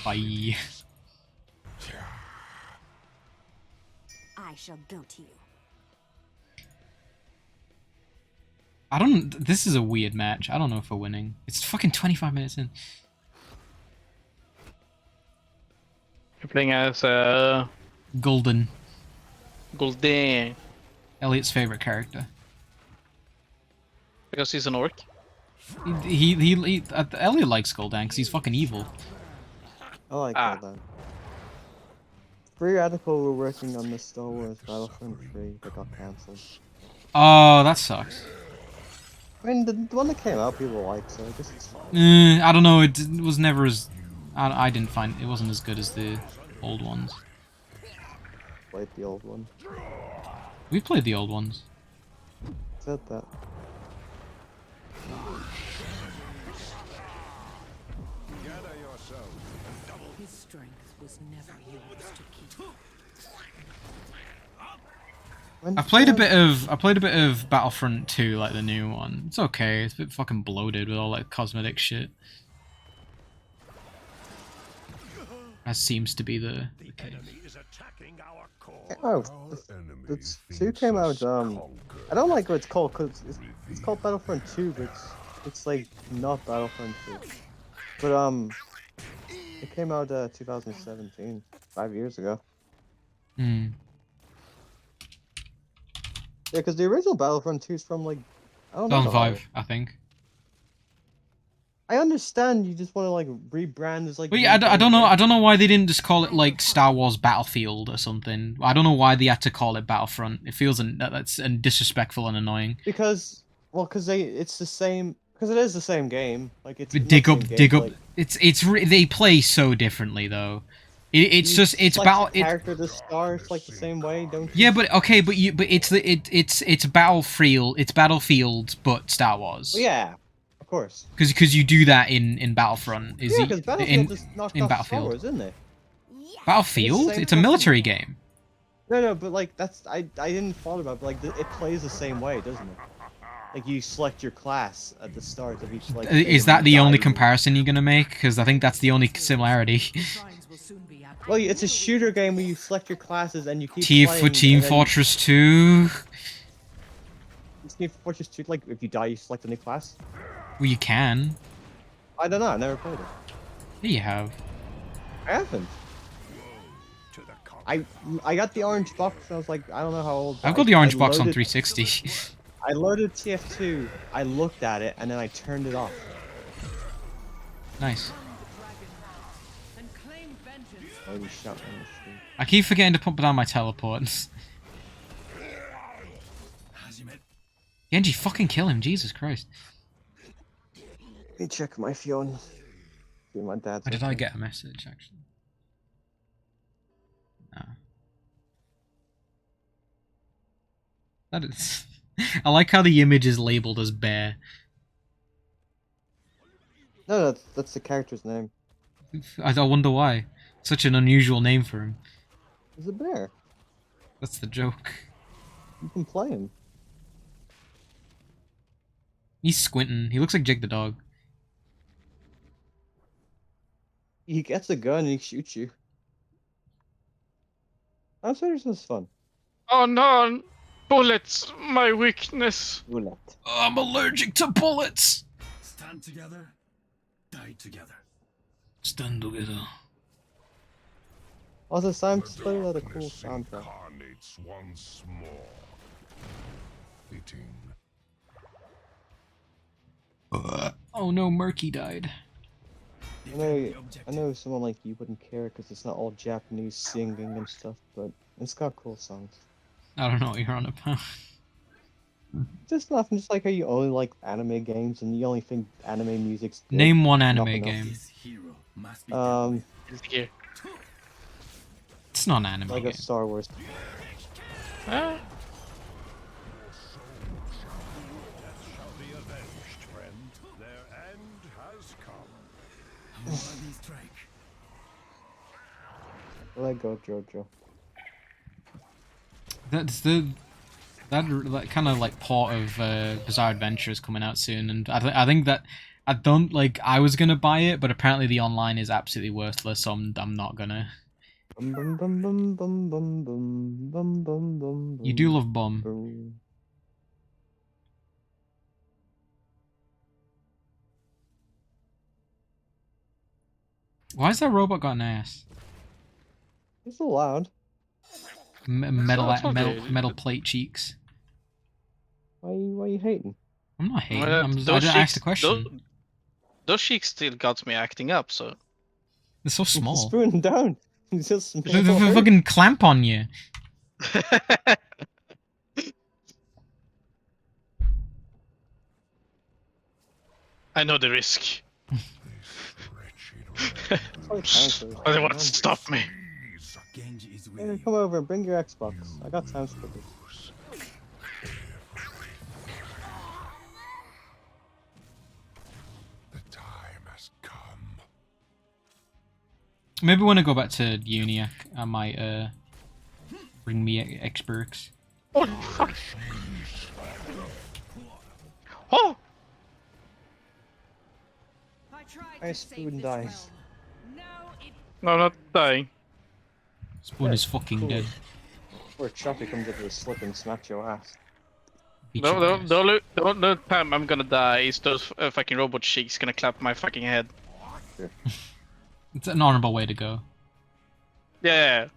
C: Bye.
J: I shall go to you.
C: I don't... This is a weird match. I don't know if we're winning. It's fucking 25 minutes in.
A: You're playing as
C: Golden.
A: Golden.
C: Elliot's favorite character.
A: Because he's an orc.
C: Elliot likes Golden because he's fucking evil.
B: I like that. Free Radical were working on the Star Wars Battlefront 3 that got cancelled.
C: Oh, that sucks.
B: I mean, the one that came out people liked, so I guess it's fine.
C: I don't know, it was never as... I didn't find... It wasn't as good as the old ones.
B: Played the old one.
C: We played the old ones.
B: Said that.
F: His strength was never yours to keep.
C: I played a bit of Battlefront 2, like the new one. It's okay. It's a bit fucking bloated with all that cosmetic shit. As seems to be the case.
B: Oh, the 2 came out, I don't like what it's called, because it's called Battlefront 2, but it's like, not Battlefront 2. But, it came out, 2017, 5 years ago.
C: Hmm.
B: Yeah, because the original Battlefront 2 is from, like, I don't know.
C: 2005, I think.
B: I understand you just want to, like, rebrand as, like...
C: But yeah, I don't know why they didn't just call it, like, Star Wars Battlefield or something. I don't know why they had to call it Battlefront. It feels that's disrespectful and annoying.
B: Because, well, it's the same... Because it is the same game. Like, it's...
C: Dig up... They play so differently, though. It's
B: character at the start, like the same way, don't you?
C: Yeah, but okay, but it's Battlefield, but Star Wars.
B: Well, yeah, of course.
C: Because you do that in Battlefront.
B: Yeah, because Battlefield just knocked off Star Wars, isn't it?
C: Battlefield? It's a military game.
B: No, but like that's I didn't follow about, but like it plays the same way, doesn't it? Like you select your class at the start of each. Like,
C: is that the only comparison you're gonna make? Because I think that's the only similarity.
B: Well, it's a shooter game where you select your classes and you keep playing.
C: For Team Fortress 2.
B: Team Fortress 2, like if you die, you select a new class.
C: Well, you can.
B: I don't know. I never played it.
C: Yeah, you have.
B: I haven't. I got the orange box and I was like, I don't know how old.
C: I've got the orange box on 360.
B: I loaded TF2. I looked at it and then I turned it off.
C: Nice.
B: Shot on the street.
C: I keep forgetting to put down my teleports. Genji, fucking kill him, Jesus Christ.
B: Let me check my phone. See my dad's.
C: Or did I get a message, actually? No. That is... I like how the image is labeled as bear.
B: No, that's the character's name.
C: I wonder why. Such an unusual name for him.
B: He's a bear.
C: That's the joke.
B: You can play him.
C: He's squinting. He looks like Jake the dog.
B: He gets a gun and he shoots you. Outsiders is fun.
A: Oh no! Bullets, my weakness.
B: Bullet.
C: I'm allergic to bullets!
K: Stand together, die together.
C: Stand together.
B: Also, Sam Splinter had a cool soundtrack.
E: Incarnates once more. Fitting.
C: Oh no, Murky died.
B: I know someone like you wouldn't care because it's not all Japanese singing and stuff, but it's got cool songs.
C: I don't know what you're on about.
B: Just nothing, just like how you only like anime games and you only think anime music's good.
C: Name one anime
B: Nothing
C: game.
K: This hero must be
A: Here.
C: It's not an anime
B: like
C: game.
B: a Star Wars.
A: Huh?
E: Shall be avenged, friend. Their end has come.
K: Bloody strike.
B: Let go, Jojo.
C: That's that kind of like port of Bizarre Adventure is coming out soon, and I think that I was gonna buy it, but apparently the online is absolutely worthless, so I'm not gonna.
B: Bum, bum, bum, bum, bum, bum, bum, bum, bum,
C: You do love Bum.
B: bum.
C: Why has that robot got an ass?
B: It's allowed.
C: Metal plate cheeks.
B: Why you hating?
C: I'm not hating.
A: Well,
C: I
A: those
C: just asked
A: cheeks-
C: a question.
A: Those cheeks still got me acting up, so.
C: They're so small.
B: Spoon them down. It's just
C: They fucking clamp on you.
A: I know the risk. They want to stop me.
K: Genji is with
B: Hey,
K: you.
B: come over and bring your Xbox. I got time for this.
E: The time has come.
C: Maybe when I go back to uni, I might bring me Xbox.
A: Oh fuck! Oh!
B: I Spoon dies.
A: No, I'm not dying.
C: Spoon is fucking
B: Cool.
C: dead.
B: Or Choppy comes up with a slip and smacks your ass.
C: Beat
A: No,
C: your
A: no,
C: ass.
A: the only time I'm gonna die is those fucking robot cheeks gonna clap my fucking head.
C: It's an honorable way to go.
A: Yeah.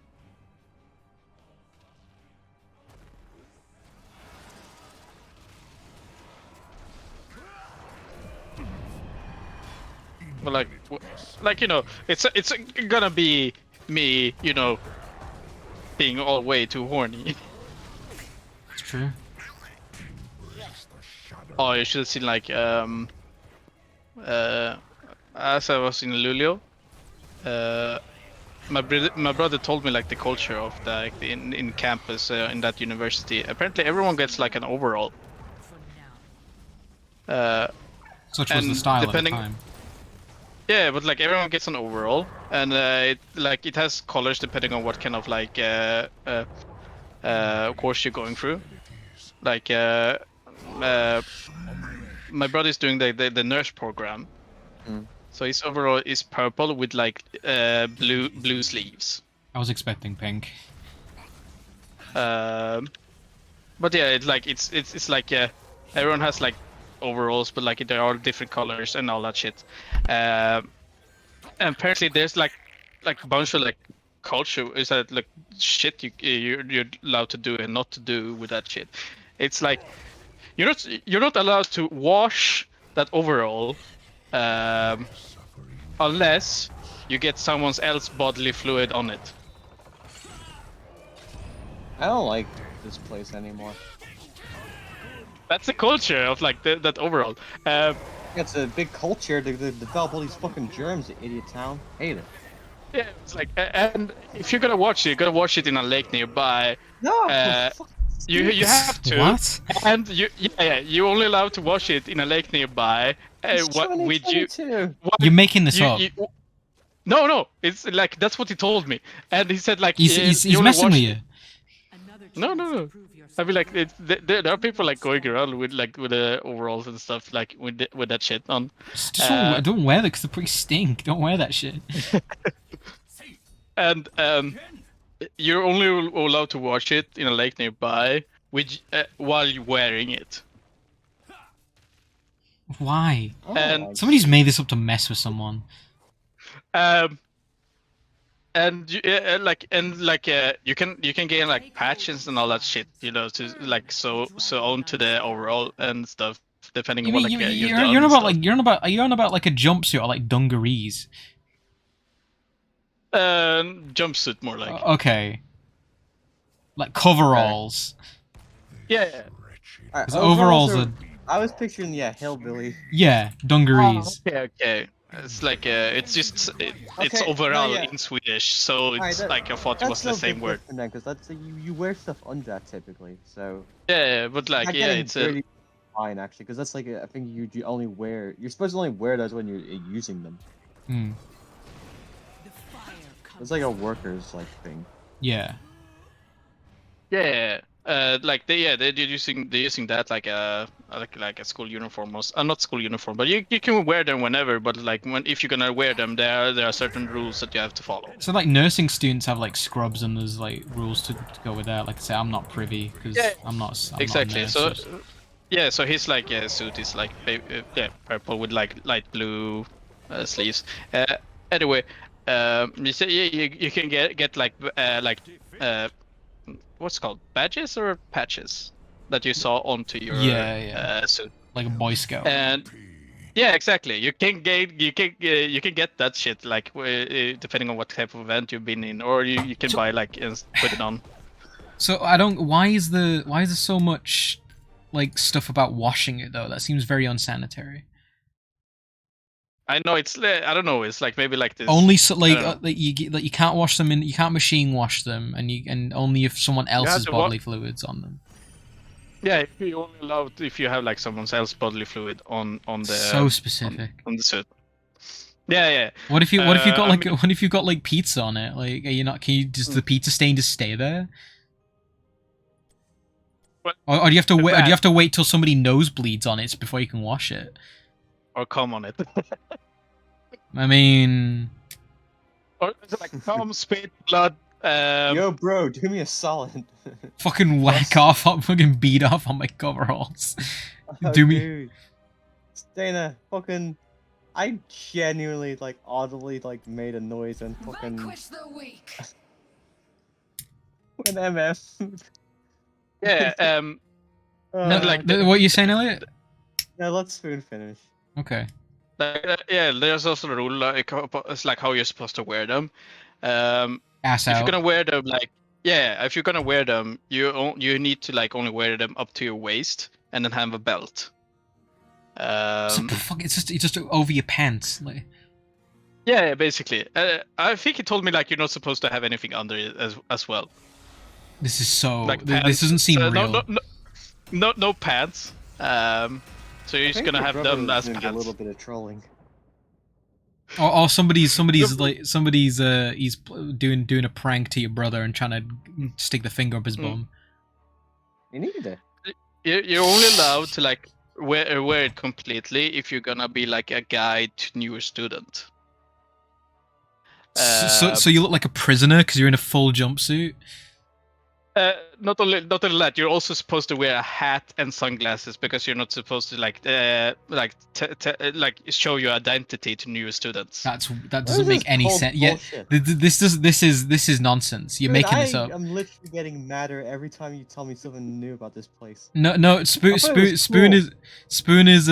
A: But like you know, it's gonna be me, you know, being all way too horny.
C: It's true.
A: Oh, you should have seen like as I was in Luleå, my brother told me like the culture of the like, in campus in that university. Apparently, everyone gets like an overall.
C: Such was the
A: and
C: style
A: depending-
C: at the time.
A: Yeah, but like everyone gets an overall, and it has colors depending on what kind of like course you're going through. Like my brother's doing the nurse program, so his overall is purple with like blue sleeves.
C: I was expecting pink.
A: But yeah, it's like everyone has like overalls, but like they're all different colors and all that shit. And apparently there's like a bunch of like culture is that like shit you're allowed to do and not to do with that shit. It's like you're not allowed to wash that overall unless you get someone else's bodily fluid on it.
B: I don't like this place anymore.
A: That's the culture of like that overall.
B: It's a big culture to develop all these fucking germs, you idiot town. Hate it.
A: Yeah, it's like, and if you're gonna watch it, you're gonna watch it in a lake nearby.
B: No,
A: Uh, you have to,
C: What?
A: and you're only allowed to watch it in a lake nearby.
B: it's
A: What with you?
B: 2022.
C: You're making this up.
A: No, it's like that's what he told me, and he said like
C: He's
A: you only
C: messing with
A: watch
C: you.
A: No. I mean, like there are people like going around with the overalls and stuff like with that shit on.
C: Just don't wear that because they pretty stink. Don't wear that shit.
A: And you're only allowed to watch it in a lake nearby, which while you're wearing it.
C: Why?
A: And
C: Somebody's made this up to mess with someone.
A: And you, you can gain like patches and all that shit, you know, to like so onto the overall and stuff, depending on what you've done.
C: You're on about like a jumpsuit or like dungarees.
A: Jumpsuit more like.
C: Okay. Like coveralls.
A: Yeah.
B: Right,
C: overalls are.
B: I was picturing hillbilly.
C: Yeah, dungarees.
A: Oh, okay. It's like it's just it's overall in Swedish, so it's like I thought it was the same word.
B: Because that's you wear stuff under that typically, so.
A: Yeah, but like it's
B: fine actually, because that's like I think you only wear you're supposed to only wear those when you're using them.
C: Hmm.
B: It's like a workers like thing.
C: Yeah.
A: Yeah. They're using that like a school uniform, or not school uniform, but you can wear them whenever, but like if you're gonna wear them, there are certain rules that you have to follow.
C: So like nursing students have like scrubs and there's like rules to go with that. Like I say, I'm not privy because I'm not
A: exactly.
C: Not a
A: so
C: nurse,
A: so his like suit is like purple with like light blue sleeves. Anyway, you say you can get like what's it called, badges or patches that you saw onto your suit,
C: like a Boy Scout.
A: And yeah, exactly. You can get that shit like depending on what type of event you've been in, or you can buy like and put it on.
C: So I don't. Why is there so much like stuff about washing it though? That seems very unsanitary.
A: I know it's I don't know. It's like maybe like this.
C: Only so you can't wash them you can't machine wash them, and only if someone else's bodily fluids on them.
A: Yeah, you only allowed if you have like someone else's bodily fluid on the.
C: So specific.
A: On the suit. Yeah.
C: What if you got like what if you got like pizza on it? Like are you not? Does the pizza stain just stay there? Or do you have to wait? Or do you have to wait till somebody nosebleeds on it before you can wash it?
A: Or come on it.
C: I mean,
A: or is it like cum, spit, blood?
B: Yo, bro, do me a solid.
C: Fucking whack off! I'm fucking beat off on my coveralls. Do me.
B: Dude. Dana, fucking, I genuinely like audibly like made a noise and fucking.
F: Vanquish the weak.
B: When MF.
A: Yeah.
C: No, like what you saying, Elliot?
B: Yeah, let Spoon finish.
C: Okay.
A: There's also a rule like it's like how you're supposed to wear them.
C: Ass
A: if
C: out.
A: you're gonna wear them, like if you're gonna wear them, you need to like only wear them up to your waist and then have a belt.
C: It's just over your pants, like.
A: Yeah, basically. I think he told me like you're not supposed to have anything under it as well.
C: This is so.
A: Like
C: this doesn't seem real.
A: No pants. So you're just gonna have them as pants.
B: A little bit of trolling.
C: Or somebody's he's doing a prank to your brother and trying to stick the finger up his bum.
B: You need it.
A: You're only allowed to like wear it completely if you're gonna be like a guide to newer student.
C: So you look like a prisoner because you're in a full jumpsuit.
A: Not only that, you're also supposed to wear a hat and sunglasses because you're not supposed to like show your identity to new students.
C: That doesn't make any sense. Yeah, this is nonsense. You're making this up.
B: I'm literally getting madder every time you tell me something new about this place.
C: No, Spoon is Spoon's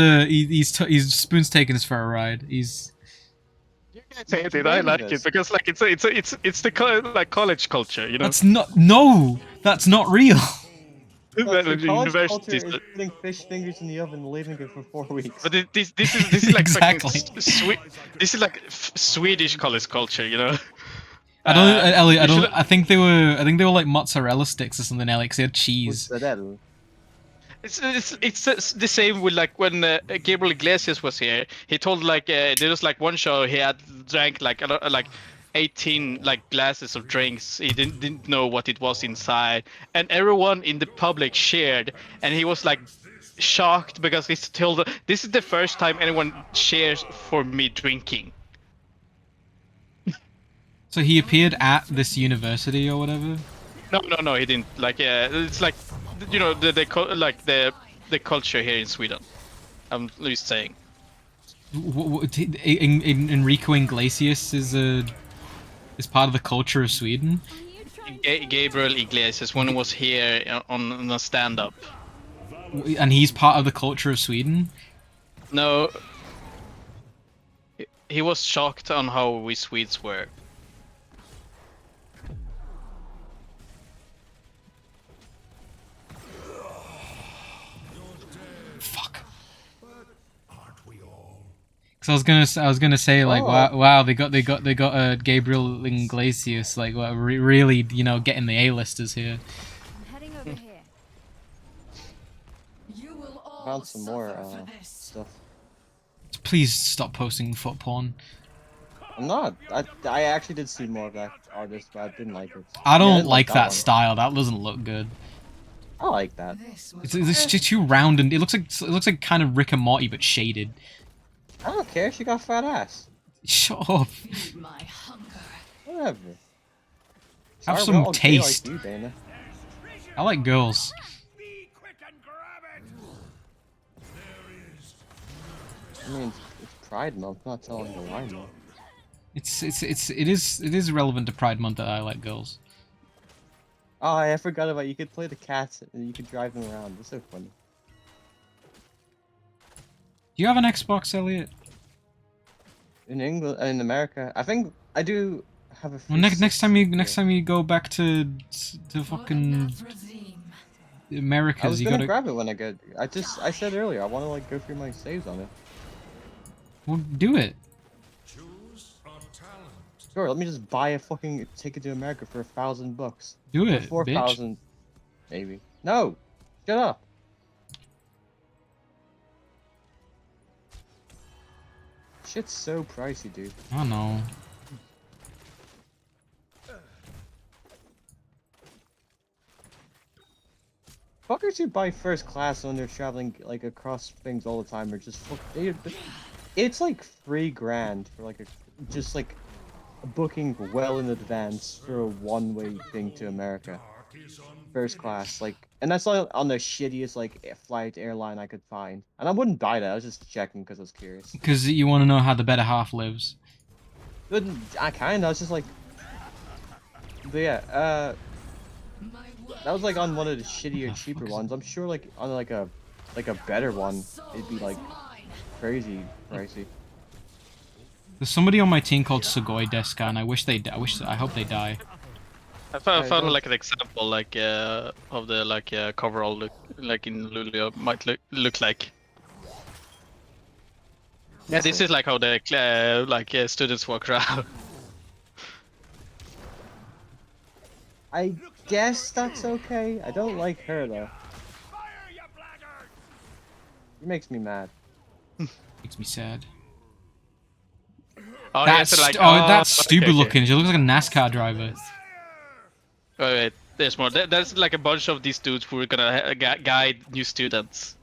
C: taking us for a ride. He's.
A: You can't say it. I like it because like it's the college culture, you know.
C: That's not real.
B: But the
A: The
B: college culture
A: universities.
B: is putting fish fingers in the oven and leaving it for 4 weeks.
A: But this is like
C: Exactly.
A: fucking this is like Swedish college culture, you know.
C: I don't, Elliot. I
A: you
C: don't.
A: should-
C: I think they were. I think they were like mozzarella sticks or something. Elliot, 'cause they had cheese.
B: Mozzarella.
A: It's the same with like when Gabriel Iglesias was here. He told like there was like one show he had drank like a lot, like 18 like glasses of drinks. He didn't know what it was inside, and everyone in the public cheered, and he was like shocked because he told this is the first time anyone cheers for me drinking.
C: So he appeared at this university or whatever.
A: No, he didn't. Like it's like you know the culture here in Sweden. I'm just saying.
C: Enrico Iglesias is part of the culture of Sweden.
A: Gabriel Iglesias when he was here on a stand-up.
C: And he's part of the culture of Sweden.
A: No, he was shocked on how we Swedes were.
C: Fuck. Because I was gonna say like wow they got Gabriel Iglesias like really getting the A-listers here.
J: I'm heading over here.
F: You will all
B: Found some more
F: suffer for this.
B: stuff.
C: Please stop posting foot porn.
B: I'm not. I actually did see more of that artist, but I didn't like it.
C: I don't
B: didn't
C: like that
B: one.
C: style. That doesn't look good.
B: I like that.
C: It's just too round and it looks like kind of Rick and Morty but shaded.
B: I don't care. She got fat ass.
C: Shut up.
F: My hunger.
B: Whatever.
C: Have
B: Sorry,
C: some
B: we're all gay like
C: taste.
B: you, Dana.
C: I like girls.
B: I mean, it's Pride Month. Not telling you why, man.
C: It is relevant to Pride Month that I like girls.
B: Oh, I forgot about it. You could play the cats and you could drive them around. It's so funny.
C: Do you have an Xbox, Elliot?
B: In England, in America, I think I do have a.
C: Well, next time you go back to fucking Americas,
B: I was
C: you
B: gonna
C: gotta
B: grab it when I get. I said earlier I want to like go through my saves on it.
C: well do it.
B: Sure, let me just buy a fucking ticket to America for $1,000.
C: Do it,
B: Or 4,000, maybe. No, shut up. Shit's so pricey, dude.
C: I don't know.
B: Fuckers who buy first class when they're traveling like across things all the time are just it's like $3,000 for like just like a booking well in advance for a one-way thing to America. First class, like, and that's on the shittiest like flight airline I could find. And I wouldn't buy that. I was just checking because I was curious.
C: Because you want to know how the better half lives.
B: But I was just like, but yeah, that was like on one of the shittier, cheaper ones. I'm sure like on like a better one, it'd be like crazy pricey.
C: There's somebody on my team called Sugoi Deska, and I hope they die.
A: I found like an example like of the like coverall look like in Luleå might look like. Yeah, this is like how the students walk around.
B: I guess that's okay. I don't like her though. It makes me mad.
C: Makes me sad.
A: Oh,
C: That's
A: yeah, so
C: that's stupid
A: okay.
C: looking. She looks like a NASCAR driver.
A: Wait, there's more. There's like a bunch of these dudes who are gonna guide new students.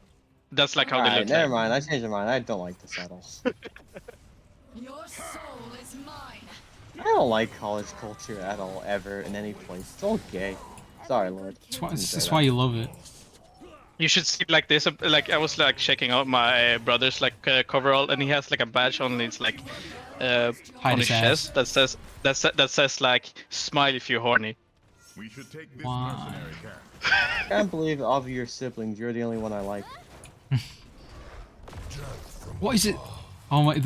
A: That's like how they look.
B: Never mind. I changed my mind. I don't like this at all.
F: Your soul is mine.
B: I don't like college culture at all, ever, in any place. It's all gay. Sorry, Lord.
C: That's why you love it.
A: You should see like this. Like I was like checking out my brother's like coverall, and he has like a badge on his like on his chest that says like "Smile if you're horny."
E: We should take this
C: Wow.
E: mercenary camp.
B: I can't believe of your siblings, you're the only one I like.
C: What is it? Oh my! I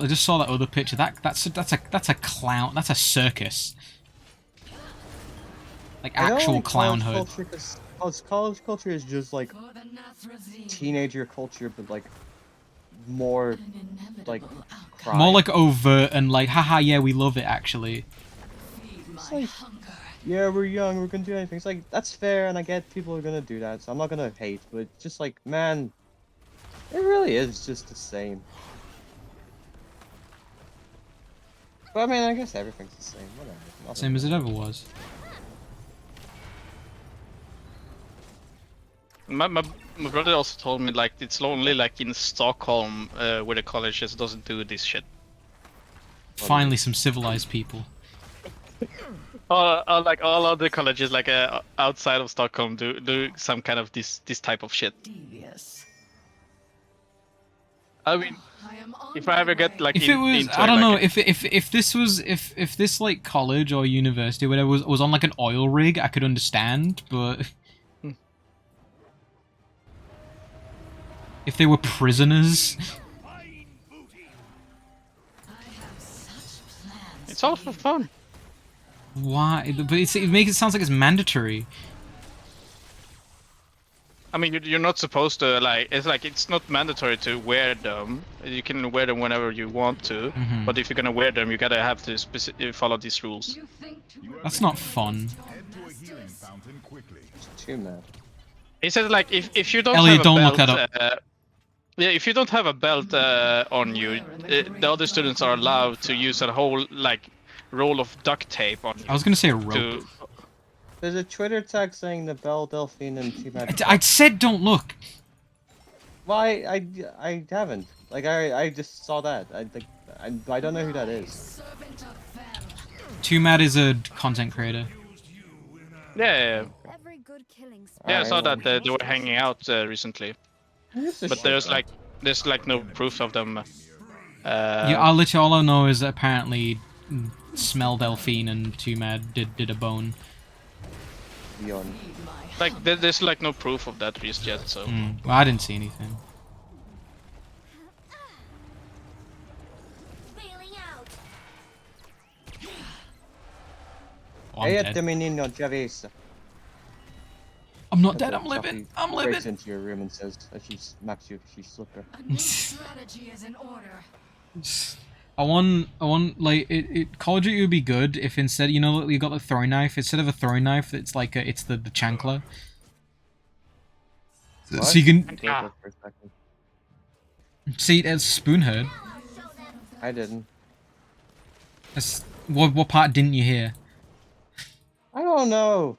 C: just saw that other picture. That's a clown. That's a circus. Like
B: I don't
C: actual
B: like
C: clown
B: college
C: hood.
B: culture 'cause college culture is just like teenager culture, but like more like crime.
C: More like overt and like, haha, yeah, we love it actually.
B: It's like, yeah, we're young, we're gonna do anything. It's like, that's fair, and I get people are gonna do that, so I'm not gonna hate, but it's just like, man, it really is just the same. But I mean, I guess everything's the same, whatever. Nothing
C: Same as it ever was.
A: My brother also told me like it's only like in Stockholm where the colleges doesn't do this shit.
C: Finally, some civilized people.
A: Like all other colleges like outside of Stockholm do some kind of this type of shit. I mean, if I ever get like
C: if it was,
A: into
C: I don't
A: like,
C: know, if this was if this like college or university or whatever was on like an oil rig, I could understand, but if they were prisoners,
A: it's all for fun.
C: Why? But it makes it sound like it's mandatory.
A: I mean, you're not supposed to like. It's not mandatory to wear them. You can wear them whenever you want to.
C: Mhm.
A: But if you're gonna wear them, you gotta have to follow these rules.
C: That's not fun.
B: It's too mad.
A: He said like if you don't
C: Elliot,
A: have a
C: don't
A: belt,
C: look that up.
A: yeah, if you don't have a belt on you, the other students are allowed to use a whole like roll of duct tape on you.
C: I was gonna say a rope.
B: There's a Twitter tag saying the Belle Delphine and Team
C: I said don't look.
B: Why? I haven't. Like I just saw that. I don't know who that is.
C: Too Mad is a content creator.
A: Yeah.
J: Every good killing
A: Yeah, I saw that they were hanging out recently. But there's like no proof of them.
C: Yeah, all I know is that apparently Smell Delphine and Too Mad did a bone.
A: Like there's like no proof of that just yet, so.
C: Well, I didn't see anything. Oh, I'm dead. I'm not dead, I'm living. I'm living.
B: Breaks into your room and says that she smacks you if she slipper.
F: Strategy is in order.
C: I want like Call of Duty would be good if instead, you know, you got the throwing knife, instead of a throwing knife, it's like it's the chancla. So you can see it as Spoonhead.
B: I didn't.
C: What part didn't you hear?
B: I don't know.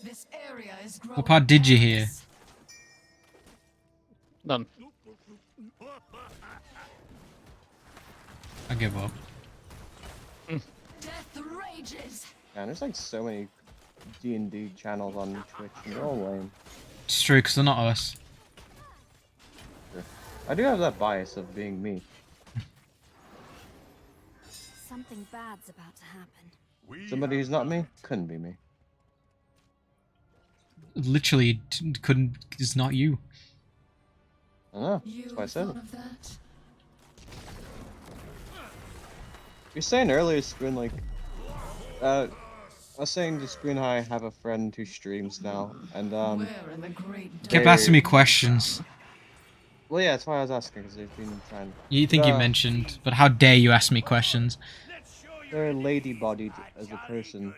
F: This area is
C: What part did you hear?
A: None.
C: I give up.
F: Death rages.
B: Man, there's like so many D&D channels on Twitch, and they're all lame.
C: It's true, because they're not us.
B: I do have that bias of being me.
J: Something bad's about to happen.
B: Somebody who's not me couldn't be me.
C: Literally, couldn't. It's not you.
B: I know. That's why I said it. You're saying earlier, Spoon, like, I was saying to Spoon how I have a friend who streams now, and
C: Kept asking me questions.
B: Well, yeah, that's why I was asking, because they've been trying.
C: You think you mentioned, but how dare you ask me questions?
B: They're lady-bodied as a person,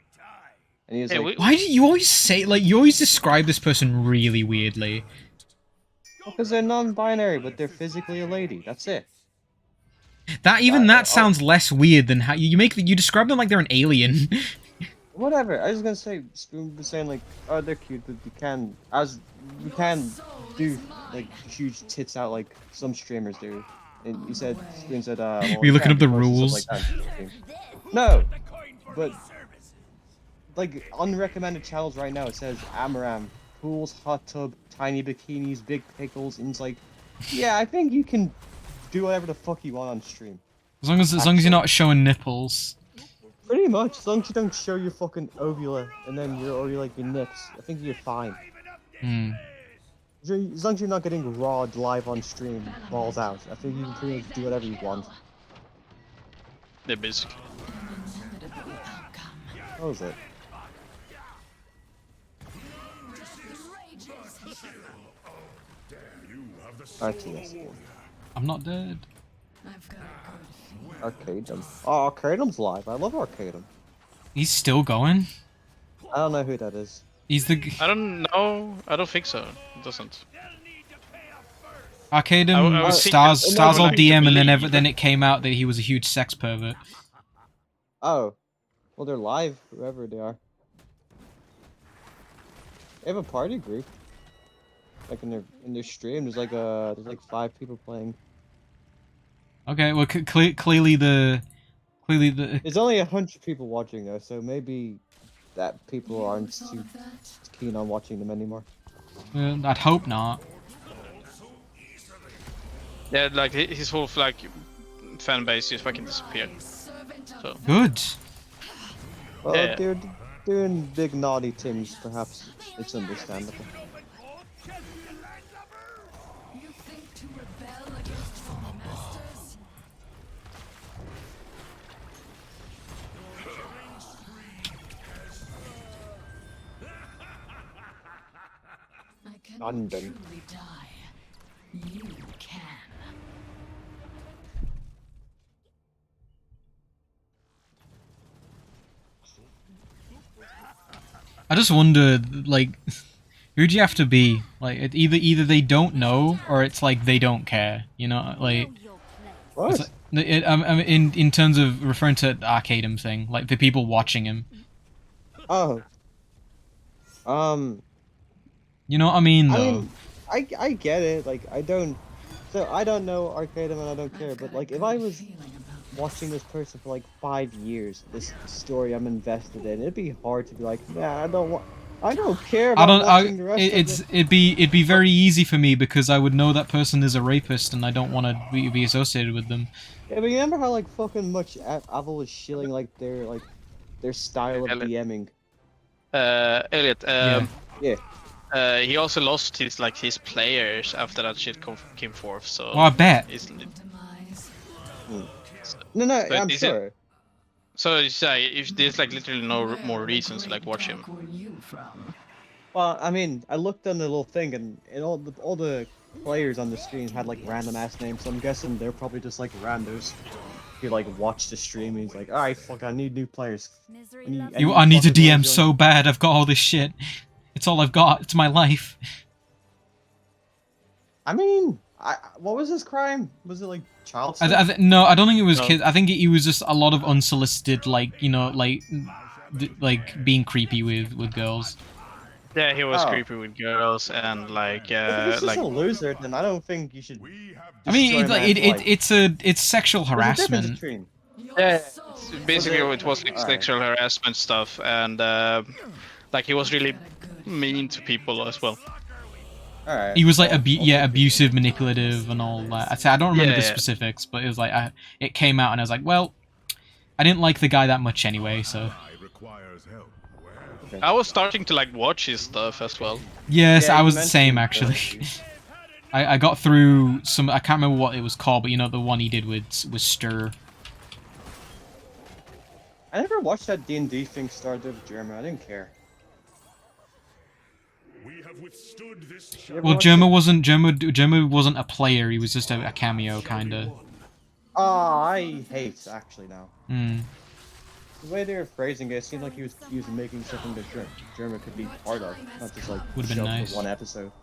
B: and he was
A: Hey,
B: like,
C: Why do you always say, like, you always describe this person really weirdly?
B: because they're non-binary, but they're physically a lady. That's it.
C: That sounds less weird than how you describe them like they're an alien.
B: Whatever. I was gonna say, Spoon was saying like, oh, they're cute, but you can do like huge tits out like some streamers do. And he said, Spoon said, well,
C: Were you looking up the
B: post and
C: rules?
B: stuff like that. No, but like unrecommended channels right now, it says Amaram, pools, hot tub, tiny bikinis, big pickles, and it's like, yeah, I think you can do whatever the fuck you want on stream.
C: As long as you're not showing nipples.
B: Pretty much, as long as you don't show your fucking ovula and then your like your nips, I think you're fine. As long as you're not getting rawed live on stream, balls out, I think you can pretty much do whatever you want.
A: Yeah, basically.
B: What was it? RTS.
C: I'm not dead.
B: Arcadum. Oh, Arcadum's live. I love Arcadum.
C: He's still going.
B: I don't know who that is.
C: He's the
A: I don't know. I don't think so. It doesn't.
C: Arcadum
A: I was
C: stars
A: thinking-
C: stars all
A: like to
C: DM, and
A: believe.
C: then it came out that he was a huge sex pervert.
B: Oh, well, they're live, whoever they are. They have a party group. Like in their stream, there's like 5 people playing.
C: Okay, well clearly the
B: There's only 100 people watching though, so maybe that people aren't too keen on watching them anymore.
C: I'd hope not.
A: Yeah, like his whole like fan base just fucking disappeared. So
C: Good.
B: Well,
A: Yeah.
B: they're doing big naughty things, perhaps it's understandable. London.
F: You can.
C: I just wonder, like, who'd you have to be? Like, either they don't know, or it's like they don't care. You know, like.
B: What?
C: Like, I mean, in terms of referring to the Arcadum thing, like the people watching him.
B: Oh.
C: You know what I mean, though.
B: I mean, I get it. Like, I don't know Arcadum and I don't care. But like, if I was watching this person for like 5 years, this story I'm invested in, it'd be hard to be like, yeah, I don't care about watching the rest of it.
C: It'd be very easy for me because I would know that person is a rapist and I don't want to be associated with them.
B: Yeah, but you remember how like fucking much Avel was shilling like their style of DMing.
A: Elliot.
B: Yeah.
A: He also lost his players after that shit came forth. So.
C: Oh, I bet.
B: No,
A: But
B: I'm
A: is
B: sure.
A: So it's if there's like literally no more reasons to like watch him.
B: Well, I mean, I looked on the little thing, and all the players on the screen had like random ass names. So I'm guessing they're probably just like randos. Who like watch the stream and he's like, alright, fuck, I need new players.
C: I need to DM so bad. I've got all this shit. It's all I've got. It's my life.
B: I mean, what was his crime? Was it like child sex?
C: No, I don't think it was kids. I think it was just a lot of unsolicited, like, you know, like being creepy with girls.
A: Yeah, he was creepy with girls and like
B: if he's just a loser, then I don't think you should.
C: I mean, it's sexual harassment.
A: Yeah, basically it was like sexual harassment stuff, and like he was really mean to people as well.
B: Alright.
C: He was like abusive, manipulative, and all that. I don't remember the
A: Yeah.
C: specifics, but it was like it came out, and I was like, well, I didn't like the guy that much anyway, so.
A: I was starting to like watch his stuff as well.
C: Yes,
B: Yeah,
C: I
B: you
C: was the same
B: mentioned
C: actually. I got through some. I can't remember what it was called, but you know the one he did with Stir.
B: I never watched that D&D thing started with German. I didn't care.
E: We have withstood this
C: Well, Germa wasn't a player. He was just a cameo, kinda.
B: Oh, I hate actually now.
C: Hmm.
B: The way they were phrasing it seemed like he was making something that German could be part of, not just like
C: Would've been
B: show
C: nice.
B: for one episode.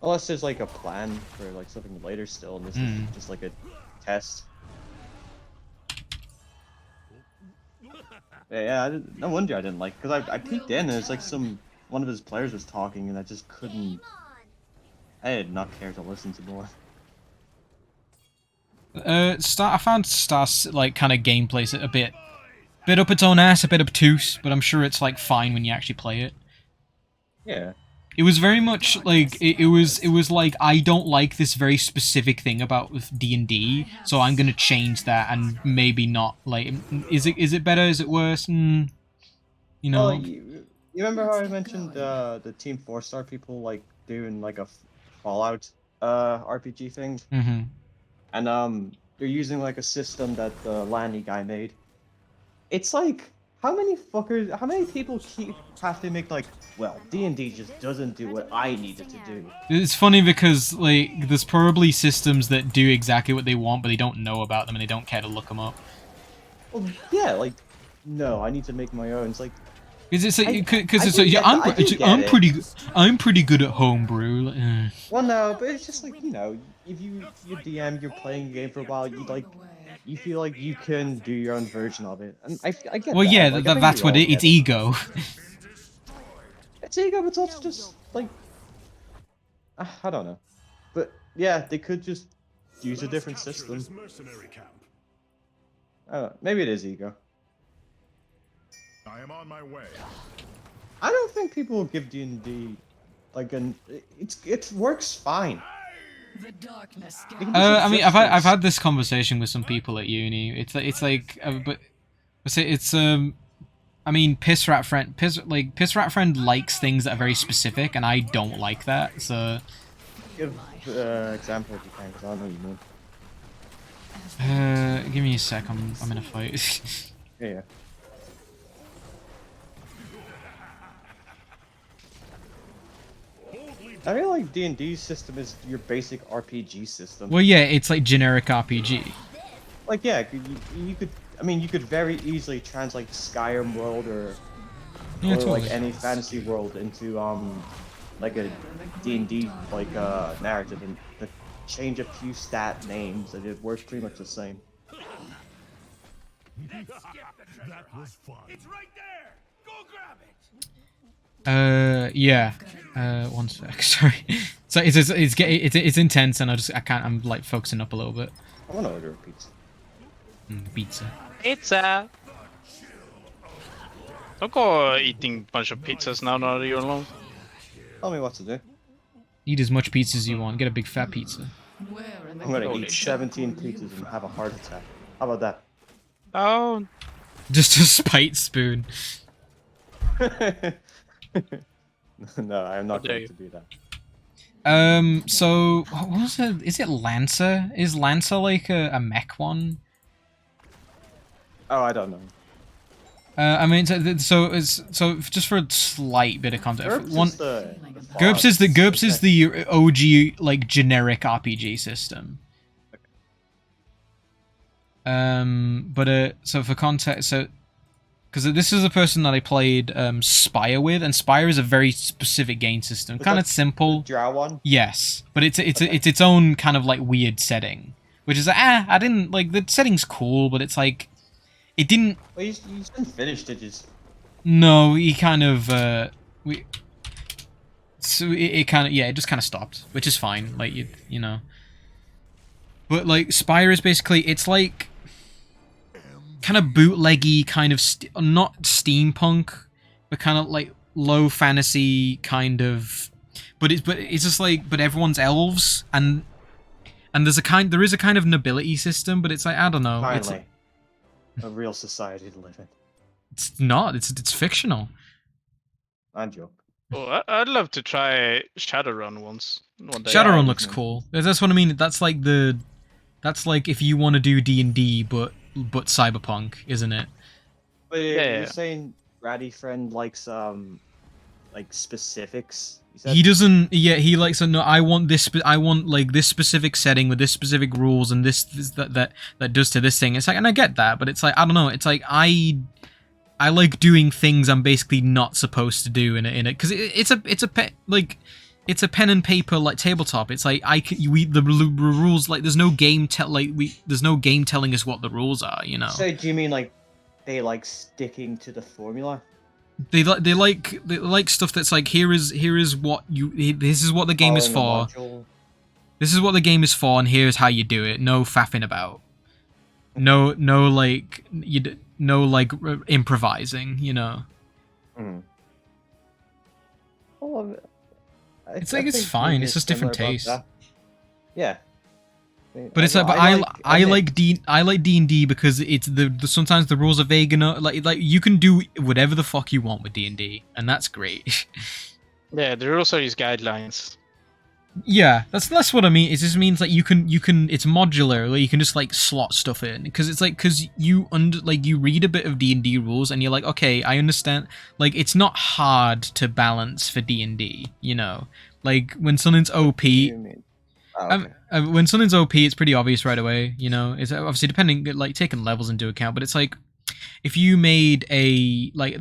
B: Unless there's like a plan for like something later still, and this is just like a test. Yeah, no wonder I didn't like, because I peeked in and it's like one of his players was talking and I just couldn't. I did not care to listen to more.
C: I found Star's like kind of gameplay a bit up its own ass, a bit obtuse, but I'm sure it's like fine when you actually play it.
B: Yeah.
C: It was very much like it was like I don't like this very specific thing about D&D, so I'm gonna change that and maybe not like. Is it better? Is it worse? You know.
B: Well, you remember how I mentioned the Team 4-star people like doing like a Fallout RPG thing?
C: Mm-hmm.
B: And they're using like a system that the Lanny guy made. It's like how many people have to make like, well, D&D just doesn't do what I need it to do.
C: It's funny because like there's probably systems that do exactly what they want, but they don't know about them and they don't care to look them up.
B: Well, yeah, like, no, I need to make my own. It's like,
C: Because it's
B: get
C: I'm pretty good at homebrew. Like,
B: well, no, but it's just like, you know, if you DM, you're playing a game for a while, you feel like you can do your own version of it, and I get
C: well,
B: that.
C: yeah,
B: Like, I think
C: that's
B: we
C: what
B: all
C: it's
B: get
C: ego.
B: It's ego, but it's also just like, I don't know, but yeah, they could just use a different system. I don't know, maybe it is ego.
E: I am on my way.
B: I don't think people will give D&D like it works fine.
F: The darkness.
C: I mean, I've had this conversation with some people at uni. It's like, but it's I mean, Piss Rat Friend likes things that are very specific, and I don't like that. So,
B: give example if you can, because I don't know what you mean.
C: Give me a sec. I'm in a fight.
B: Yeah. I feel like D&D's system is your basic RPG system.
C: Well, yeah, it's like generic RPG.
B: Like, yeah, you could. I mean, you could very easily translate Skyrim world or
C: Totally.
B: like any fantasy world into like a D&D like narrative and change a few stat names and it works pretty much the same.
E: That was fun. It's right there. Go grab it.
C: Yeah. One sec. Sorry. So it's intense, and I'm like focusing up a little bit.
B: I want to order a pizza.
C: Pizza.
A: Pizza. Don't go eating a bunch of pizzas now that you're alone.
B: Tell me what to do.
C: Eat as much pizza as you want. Get a big fat pizza.
B: I'm gonna eat 17 pizzas and have a heart attack. How about that?
A: Oh.
C: Just a spite spoon.
B: No, I'm not going to do that.
C: So what was it? Is it Lancer? Is Lancer like a mech one?
B: Oh, I don't know.
C: I mean, so just for a slight bit of context,
B: GURPS
C: is the OG like generic RPG system. So for context, because this is a person that I played Spire with, and Spire is a very specific game system, kind of simple.
B: The Drow one?
C: Yes, but it's its own kind of like weird setting, which is I didn't like the setting's cool, but it's like it didn't.
B: Well, you didn't finish, did you?
C: No, he kind of So it kind of it just kind of stopped, which is fine. Like you know. But like Spire is basically it's like kind of bootleggy, kind of not steampunk, but kind of like low fantasy kind of. But it's just like everyone's elves and there is a kind of nobility system, but it's like I don't know.
B: Finally, a real society to live in.
C: It's not. It's fictional.
B: I joke.
A: Oh, I'd love to try Shadowrun one day.
C: Shadowrun looks cool. That's what I mean. That's like if you want to do D&D but cyberpunk, isn't it?
B: But you're saying Ratty Friend likes like specifics.
C: He doesn't. Yeah, he likes. No, I want this. I want like this specific setting with this specific rules and that does to this thing. It's like, and I get that, but it's like I don't know. It's like I like doing things I'm basically not supposed to do in it because it's a pen and paper like tabletop. It's like the rules like there's no game telling us what the rules are. You know.
B: So do you mean like they like sticking to the formula?
C: They like stuff that's like this is what the game is for. This is what the game is for, and here's how you do it. No faffing about. No improvising. You know.
B: Mm. Well,
C: it's fine. It's just different taste.
B: Yeah.
C: But it's like, I like D&D because it's sometimes the rules are vague enough. Like you can do whatever the fuck you want with D&D, and that's great.
A: Yeah, the rules are his guidelines.
C: Yeah, that's what I mean. It just means like you can it's modular. Like you can just like slot stuff in because it's like because you you read a bit of D&D rules and you're like, okay, I understand. Like it's not hard to balance for D&D. You know, like when something's OP.
B: What do you mean? Oh, okay.
C: When something's OP, it's pretty obvious right away. You know, it's obviously depending like taking levels into account, but it's like if you made a like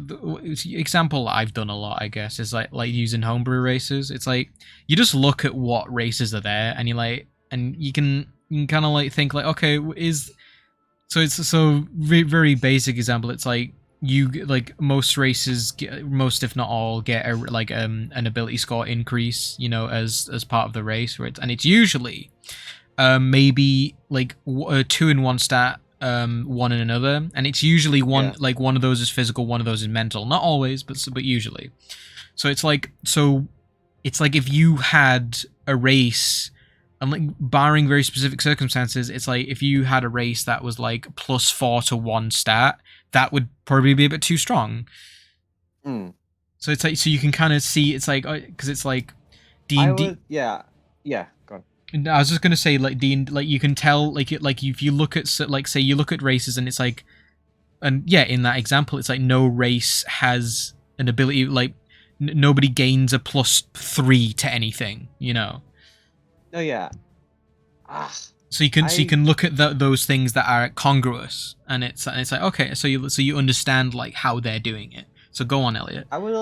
C: example I've done a lot, I guess, is like using homebrew races. It's like you just look at what races are there, and you like, and you can kind of like think like, okay, is so it's so very basic example. It's like you like most races, most if not all, get a like an ability score increase, you know, as part of the race, right? And it's usually maybe like 2 in one stat, 1 in another, and it's usually one like one of those is physical, one of those is mental. Not always, but usually. So it's like if you had a race, and like barring very specific circumstances, it's like if you had a race that was like +4 to 1 stat, that would probably be a bit too strong. So it's like so you can kind of see it's like because it's like D&D.
B: Yeah, go on.
C: I was just gonna say like like you can tell like it like if you look at like say you look at races and it's like, and yeah, in that example it's like no race has an ability like nobody gains a +3 to anything, you know.
B: Oh yeah.
C: So you can look at those things that are congruous, and it's like okay, so you understand like how they're doing it. So go on, Elliot.
B: I would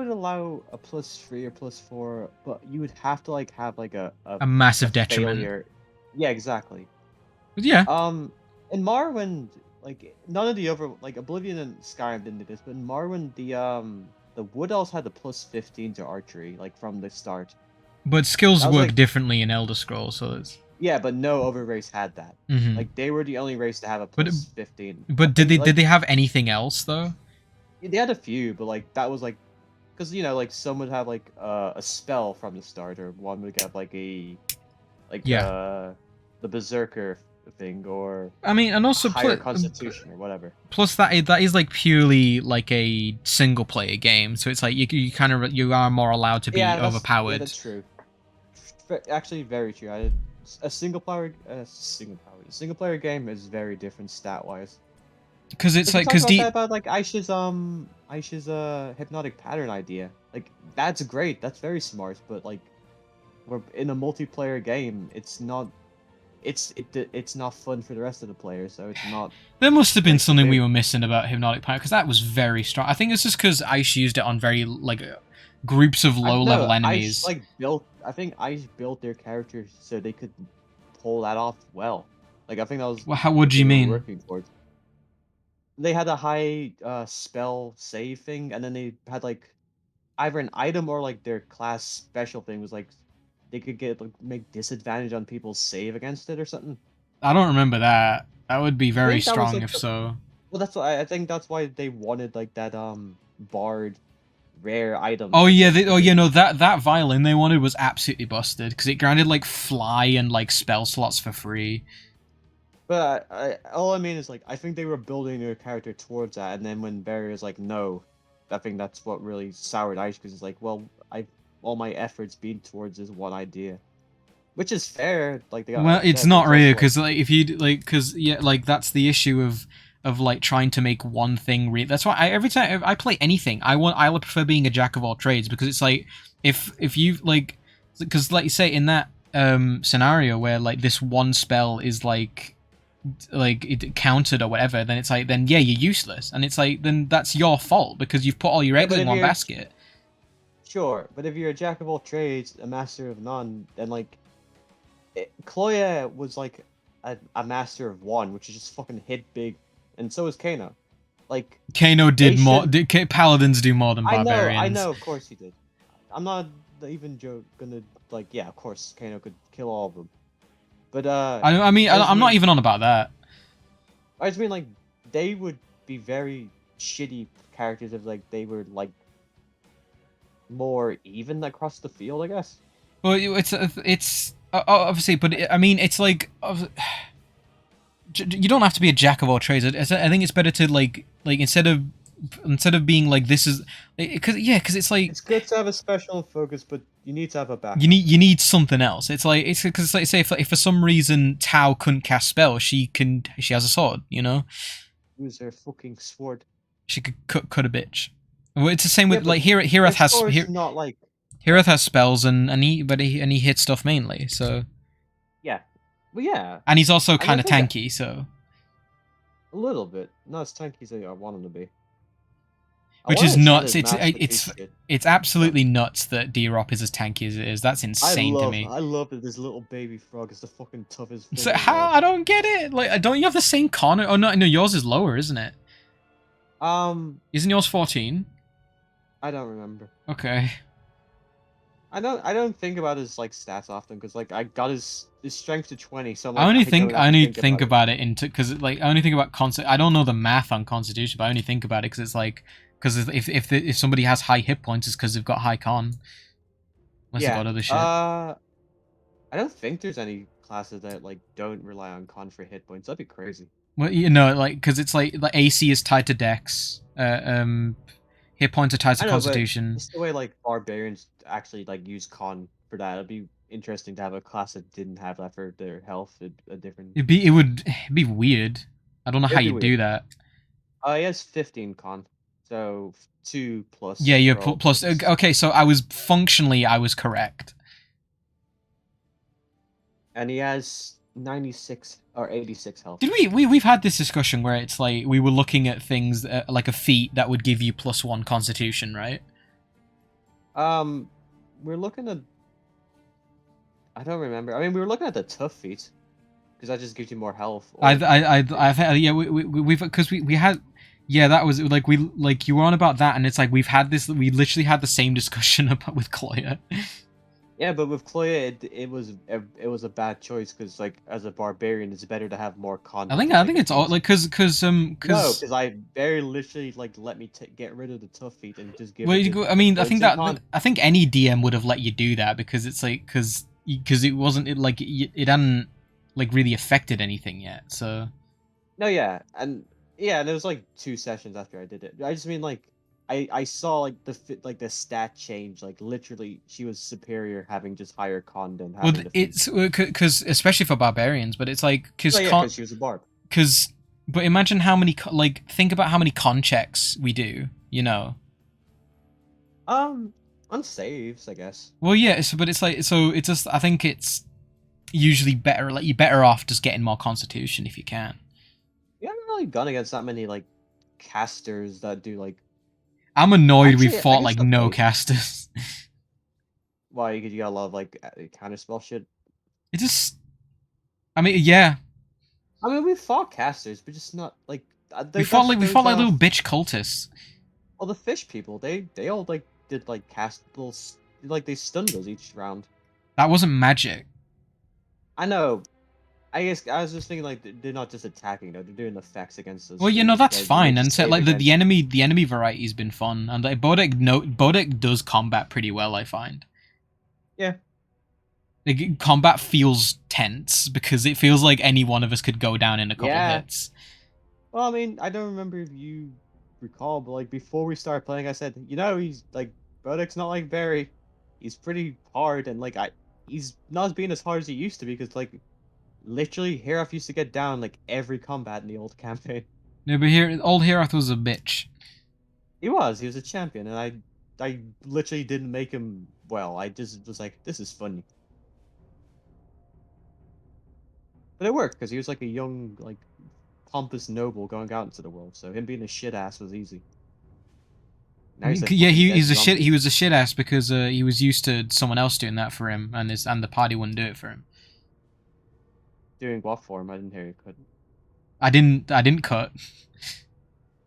B: allow a +3 or +4, but you would have to like have like a
C: massive detriment.
B: Failure. Yeah, exactly.
C: Yeah.
B: In Morrowind, like none of the other like Oblivion and Skyrim didn't do this, but in Morrowind the Wood Elves had the +15 to archery like from the start.
C: But skills work differently in Elder Scrolls, so it's.
B: Yeah, but no other race had that. Like they were the only race to have a +15.
C: But did they have anything else though?
B: They had a few, but like that was like, because you know like some would have like a spell from the start, or one would get like the Berserker thing, or
C: I mean, and also
B: higher Constitution or whatever.
C: Plus that is like purely like a single player game, so it's like you kind of you are more allowed to be overpowered.
B: Yeah, that's true. Actually, very true. A single player game is very different stat wise.
C: Because it's like
B: about like Aisha's hypnotic pattern idea. Like that's great. That's very smart. But like, we're in a multiplayer game. It's not. It's not fun for the rest of the players. So it's not.
C: There must have been something we were missing about hypnotic pattern, because that was very strong. I think it's just because Aisha used it on very like groups of low level enemies.
B: I think Aisha built their characters so they could pull that off well. Like I think that was.
C: Well, what do you mean?
B: Working towards. They had a high spell save thing, and then they had like either an item or like their class special thing was like they could get like make disadvantage on people's save against it or something.
C: I don't remember that. That would be very strong if so.
B: Well, that's why I think that's why they wanted like that bard rare item.
C: Oh yeah, that violin they wanted was absolutely busted because it granted like fly and like spell slots for free.
B: But all I mean is like I think they were building their character towards that, and then when Barry's like no, I think that's what really soured Ice, because it's like, well, all my efforts been towards this one idea, which is fair. Like
C: it's not really, because like if you like that's the issue of like trying to make one thing real. That's why every time I play anything, I prefer being a jack of all trades, because it's like if you like, because like you say in that scenario where like this one spell is like it countered or whatever, then it's like then yeah, you're useless, and it's like then that's your fault because you've put all your eggs in one basket.
B: Sure, but if you're a jack of all trades, a master of none, then like Chloe was like a master of one, which is just fucking hit big, and so is Kano. Like
C: Kano did more. Paladins do more than barbarians.
B: I know, of course he did. I'm not even gonna like. Yeah, of course Kano could kill all of them. But
C: I mean, I'm not even on about that.
B: I just mean like they would be very shitty characters if like they were like more even across the field, I guess.
C: Well, it's obviously, but I mean, it's like you don't have to be a jack of all trades. I think it's better to like instead of being like this is because it's like
B: it's good to have a special focus, but you need to have a backup.
C: you need something else. It's because like say if for some reason Tao couldn't cast spell, she has a sword, you know.
B: Use her fucking sword.
C: She could cut a bitch. Well, it's the same with like Hirath
B: not like
C: Hirath has spells and he hits stuff mainly, so
B: yeah. Well, yeah.
C: And he's also kind of tanky, so
B: a little bit. Not as tanky as I want him to be.
C: Which is nuts. It's absolutely nuts that D-Rop is as tanky as it is. That's insane to me.
B: I love that this little baby frog is the fucking toughest thing.
C: So how? I don't get it. Like, don't you have the same con? Oh no, yours is lower, isn't it?
B: Isn't
C: yours 14?
B: I don't remember.
C: Okay.
B: I don't think about his like stats often because like I got his strength to 20. So
C: I only think about it into because like I only think about I don't know the math on Constitution, but I only think about it because it's like if somebody has high hit points, it's because they've got high con. Unless they've got other shit.
B: I don't think there's any classes that like don't rely on con for hit points. That'd be crazy.
C: Well, you know, like because it's like AC is tied to Dex. Hit points are tied to Constitution.
B: It's the way like barbarians actually like use con for that. It'd be interesting to have a class that didn't have that for their health. A different.
C: It would be weird. I don't know how you do that.
B: He has 15 con, so 2 plus.
C: Yeah, you're plus. Okay, so I was correct.
B: And he has 96 or 86 health.
C: Did we've had this discussion where it's like we were looking at things like a feat that would give you +1 Constitution, right?
B: We're looking at. I don't remember. I mean, we were looking at the tough feat because that just gives you more health.
C: Yeah, we've because we had. Yeah, that was like you were on about that, and it's like we literally had the same discussion about with Kloya.
B: Yeah, but with Kloya, it was a bad choice because like as a barbarian, it's better to have more con.
C: I think it's all like because
B: I very literally like let me get rid of the tough feat and just give.
C: Well, I mean, I think any DM would have let you do that because it's like because it wasn't it hadn't like really affected anything yet. So.
B: No, yeah, and there was like 2 sessions after I did it. I just mean like. I saw like the stat change, like literally she was superior having just higher con than having.
C: Well, it's because especially for barbarians, but it's like because
B: she was a barb.
C: But imagine how many think about how many con checks we do, you know.
B: On saves, I guess.
C: Well, yeah, but it's like it's just I think it's usually better like you're better off just getting more Constitution if you can.
B: You haven't really gone against that many like casters that do like.
C: I'm annoyed we fought like no casters.
B: Why? Because you got a lot of like counterspell shit.
C: It just. I mean, yeah.
B: I mean, we fought casters, but just not like.
C: We fought like little bitch cultists.
B: Well, the fish people, they all like did like cast little like they stunned us each round.
C: That wasn't magic.
B: I know. I guess I was just thinking like they're not just attacking though; they're doing effects against us.
C: Well, you know that's fine, and so like the enemy variety's been fun, and like Bodek does combat pretty well, I find.
B: Yeah.
C: Like, combat feels tense because it feels like any one of us could go down in a couple hits.
B: Well, I mean, I don't remember if you recall, but like before we started playing, I said, you know, he's like Bodek's not like Barry. He's pretty hard, and like he's not being as hard as he used to be because like. Literally, Hirath used to get down like every combat in the old campaign.
C: Yeah, but old Hirath was a bitch.
B: He was a champion, and I literally didn't make him well. I just was like, this is funny. But it worked because he was like a young, like pompous noble going out into the world. So him being a shit ass was easy.
C: Now he's a shit. He was a shit ass because he was used to someone else doing that for him, and the party wouldn't do it for him.
B: Doing what for him? I didn't hear you couldn't.
C: I didn't cut.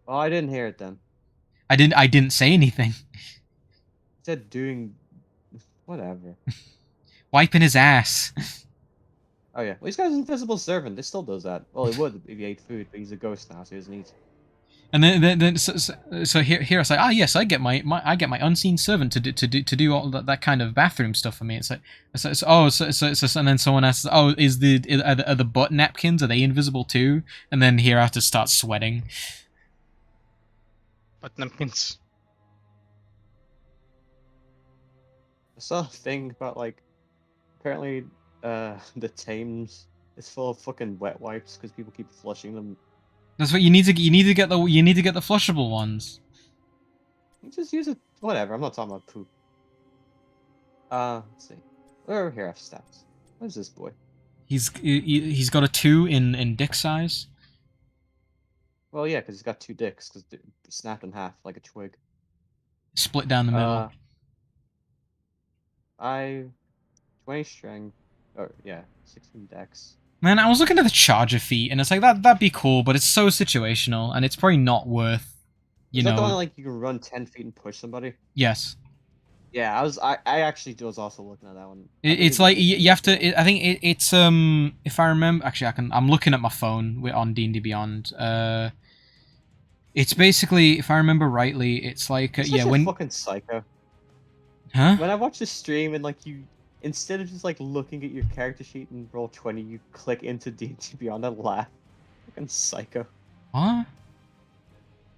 B: Well, I didn't hear it then.
C: I didn't say anything.
B: I said doing whatever.
C: Wiping his ass.
B: Oh yeah. Well, he's got his invisible servant. This still does that. Well, he would if he ate food, but he's a ghost now, so he doesn't eat.
C: And then so here it's like yes I get my unseen servant to do all that kind of bathroom stuff for me. It's like and then someone asks are the butt napkins, are they invisible too? And then here I have to start sweating.
A: What that means?
B: I saw a thing about like apparently the Thames is full of fucking wet wipes because people keep flushing them.
C: That's what you need to. You need to get the flushable ones.
B: You just use it. Whatever. I'm not talking about poop. Let's see. Where here have stats? What is this boy?
C: He's got a 2 in dick size.
B: Well, yeah, because he's got 2 dicks, because snapped in half like a twig.
C: Split down the middle.
B: 20 strength. Oh, yeah, 16 dex.
C: Man, I was looking at the charger feat, and it's like that'd be cool, but it's so situational, and it's probably not worth.
B: Is that the one like you can run 10 feet and push somebody?
C: Yes.
B: Yeah, I actually was also looking at that one.
C: It's like you have to. I think it's if I remember, actually, I'm looking at my phone on D&D Beyond. It's basically, if I remember rightly, it's like
B: It's
C: yeah,
B: such a
C: when
B: fucking psycho.
C: Huh?
B: When I watch the stream and like you, instead of just like looking at your character sheet and roll 20, you click into D&D Beyond and laugh. Fucking psycho.
C: What?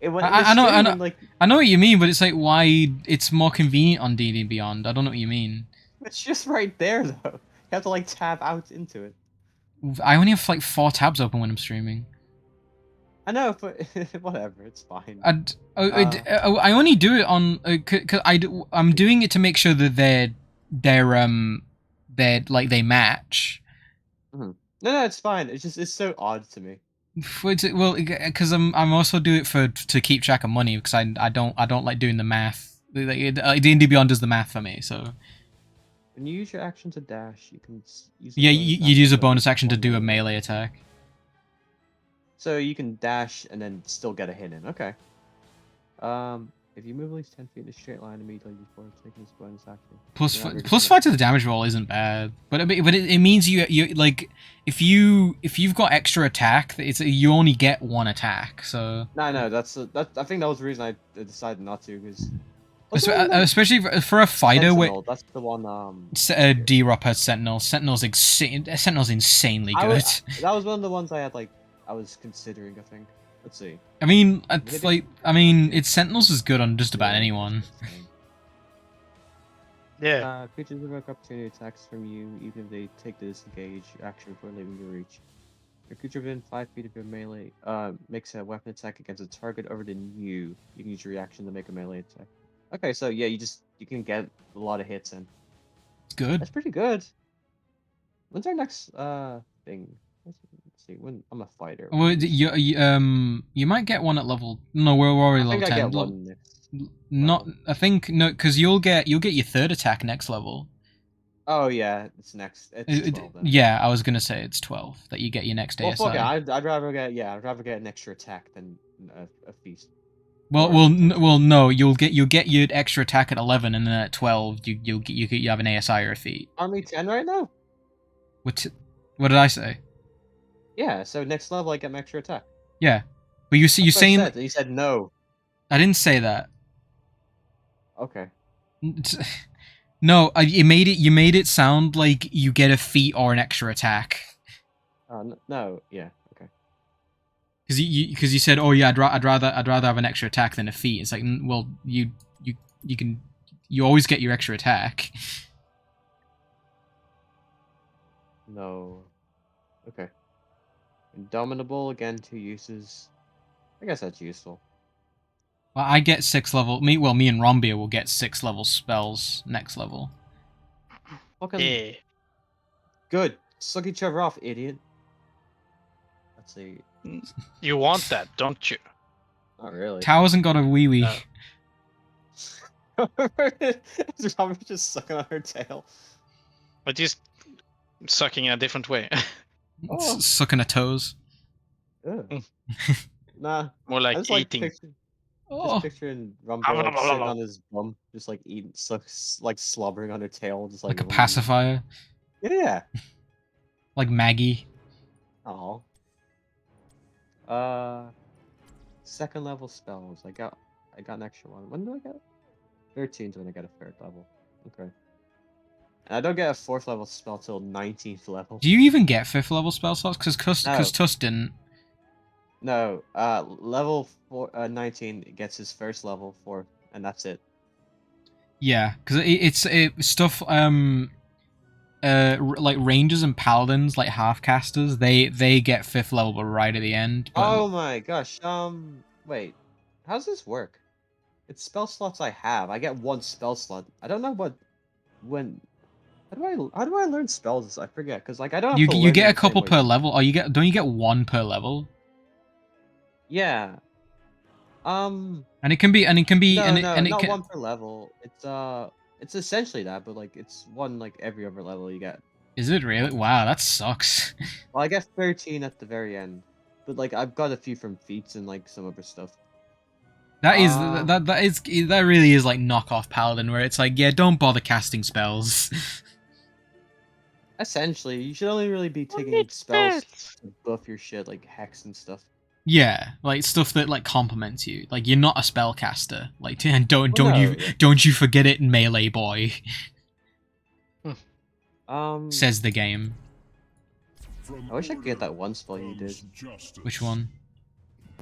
B: I know, like,
C: I know what you mean, but it's like why it's more convenient on D&D Beyond. I don't know what you mean.
B: It's just right there though. You have to like tab out into it.
C: I only have like 4 tabs open when I'm streaming.
B: I know, but whatever, it's fine.
C: I only do it on cause I'm doing it to make sure that they're like they match.
B: Mm-hmm. No, it's fine. It's so odd to me.
C: Well, because I'm also doing it to keep track of money because I don't like doing the math. D&D Beyond does the math for me, so.
B: When you use your action to dash, you can use.
C: Yeah, you use a bonus action to do a melee attack.
B: So you can dash and then still get a hit in. Okay. If you move at least 10 feet in a straight line immediately before taking this bonus action.
C: Plus 5 to the damage roll isn't bad, but it means you like if you've got extra attack, you only get 1 attack. So.
B: No, I think that was the reason I decided not to because.
C: Especially for a fighter,
B: Sentinel, that's the one.
C: D-Rop has Sentinel. Sentinel's insanely good.
B: That was one of the ones I had I was considering. I think. Let's see.
C: I mean, it's Sentinels is good on just about anyone.
A: Yeah.
B: Creatures evoke opportunity attacks from you, even if they take the disengage action before leaving your reach. Your creature within 5 feet of your melee makes a weapon attack against a target other than you. You can use your reaction to make a melee attack. Okay, so yeah, you can get a lot of hits in.
C: It's good.
B: That's pretty good. When's our next thing? Let's see. When I'm a fighter.
C: Well, you might get one at level. No, we're already level 10.
B: I get one next.
C: Not, I think no, because you'll get your 3rd attack next level.
B: Oh yeah, it's next. It's 12 then.
C: Yeah, I was gonna say it's 12 that you get your next ASI.
B: Fuck it. I'd rather get an extra attack than a feast.
C: Well, no. You'll get your extra attack at 11, and then at 12, you have an ASI or a feat.
B: Army 10 right now.
C: What did I say?
B: Yeah, so next level I get my extra attack.
C: Yeah, but you saying
B: you said no.
C: I didn't say that.
B: Okay.
C: No, you made it sound like you get a feat or an extra attack.
B: No, yeah.
C: Because you said, oh yeah, I'd rather have an extra attack than a feat. It's like, well, you always get your extra attack.
B: No. Okay. Indomitable again, 2 uses. I guess that's useful.
C: Well, I get 6 level. Me and Rombia will get 6 level spells next level.
B: Fucking
A: yeah.
B: Good. Suck each other off, idiot. Let's see.
A: You want that, don't you?
B: Not really.
C: Tao hasn't got a wee wee.
B: Robert just sucking on her tail.
A: But he's sucking in a different way.
C: Sucking her toes.
B: Nah.
A: More like eating.
B: Just picturing Rumble sitting on his bum, just like eating, like slobbering on her tail, just like
C: a pacifier.
B: Yeah.
C: Like Maggie.
B: Oh. 2nd level spells. I got an extra one. When do I get it? 13's when I get a 3rd level. Okay. And I don't get a 4th level spell till 19th level.
C: Do you even get 5th level spell slots? Because Tuss didn't.
B: No, level 19 gets his first level 4, and that's it.
C: Yeah, because it's stuff like rangers and paladins, like half casters, they get 5th level but right at the end. But
B: Oh my gosh. Wait. How does this work? It's spell slots I have. I get 1 spell slot. I don't know when. How do I learn spells? I forget because like I don't have to
C: you
B: learn them
C: get a
B: the same
C: couple
B: way.
C: per level. Oh, don't you get 1 per level?
B: Yeah.
C: And it can be
B: No, no,
C: and it
B: not
C: can.
B: 1 per level. It's essentially that, but like it's 1 like every other level you get.
C: Is it really? Wow, that sucks.
B: Well, I get 13 at the very end, but like I've got a few from feats and like some other stuff.
C: That really is like knockoff paladin, where it's like, yeah, don't bother casting spells.
B: Essentially, you should only really be taking
A: need
B: spells
A: spells.
B: to buff your shit, like hex and stuff.
C: Yeah, like stuff that like complements you. Like you're not a spellcaster. Like and
B: Well, no,
C: don't you forget it, melee boy.
B: yeah.
C: Says the game.
B: I wish I could get that one spell you did.
C: Which one?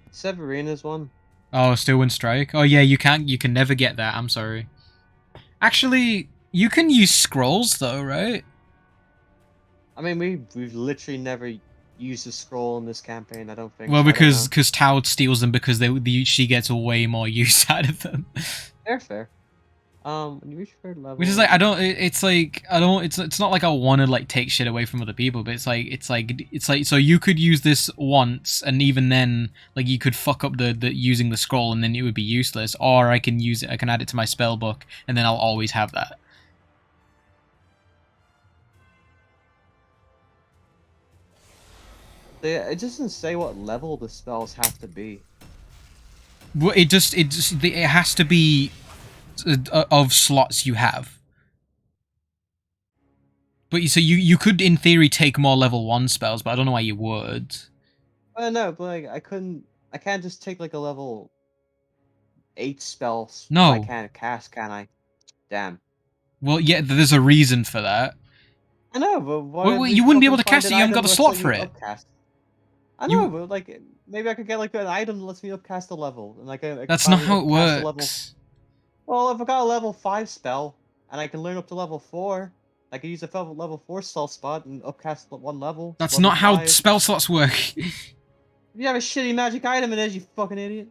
B: Severina's one.
C: Oh, Stillwind Strike. Oh yeah, you can never get that. I'm sorry. Actually, you can use scrolls though, right?
B: I mean, we've literally never used a scroll in this campaign. I don't think.
C: Well,
B: so
C: because Tao steals them because she gets way more use out of them.
B: fair. When you reach third level,
C: Which is like it's like I don't. It's not like I want to like take shit away from other people, but it's like so you could use this once, and even then, like you could fuck up the using the scroll, and then it would be useless. Or I can use it. I can add it to my spell book, and then I'll always have that.
B: it doesn't say what level the spells have to be.
C: Well, it has to be of slots you have. But so you could in theory take more level 1 spells, but I don't know why you would.
B: No, but like I can't just take like a level 8 spells.
C: No.
B: I can't cast, can I? Damn.
C: Well, yeah, there's a reason for that.
B: I know, but
C: Well, you wouldn't be able to cast it. You haven't got the slot for it.
B: Upcast. I know, but like maybe I could get like an item that lets me upcast a level, and like
C: that's not how it works.
B: Well, if I got a level 5 spell and I can learn up to level 4, I can use a level 4 spell spot and upcast 1 level.
C: That's not how spell slots work.
B: You have a shitty magic item in it, you fucking idiot.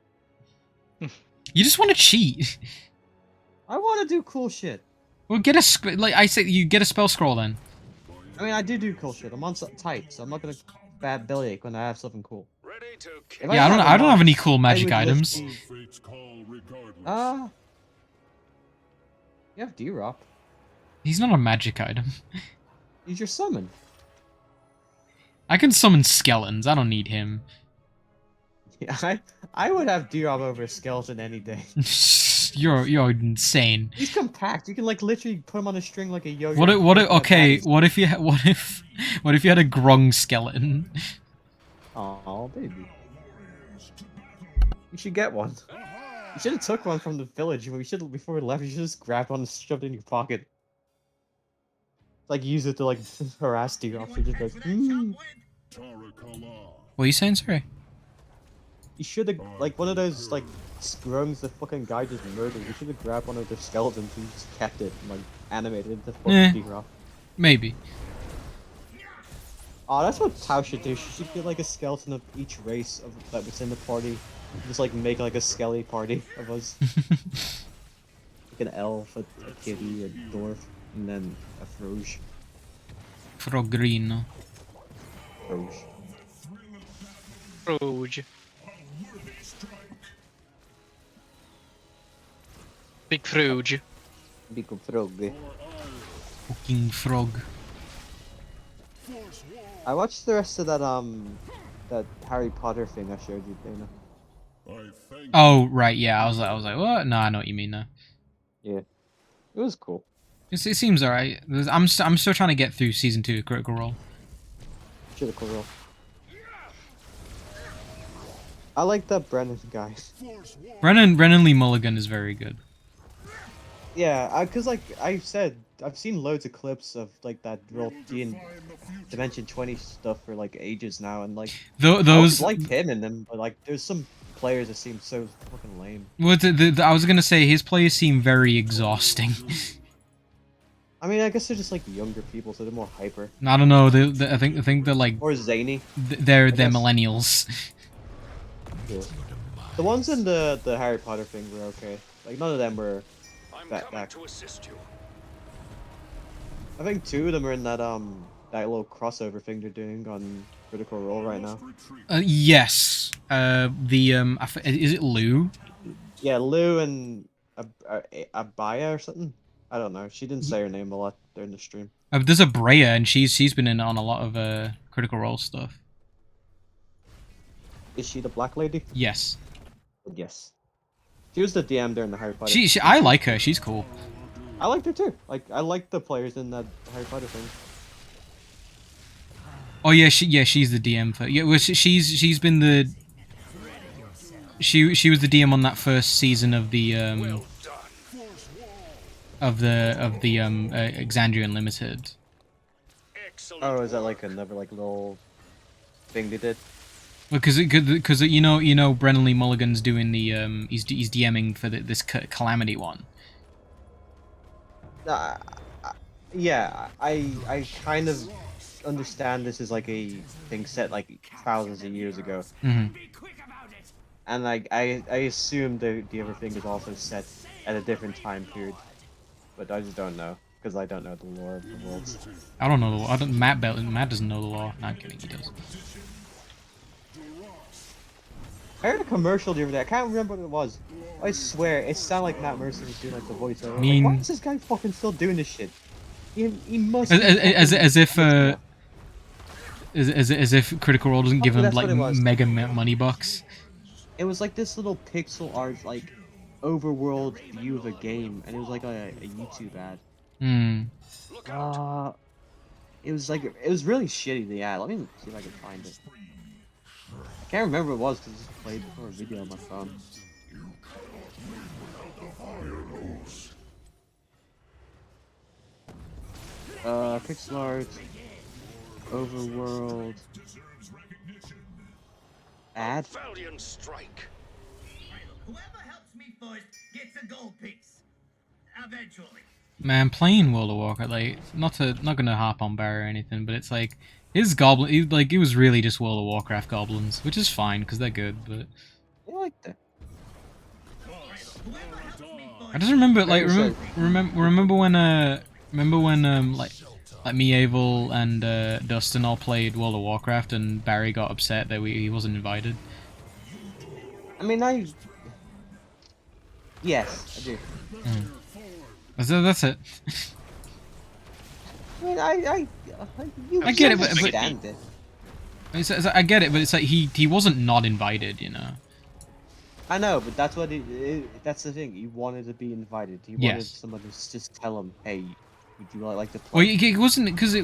C: You just want to cheat.
B: I want to do cool shit.
C: Well, like I said, you get a spell scroll then.
B: I mean, I do cool shit. I'm on tight, so I'm not gonna bad bellyache when I have something cool.
C: Yeah, I don't have any cool magic items.
B: You have D-Rock.
C: He's not a magic item.
B: He's your summon.
C: I can summon skeletons. I don't need him.
B: Yeah, I would have D-Rock over a skeleton any day.
C: You're insane.
B: He's compact. You can like literally put him on a string like a yo-yo.
C: What if you had a grung skeleton?
B: Oh, baby. You should get one. You should have took one from the village. Before we left. You should just grabbed one and shoved it in your pocket. Like use it to like harass D-Rock. So just like.
C: What are you saying, sorry?
B: You should have like one of those like scrums the fucking guy just murdered. You should have grabbed one of their skeletons and just kept it and like animated it to fucking D-Rock.
C: Maybe.
B: Oh, that's what Tao should do. She should get like a skeleton of each race that was in the party. Just like make like a skelly party of us. Like an elf, a kitty, a dwarf, and then a froge.
C: Frogrino.
B: Froge.
A: Froge. Big Froge.
B: Big frog.
C: Fucking frog.
B: I watched the rest of that Harry Potter thing I showed you, Dana.
C: Oh right, yeah. I was like, what? No, I know what you mean now.
B: Yeah, it was cool.
C: It seems alright. I'm still trying to get through season 2 of Critical Role.
B: Critical Role. I like that Brennan guy.
C: Brennan Lee Mulligan is very good.
B: Yeah, cause like I said, I've seen loads of clips of like that real Dimension 20 stuff for like ages now, and like I always
C: Those
B: liked him in them, but like there's some players that seem so fucking lame.
C: Well, I was gonna say his plays seem very exhausting.
B: I mean, I guess they're just like younger people, so they're more hyper.
C: I don't know. I think they're like
B: Or zany.
C: They're millennials.
B: Yeah. The ones in the Harry Potter thing were okay. Like none of them were that.
E: To assist you.
B: I think 2 of them are in that that little crossover thing they're doing on Critical Role right now.
C: Yes. Is it Lou?
B: Yeah, Lou and Abaya or something. I don't know. She didn't say her name a lot during the stream.
C: There's a Brea, and she's been in on a lot of Critical Role stuff.
B: Is she the black lady?
C: Yes.
B: Yes. She was the DM during the Harry Potter.
C: I like her. She's cool.
B: I liked her too. Like I like the players in that Harry Potter thing.
C: Oh yeah, she's the DM for well, she's been the she was the DM on that first season of the Exandria Unlimited.
B: Oh, is that like another like little thing they did?
C: Well, because you know Brennan Lee Mulligan's doing the he's DMing for this Calamity one.
B: Yeah, I kind of understand this is like a thing set like thousands of years ago.
C: Mm-hmm.
B: And like I assume the other thing is also set at a different time period, but I just don't know because I don't know the lore of the worlds.
C: I don't know the lore. Matt doesn't know the lore. No, I'm kidding, he does.
B: I heard a commercial the other day. I can't remember what it was. I swear, it sounded like Matt Mercer was doing like the voiceover. Like, why is this guy fucking still doing this shit? He must.
C: As if Critical Role doesn't give him like mega money bucks.
B: It was like this little pixel art like overworld view of a game, and it was like a YouTube ad. It was really shitty, the ad. Let me see if I can find it. I can't remember what it was because I just played before a video on my phone. Pixel art, overworld, ad.
E: Valiant strike.
L: Whoever helps me first gets a gold piece. Eventually.
C: Man, playing World of Warcraft, like not gonna harp on Barry or anything, but it's like his goblin, it was really just World of Warcraft goblins, which is fine because they're good, but
B: I like that.
C: I just remember remember when like me, Avel, and Dustin all played World of Warcraft, and Barry got upset that he wasn't invited.
B: I mean, yes, I do.
C: That's it.
B: I mean,
C: I get it, but I get it, but it's like he wasn't not invited, you know.
B: I know, but that's what that's the thing. He wanted to be invited. He wanted someone to just tell him, "Hey, would you like to play?"
C: Well, it wasn't because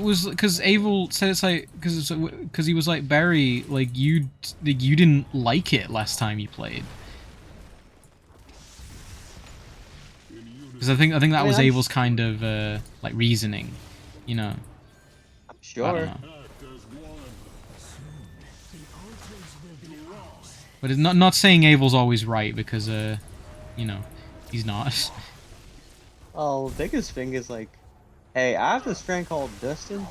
C: Avel said it's like because he was like, Barry, like you didn't like it last time you played. Because I think that was Avel's kind of like reasoning, you know.
B: I'm sure.
C: I don't know. But it's not saying Avel's always right because you know, he's not.
B: Well, the biggest thing is like, hey, I have this friend called Dustin.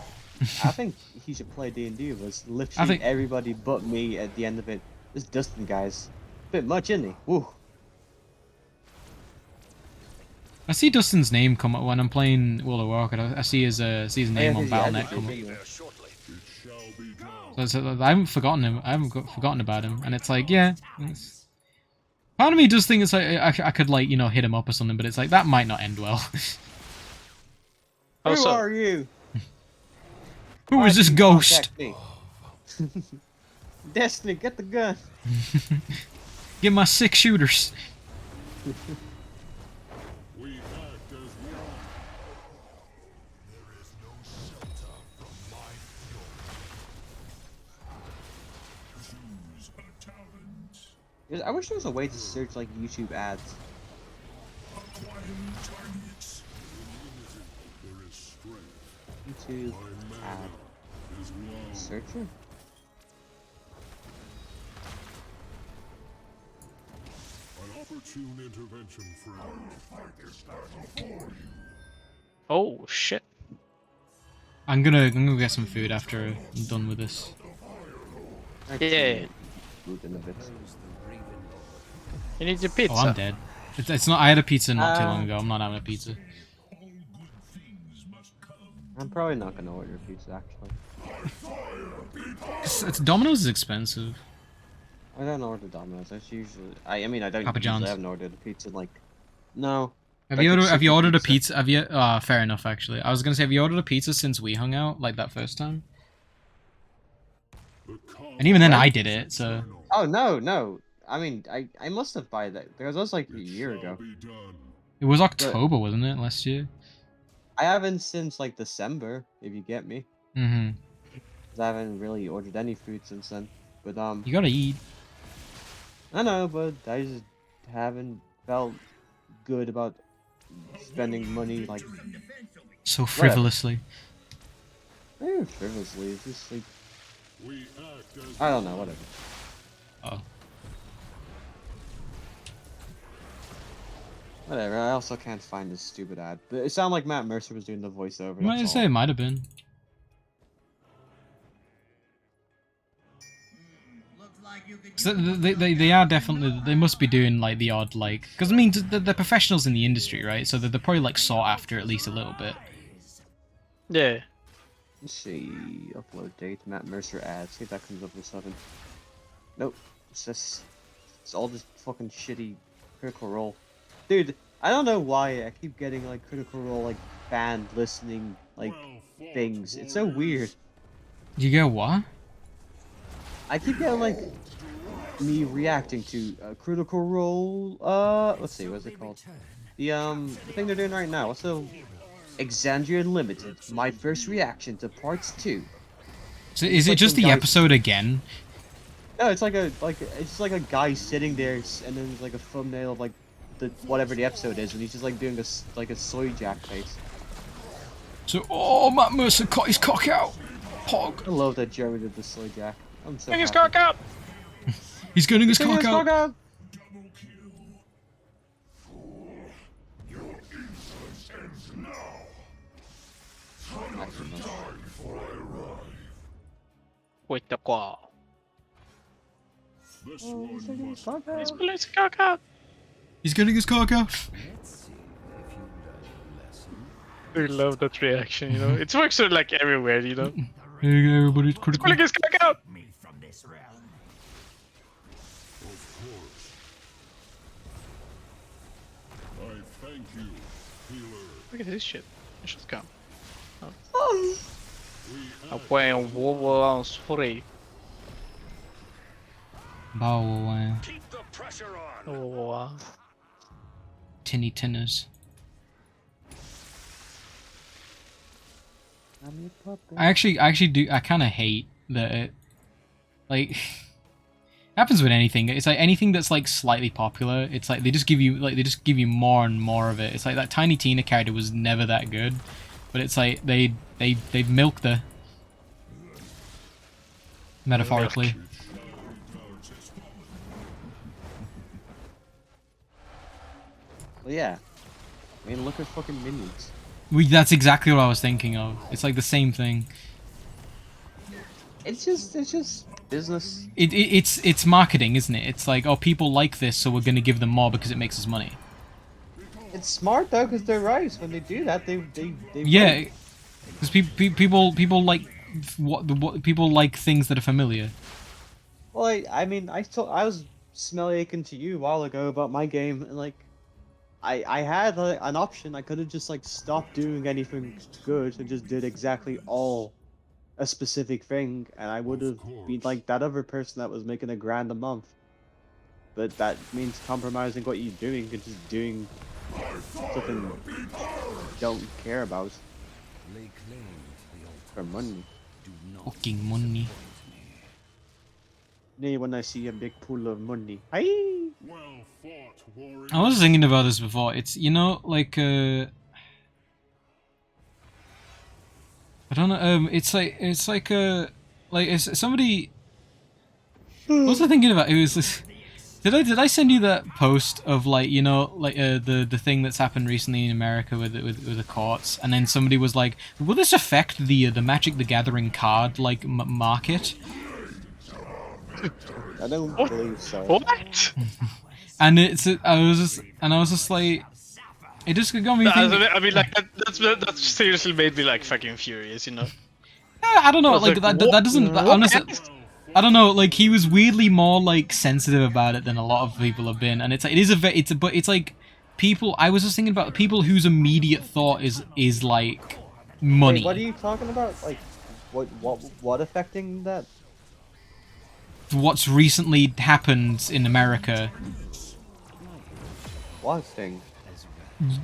B: I think he should play D&D with us. Literally everybody but me at the end of it. This Dustin guy's a bit much, isn't he? Woo.
C: I see Dustin's name come up when I'm playing World of Warcraft. I see his name on Battle.net come up. So I haven't forgotten him. I haven't forgotten about him, and it's like, yeah. Part of me does think it's like I could like hit him up or something, but it's like that might not end well.
B: Who are you?
C: Who is this ghost?
B: Destiny, get the gun.
C: Get my 6 shooters. I
B: wish there was a way to search like YouTube ads. YouTube tab. Searcher?
E: An opportune intervention, friend.
A: Oh shit.
C: I'm gonna go get some food after I'm done with this.
A: Yeah.
B: Food in a bit.
A: You need your pizza.
C: Oh, I'm dead. It's not. I had a pizza not too long ago. I'm not having a pizza.
B: I'm probably not gonna order pizza actually.
C: It's Domino's is expensive.
B: I don't order Domino's. That's usually. I mean, I don't.
C: Papa
B: usually,
C: John's.
B: I haven't ordered a pizza in, like. No.
C: Have
B: Like
C: you
B: a
C: ordered? Have you
B: chicken
C: ordered a pizza? Have you? Fair enough. Actually, I was gonna say, have you ordered a pizza since we hung out, like that first time? And even then, I did it. So.
B: Oh no! I mean, I must have bought that because that was like a year ago.
C: It was October, wasn't it, last year?
B: I haven't since like December, if you get me.
C: Mm-hmm.
B: 'Cause I haven't really ordered any food since then. But
C: You gotta eat.
B: I know, but I just haven't felt good about spending money like
C: So frivolously.
B: Frivolously. It's just like I don't know, whatever.
C: Oh.
B: Whatever. I also can't find this stupid ad. But it sounded like Matt Mercer was doing the voiceover.
C: You might say it might have been. So they are definitely, they must be doing like the odd like, because I mean they're professionals in the industry, right? So they're probably like sought after at least a little bit.
A: Yeah.
B: Let's see. Upload date. Matt Mercer ads. See if that comes up with something. Nope. It's just it's all just fucking shitty Critical Role. Dude, I don't know why I keep getting like Critical Role like banned listening like things. It's so weird.
C: You get what?
B: I keep getting like me reacting to Critical Role. Let's see, what's it called? The thing they're doing right now. What's the Exandria Limited? My first reaction to parts 2.
C: So is it just the episode again?
B: No, it's like it's like a guy sitting there, and then there's like a thumbnail of like the whatever the episode is, and he's just like doing a soy jack face.
C: So Matt Mercer cut his cock out. Hog.
B: I love that Jeremy did the soy jack. I'm so
A: His
B: happy.
A: cock out.
C: He's getting his cock out.
A: Wait the call.
B: Oh, he's getting his cock out.
A: He's pulling his cock out.
C: He's getting his cock out.
A: I love that reaction, you know. It works sort of like everywhere, you know.
C: Hey everybody's critical.
A: Pulling his cock out. Look at this shit. It should come. Oh. Apoiem vovos free.
C: Bow.
E: Keep the pressure on.
A: Oh.
C: Tinny tinners. I actually do. I kind of hate that it, like, happens with anything. It's like anything that's like slightly popular. It's like they just give you more and more of it. It's like that Tiny Tina character was never that good, but it's like they've milked her, metaphorically.
B: Well, yeah. I mean, look at fucking Minions.
C: That's exactly what I was thinking of. It's like the same thing.
B: It's just business.
C: It's marketing, isn't it? It's like, oh, people like this, so we're gonna give them more because it makes us money.
B: It's smart though, because they're right. When they do that, they
C: yeah, because people like what people like things that are familiar.
B: Well, I mean, I was smelly aching to you a while ago about my game, and like, I had an option. I could have just like stopped doing anything good and just did exactly all a specific thing, and I would have been like that other person that was making $1,000 a month. But that means compromising what you're doing and just doing something you don't care about for money.
C: Fucking money.
B: Nay, when I see a big pool of money. Hi.
C: I was thinking about this before. It's, you know, like I don't know. It's like is somebody. What was I thinking about? It was this. Did I send you that post of like the thing that's happened recently in America with the courts, and then somebody was like, will this affect the Magic the Gathering card like market?
B: I don't believe so.
A: What?
C: And I was just like, it just got me thinking.
A: I mean, like that seriously made me like fucking furious, you know.
C: I don't know, like
A: that
C: doesn't honestly. I don't know, like he was weirdly more like sensitive about it than a lot of people have been, and but it's like people. I was just thinking about people whose immediate thought is like money.
B: Wait, what are you talking about? Like, what affecting that?
C: What's recently happened in America?
B: What thing?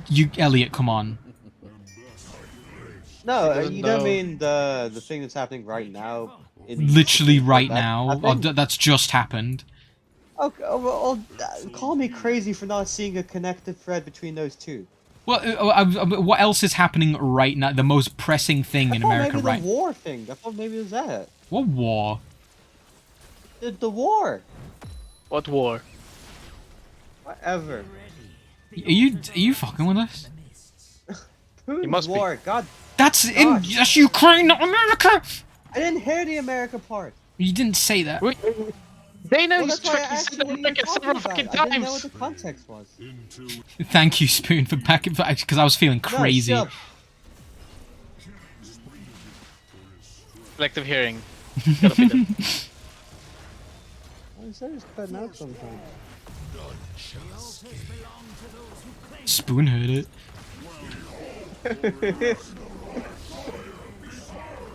C: You, Elliot, come on.
B: No, you don't mean the thing that's happening right now.
C: Literally right now. That's just happened.
B: Okay, well, call me crazy for not seeing a connected thread between those two.
C: Well, what else is happening right now? The most pressing thing in America right now.
B: The war thing. I thought maybe it was that.
C: What war?
B: The war.
A: What war?
B: Whatever.
C: Are you fucking with us?
B: Who's war? Be. God.
C: That's Ukraine, not America.
B: I didn't hear the America part.
C: You didn't say that.
A: They know
B: that's why I asked you what you were talking about. I didn't know what the context was.
C: Thank you, Spoon, for backing because I was feeling crazy.
B: No,
A: Selective hearing.
B: Just cutting out sometimes.
C: Spoon heard it.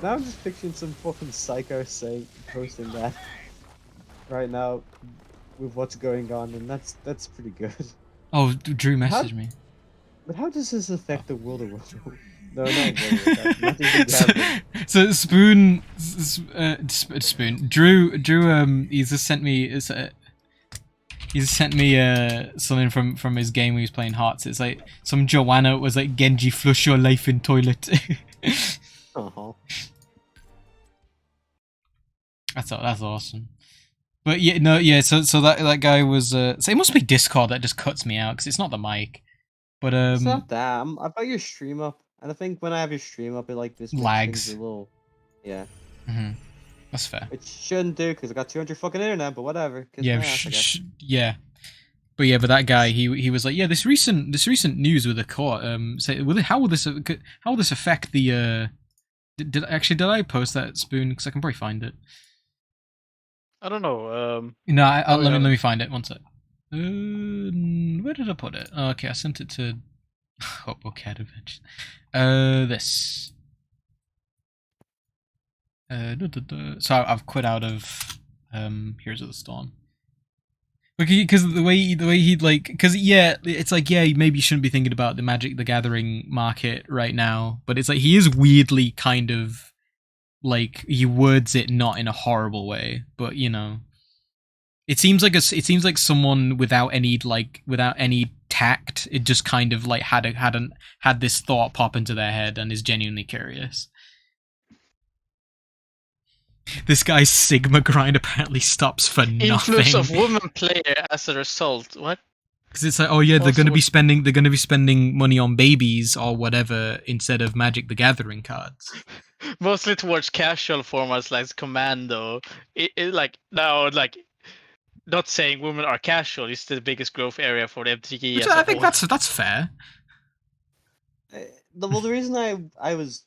B: Now I'm just picturing some fucking psycho saint posting that right now with what's going on, and that's pretty good.
C: Oh, Drew messaged me.
B: But how does this affect the world of World? No, not even
C: so Spoon, Drew, he just sent me something from his game when he was playing Hearts. It's like some Joanna was like, Genji, flush your life in toilet. That's awesome. But so that guy was so it must be Discord that just cuts me out because it's not the mic. But
B: it's not that. I've got your stream up, and I think when I have your stream up, it like this
C: lags
B: a little. Yeah.
C: That's fair.
B: It shouldn't do because I got 200 fucking internet, but whatever.
C: Yeah, yeah. But that guy, he was like, yeah, this recent news with the court, how will this affect the did I post that, Spoon? Because I can probably find it.
A: I don't know.
C: No, let me find it. One sec. Where did I put it? Oh, okay, I sent it to. Oh, okay, Adventure. This. So I've quit out of Heroes of the Storm. Because the way he'd like, because it's like maybe you shouldn't be thinking about the Magic the Gathering market right now, but it's like he is weirdly kind of like he words it not in a horrible way, but you know, it seems like someone without any tact, it just kind of like had this thought pop into their head and is genuinely curious. This guy's Sigma grind apparently stops for nothing.
A: Influence of woman player as a result. What?
C: Because it's like, oh yeah, they're going to be spending money on babies or whatever instead of Magic the Gathering cards.
A: Mostly towards casual formats like Commando. It like now like not saying women are casual is the biggest growth area for the MTG.
C: Which I think that's fair.
B: The reason I was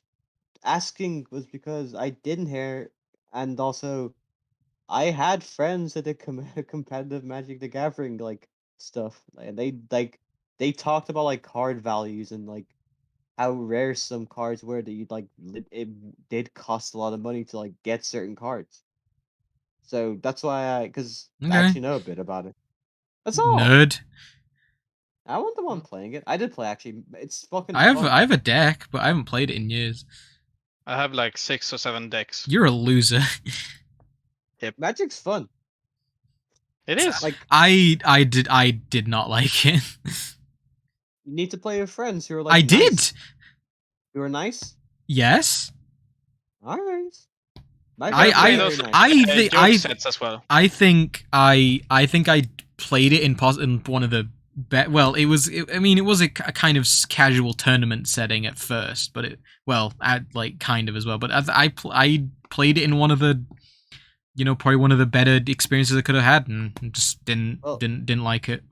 B: asking was because I didn't hear. And also, I had friends that did competitive Magic the Gathering like stuff, and they talked about like card values and like how rare some cards were that you'd like it did cost a lot of money to like get certain cards. So that's why because I actually know a bit about it. That's all.
C: Nerd.
B: I wasn't the one playing it. I did play actually. It's fucking.
C: I have a deck, but I haven't played it in years.
A: I have like 6 or 7 decks.
C: You're a loser.
A: Yep.
B: Magic's fun.
A: It is.
B: Like
C: I did not like it.
B: You need to play with friends who are like.
C: I
B: nice.
C: did.
B: You were nice.
C: Yes.
B: Alright.
A: Joke sets as well.
C: I think I played it in one of the well, it was a kind of casual tournament setting at first, but kind of as well. But I played it in one of the, probably one of the better experiences I could have had, and just didn't like it.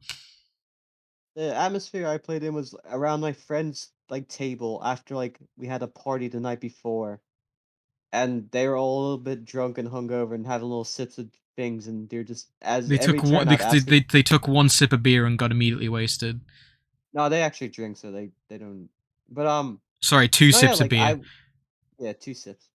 B: The atmosphere I played in was around my friend's table after we had a party the night before, and they were all a little bit drunk and hungover and having little sips of things, and they're just
C: they took one sip of beer and got immediately wasted.
B: No, they actually drink, so they don't. But
C: sorry, two sips of beer.
B: Yeah, 2 sips.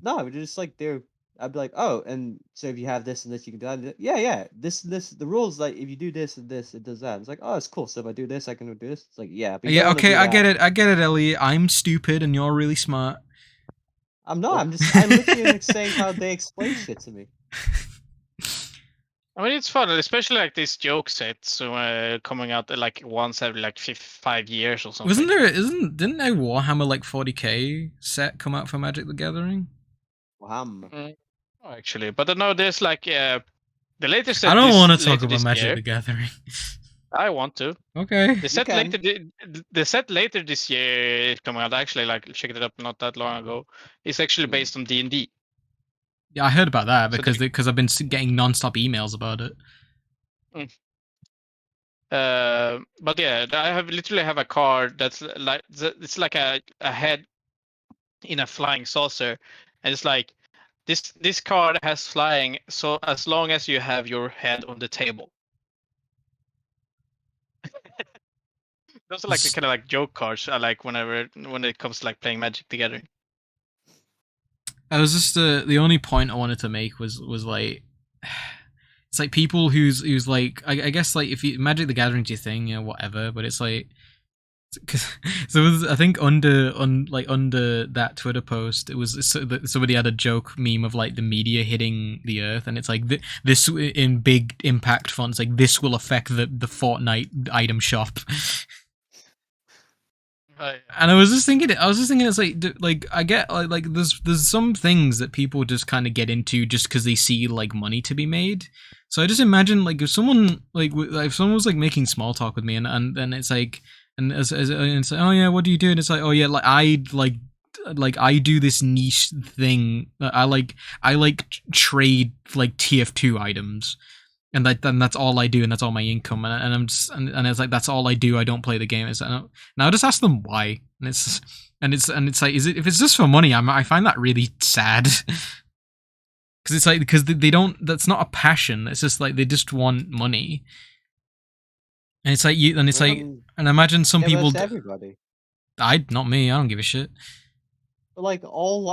B: No, but just they're. I'd be like, oh, and so if you have this and this, you can do that. Yeah. This. The rules if you do this and this, it does that. It's like, oh, it's cool. So if I do this, I can do this. It's like, yeah. But
C: yeah, okay, I get it, Elliot. I'm stupid and you're really smart.
B: I'm not. I'm literally saying how they explain shit to me.
A: I mean, it's fun, especially these joke sets coming out once every 5 years or something.
C: Didn't a Warhammer 40k set come out for Magic the Gathering?
B: Warhammer.
A: Oh, actually, but no, there's the latest set.
C: I don't want to talk about Magic the Gathering.
A: I want to.
C: Okay.
A: The set later this year is coming out. Actually, checked it up not that long ago. It's actually based on D&D.
C: Yeah, I heard about that because I've been getting non-stop emails about it.
A: But yeah, I literally have a card that's it's like a head in a flying saucer, and it's like this card has flying so as long as you have your head on the table. Those are the kind of joke cards I like when it comes to playing Magic together.
C: I was just the only point I wanted to make was it's people who's I guess if you Magic the Gathering's your thing, whatever, but it's so I think under that Twitter post, it was somebody had a joke meme of the media hitting the earth, and it's this in big impact fonts, this will affect the Fortnite item shop. And I was just thinking, it's I get there's some things that people just kind of get into just because they see money to be made. So I just imagine if someone if someone was making small talk with me, and then it's and it's oh yeah, what do you do? And it's oh yeah, I do this niche thing. I trade TF2 items. And that's all I do, and that's all my income, and I'm just and it's that's all I do. I don't play the game. And I just ask them why, and it's if it's just for money, I find that really sad, because it's because they don't. That's not a passion. It's just they just want money, and it's and imagine some people.
B: Everybody.
C: Not me. I don't give a shit.
B: But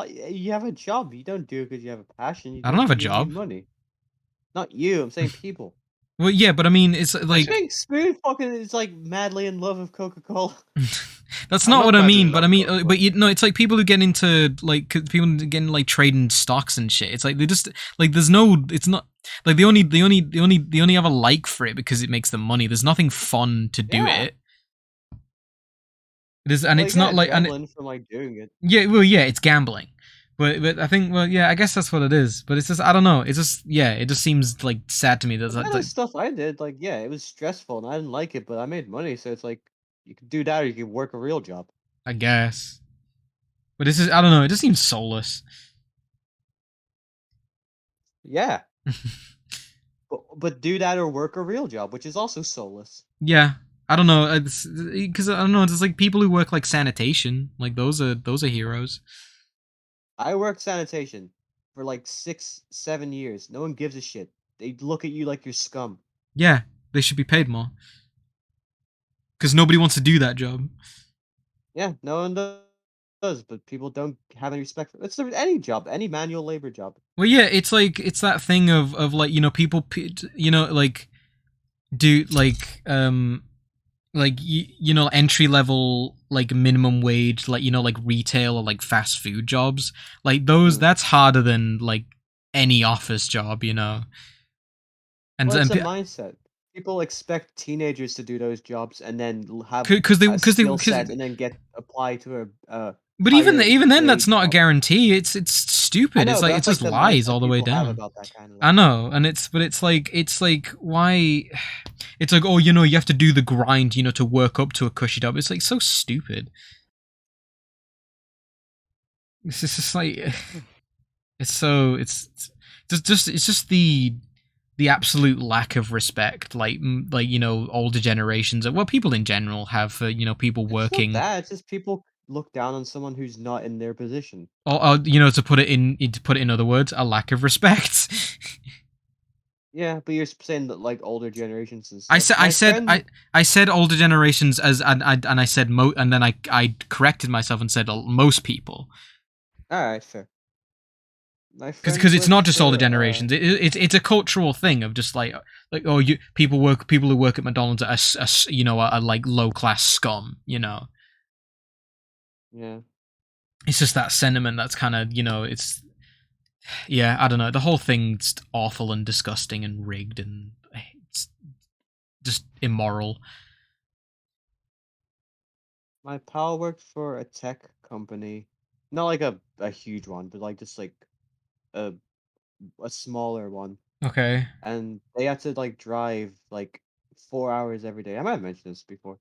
B: you have a job. You don't do it because you have a passion.
C: I don't have a job.
B: Money. Not you, I'm saying people.
C: Well, yeah, but I mean, it's
B: I think Spoon fucking is madly in love with Coca-Cola.
C: That's not what I mean, but I mean, but it's people who get into people getting trading stocks and shit. It's they just there's no, it's not they only have a like for it because it makes them money. There's nothing fun to do it. It is, and it's not
B: and from doing it.
C: Yeah, well, yeah, it's gambling. But I think, well, yeah, I guess that's what it is. But it's just, I don't know. It's just, yeah, it just seems sad to me.
B: The stuff I did, yeah, it was stressful and I didn't like it, but I made money, so it's you can do that or you can work a real job.
C: I guess. But this is, I don't know. It just seems soulless.
B: Yeah. but do that or work a real job, which is also soulless.
C: Yeah. I don't know. Because I don't know. It's people who work sanitation. Those are heroes.
B: I worked sanitation for 6-7 years. No one gives a shit. They look at you like you're scum.
C: Yeah, they should be paid more. Because nobody wants to do that job.
B: Yeah, no one does, but people don't have any respect for it. It's any job, any manual labor job.
C: Well, yeah, it's it's that thing of people, do entry level minimum wage retail or fast food jobs those that's harder than any office job and
B: it's a mindset. People expect teenagers to do those jobs and then have
C: because they
B: and then get applied to a
C: But
B: higher
C: even then, that's
B: wage
C: not a
B: job.
C: guarantee. It's stupid.
B: I know,
C: it's
B: but
C: like
B: that's
C: it's just
B: like the
C: lies
B: mindset
C: all the way
B: people have
C: down.
B: about that kind of.
C: I know, and it's like why? It's like, oh, you know, you have to do the grind, you know, to work up to a cushy job. It's like so stupid. It's just like it's just the absolute lack of respect, like you know, older generations, well, people in general have for, you know, people working.
B: It's not that. It's just people look down on someone who's not in their position.
C: Or you know, to put it in other words, a lack of respect.
B: Yeah, but you're saying that like older generations and stuff.
C: I said older generations as and I said and then I corrected myself and said most people.
B: All right, fair.
C: Because it's not just older generations. It's a cultural thing of just like oh, you people who work at McDonald's are you know, are like low class scum, you know.
B: Yeah.
C: It's just that sentiment that's kind of, you know, it's, yeah, I don't know. The whole thing's awful and disgusting and rigged and it's just immoral.
B: My pal worked for a tech company, not like a huge one, but like just like a smaller one.
C: Okay.
B: And they had to like drive like 4 hours every day. I might have mentioned this before.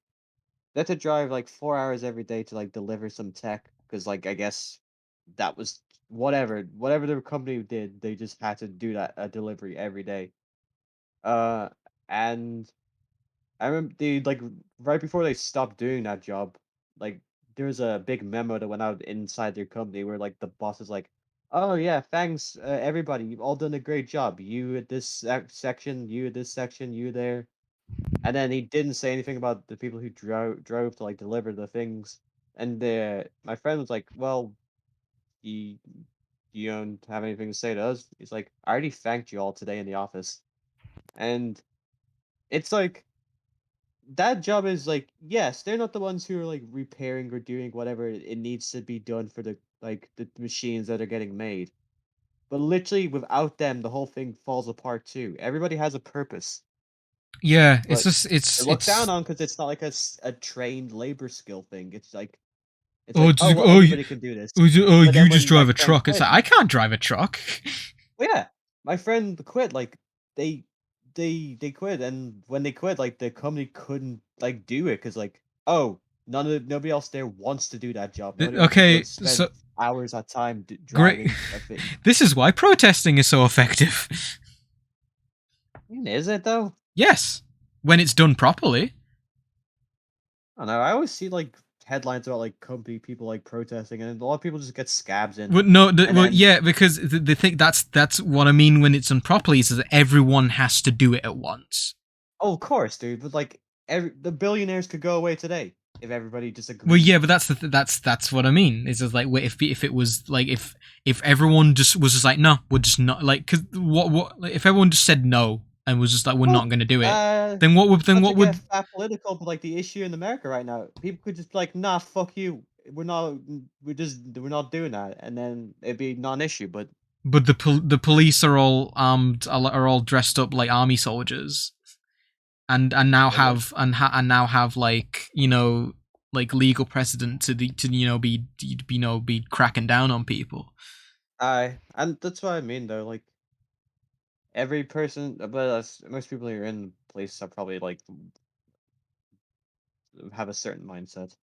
B: They had to drive like 4 hours every day to like deliver some tech because like I guess that was whatever the company did, they just had to do that a delivery every day. Uh, and I remember they like right before they stopped doing that job, like there was a big memo that went out inside their company where like the boss is like, "Oh yeah, thanks everybody, you've all done a great job. You at this section, you at this section, you there." And then he didn't say anything about the people who drove to like deliver the things. And my friend was like, "Well, you you don't have anything to say to us?" He's like, "I already thanked you all today in the office." And it's like that job is like, yes, they're not the ones who are like repairing or doing whatever it needs to be done for the like the machines that are getting made. But literally without them, the whole thing falls apart too. Everybody has a purpose.
C: Yeah, it's
B: But
C: just
B: they're looked down on because it's not like a trained labor skill thing. It's like oh well,
C: oh,
B: anybody can do this.
C: you
B: But then
C: just
B: when my
C: drive a
B: friend
C: truck. It's
B: quit,
C: like, I can't drive a truck.
B: well, yeah, my friend quit. Like they they quit, and when they quit, like the company couldn't like do it because like oh nobody else there wants to do that job. Nobody wants to go
C: Okay,
B: spend
C: so
B: hours at time
C: great.
B: driving a thing.
C: This is why protesting is so effective.
B: Is it though?
C: Yes, when it's done properly.
B: I don't know. I always see like headlines about like company people like protesting, and a lot of people just get scabs in.
C: Well, no,
B: And
C: well,
B: then,
C: yeah, because the thing that's what I mean when it's done properly is that everyone has to do it at once.
B: oh, of course, dude. But like the billionaires could go away today if everybody disagreed.
C: Well, yeah, but that's what I mean. It's just like if it was like if everyone just was just like, no, we're just not, like, because what like, if everyone just said no and was just like, we're not going to do it, then what would
B: not to get that political, but like the issue in America right now, people could just be like, nah, fuck you. We're not doing that, and then it'd be non-issue. But
C: the police are all armed, are all dressed up like army soldiers, and now have and now have, like, you know, like legal precedent to you know, be cracking down on people.
B: and that's what I mean though. Like every person, but most people who are in the place are probably like have a certain mindset.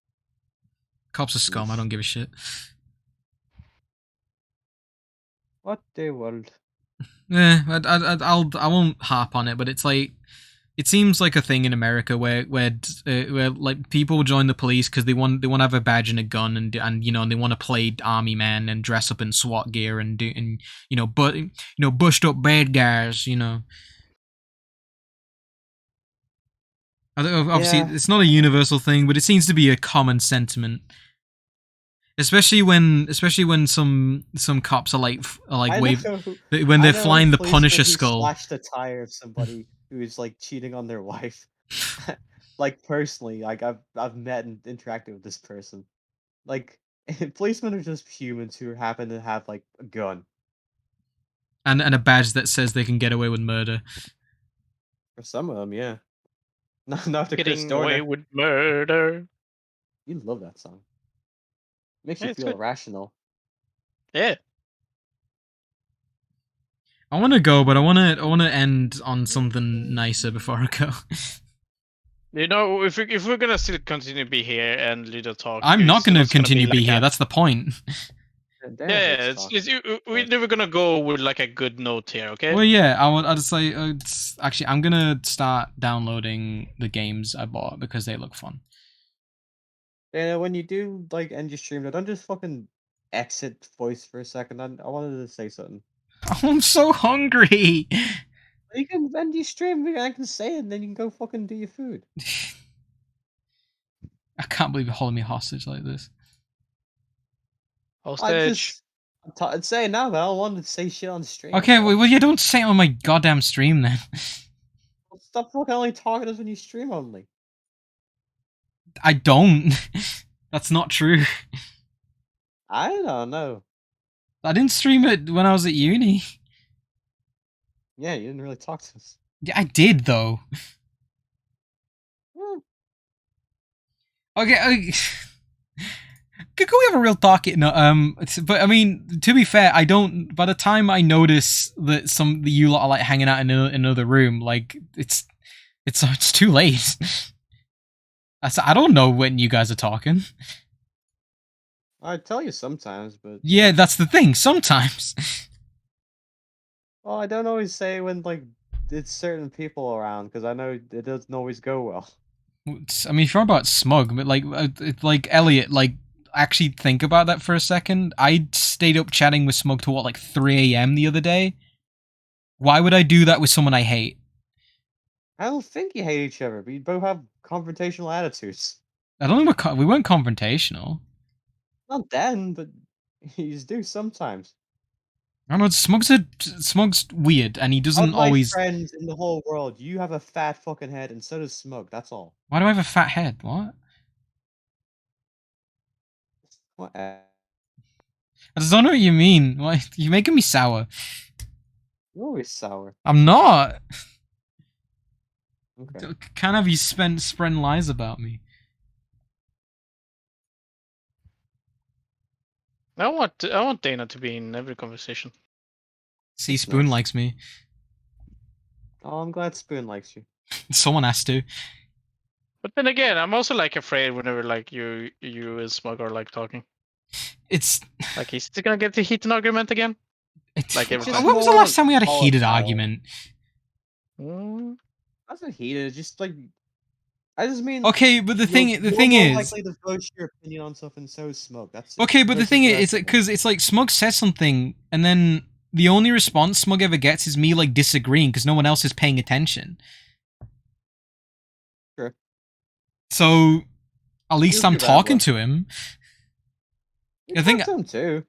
C: Cops are scum. I don't give a shit.
B: What the world?
C: Yeah, I won't harp on it, but it's like, it seems like a thing in America where like people join the police because they want to have a badge and a gun, and you know, and they want to play army man and dress up in SWAT gear and do, and you know, but you know, bushed up bad guys, you know. I think obviously it's not a universal thing, but it seems to be a common sentiment. Especially when some cops are like when they're flying the Punisher skull.
B: Slashed the tire of somebody who's like cheating on their wife. Like personally, like I've met and interacted with this person. Like policemen are just humans who happen to have like a gun
C: and a badge that says they can get away with murder.
B: For some of them, yeah. Not the Chris
A: Getting
B: Dorner.
A: away with murder.
B: You love that song. Makes
A: Yeah,
B: you
A: it's
B: feel
A: good.
B: irrational.
A: Yeah.
C: I want to go, but I want to end on something nicer before I go.
A: You know, if we're gonna still continue to be here and little talk,
C: I'm not going to
A: it's gonna
C: continue
A: be
C: be
A: like
C: here. That's the point.
A: Yeah, we're never gonna go with like a good note here, okay?
C: Well, yeah, I'd say actually I'm gonna start downloading the games I bought because they look fun.
B: Yeah, when you do like end your stream, don't just fucking exit voice for a second. I wanted to say something.
C: Oh, I'm so hungry.
B: You can end your stream. I can say it, and then you can go fucking do your food.
C: I can't believe you're holding me hostage like this.
A: Hostage.
B: I'm saying now, but I don't want to say shit on stream.
C: Okay, well, you don't say it on my goddamn stream then.
B: Stop fucking only talking to us when you stream only.
C: I don't. That's not true.
B: I don't know.
C: I didn't stream it when I was at uni.
B: Yeah, you didn't really talk to us.
C: Yeah, I did though. Okay. Could we have a real talk? No, but I mean, to be fair, I don't. By the time I notice that you lot are like hanging out in another room, like it's too late. I don't know when you guys are talking.
B: I tell you sometimes, but
C: yeah, that's the thing. Sometimes.
B: Well, I don't always say when like it's certain people around because I know it doesn't always go well.
C: I mean, if you're about smug, but like Elliot, like actually think about that for a second. I stayed up chatting with Smug to what, like 3 a.m. the other day. Why would I do that with someone I hate?
B: I don't think you hate each other, but you both have confrontational attitudes.
C: I don't think we weren't confrontational.
B: Not then, but you just do sometimes.
C: I don't know. Smug's weird, and he doesn't
B: Of my
C: always.
B: friends in the whole world, you have a fat fucking head, and so does Smug. That's all.
C: Why do I have a fat head? What?
B: What?
C: I just don't know what you mean. Why you're making me sour?
B: You're always sour.
C: I'm not.
B: Okay.
C: Can't have you spreading lies about me.
A: I want Dana to be in every conversation.
C: See, Spoon likes me.
B: Oh, I'm glad Spoon likes you.
C: Someone has to.
A: But then again, I'm also like afraid whenever like you and Smug are like talking.
C: It's
A: like he's gonna get to heat an argument again.
C: It's
A: like every
C: when
A: time.
C: was the last time we had a heated argument?
B: That's not heated. Just like I just mean.
C: Okay, but the thing is,
B: more likely to voice your opinion on something. So Smug. That's it.
C: Okay, but the thing is, because it's like Smug says something, and then the only response Smug ever gets is me like disagreeing because no one else is paying attention.
B: Sure.
C: So at least I'm talking to him.
B: I think to him too.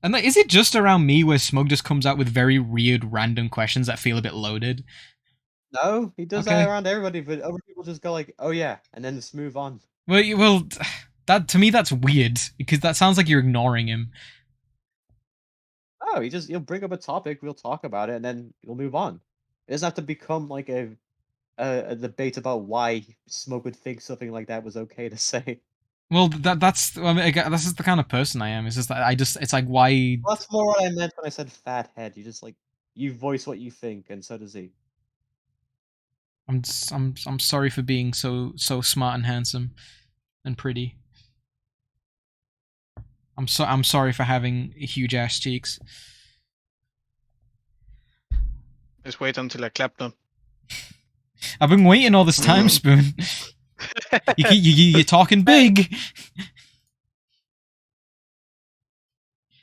C: And like, is it just around me where Smug just comes out with very weird, random questions that feel a bit loaded?
B: No, he does that around everybody, but other people just go like, "Oh yeah," and then just move on.
C: Well, that to me that's weird because that sounds like you're ignoring him.
B: Oh, he'll bring up a topic, we'll talk about it, and then we'll move on. It doesn't have to become like a debate about why Smoke would think something like that was okay to say.
C: Well, that's I mean, this is the kind of person I am. It's just that it's like why.
B: Well, that's more what I meant when I said fat head. You just like you voice what you think, and so does he.
C: I'm sorry for being so smart and handsome and pretty. I'm sorry for having huge ass cheeks.
A: Just wait until I clap them.
C: I've been waiting all this time, Spoon. You're talking big.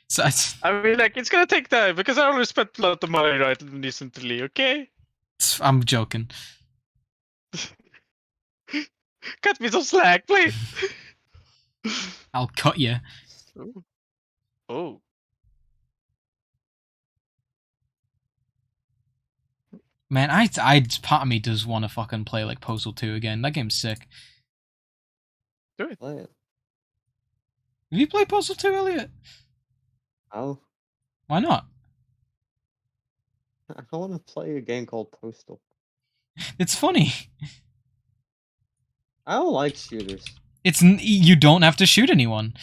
C: So
A: I mean, like, it's gonna take time because I already spent a lot of money right recently. Okay.
C: I'm joking.
A: Cut me some slack, please.
C: I'll cut you.
A: Oh.
C: Man, I part of me does want to fucking play like Postal 2 again. That game's sick.
A: Do it.
B: Play it.
C: Have you played Postal 2, Elliot?
B: Oh.
C: Why not?
B: I want to play a game called Postal.
C: It's funny.
B: I don't like shooters.
C: You don't have to shoot anyone.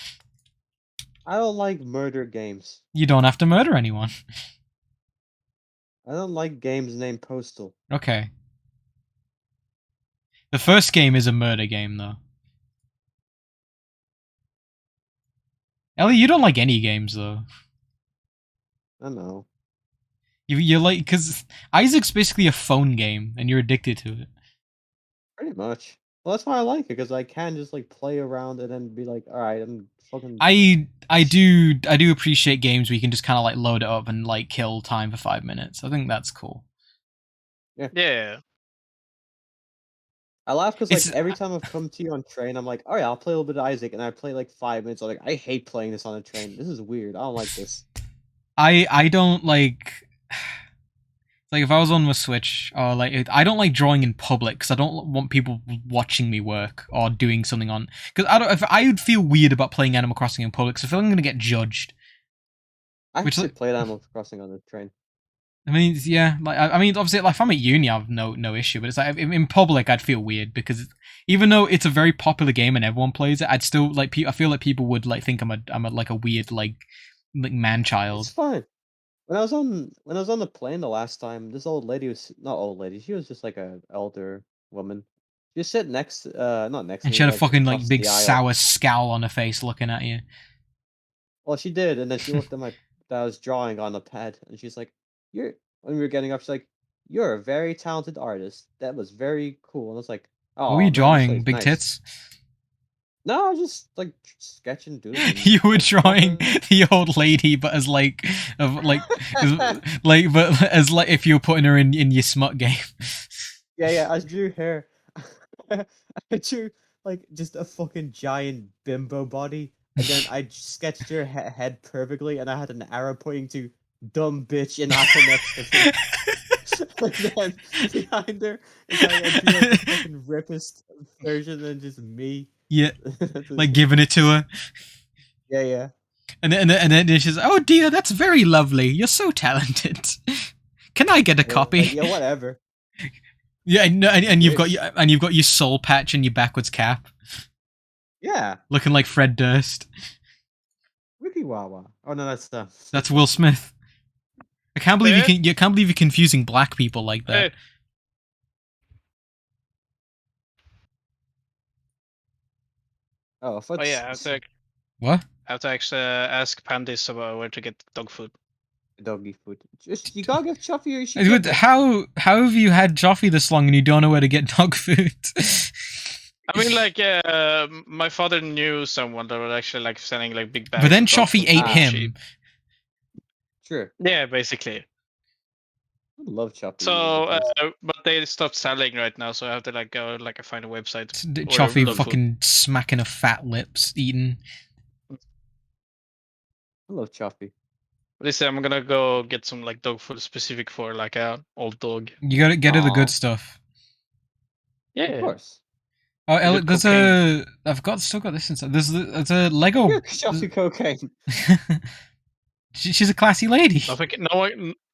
B: I don't like murder games.
C: You don't have to murder anyone.
B: I don't like games named Postal.
C: Okay. The first game is a murder game, though. Ellie, you don't like any games, though.
B: I know.
C: You're like, because Isaac's basically a phone game, and you're addicted to it.
B: Pretty much. Well, that's why I like it, because I can just like play around and then be like, all right, I'm fucking.
C: I do appreciate games where you can just kind of like load it up and like kill time for 5 minutes. I think that's cool.
A: Yeah.
B: I laugh because like every time I've come to you on train, I'm like, all right, I'll play a little bit of Isaac, and I play like 5 minutes. I'm like, I hate playing this on a train. This is weird. I don't like this.
C: I don't like if I was on my Switch or like I don't like drawing in public because I don't want people watching me work or doing something on because I would feel weird about playing Animal Crossing in public because I feel like I'm gonna get judged.
B: I actually played Animal Crossing on the train.
C: I mean, yeah, like I mean, obviously, like if I'm at uni, I have no issue. But it's like in public, I'd feel weird because even though it's a very popular game and everyone plays it, I'd still like I feel like people would like think I'm a like a weird like man child.
B: It's fine. When I was on the plane the last time, this old lady was not old lady. She was just like a elder woman. She was sitting next, not next to
C: And
B: me,
C: she had a
B: like,
C: fucking like
B: across
C: big
B: the aisle.
C: sour scowl on her face, looking at you.
B: Well, she did, and then she looked at my that I was drawing on the pad, and she's like, "You're." When we were getting up, she's like, "You're a very talented artist. That was very cool." And I was like,
C: What were you
B: "Oh man, this
C: drawing?
B: lady's
C: Big
B: nice."
C: tits?
B: No, I was just like sketching, doodling.
C: You were drawing the old lady, but as like, but as like if you were putting her in your smut game.
B: Yeah, I drew her. I drew like just a fucking giant bimbo body, and then I sketched her head perfectly, and I had an arrow pointing to dumb bitch in upper next to me. And then behind her, I drew like the fucking rippest version and just me.
C: Yeah, like giving it to her.
B: Yeah.
C: And then she's like, "Oh dear, that's very lovely. You're so talented. Can I get a copy?"
B: Like, yeah, whatever.
C: Yeah, and you've got your soul patch and your backwards cap.
B: Yeah.
C: Looking like Fred Durst.
B: Wiki Wawa. Oh no,
C: that's Will Smith. I can't believe you can't believe you're confusing black people like that.
B: Oh
A: yeah, I have to.
C: What?
A: I have to actually ask Pandis about where to get dog food.
B: Doggy food. Just you gotta give Chuffy or
C: How have you had Joffy this long and you don't know where to get dog food?
A: I mean, like, my father knew someone that was actually like sending like big bags.
C: But then Choffy ate him.
B: Sure.
A: Yeah, basically.
B: I love Choppy.
A: So, but they stopped selling right now, so I have to like go like find a website.
C: Choffy fucking smacking her fat lips, eating.
B: I love Choppy.
A: Listen, I'm gonna go get some like dog food specific for like a old dog.
C: You gotta get her the good stuff.
A: Yeah,
B: of course.
C: Oh, Elliot, there's a. Still got this inside. There's a Lego.
B: Choppy cocaine.
C: She's a classy lady.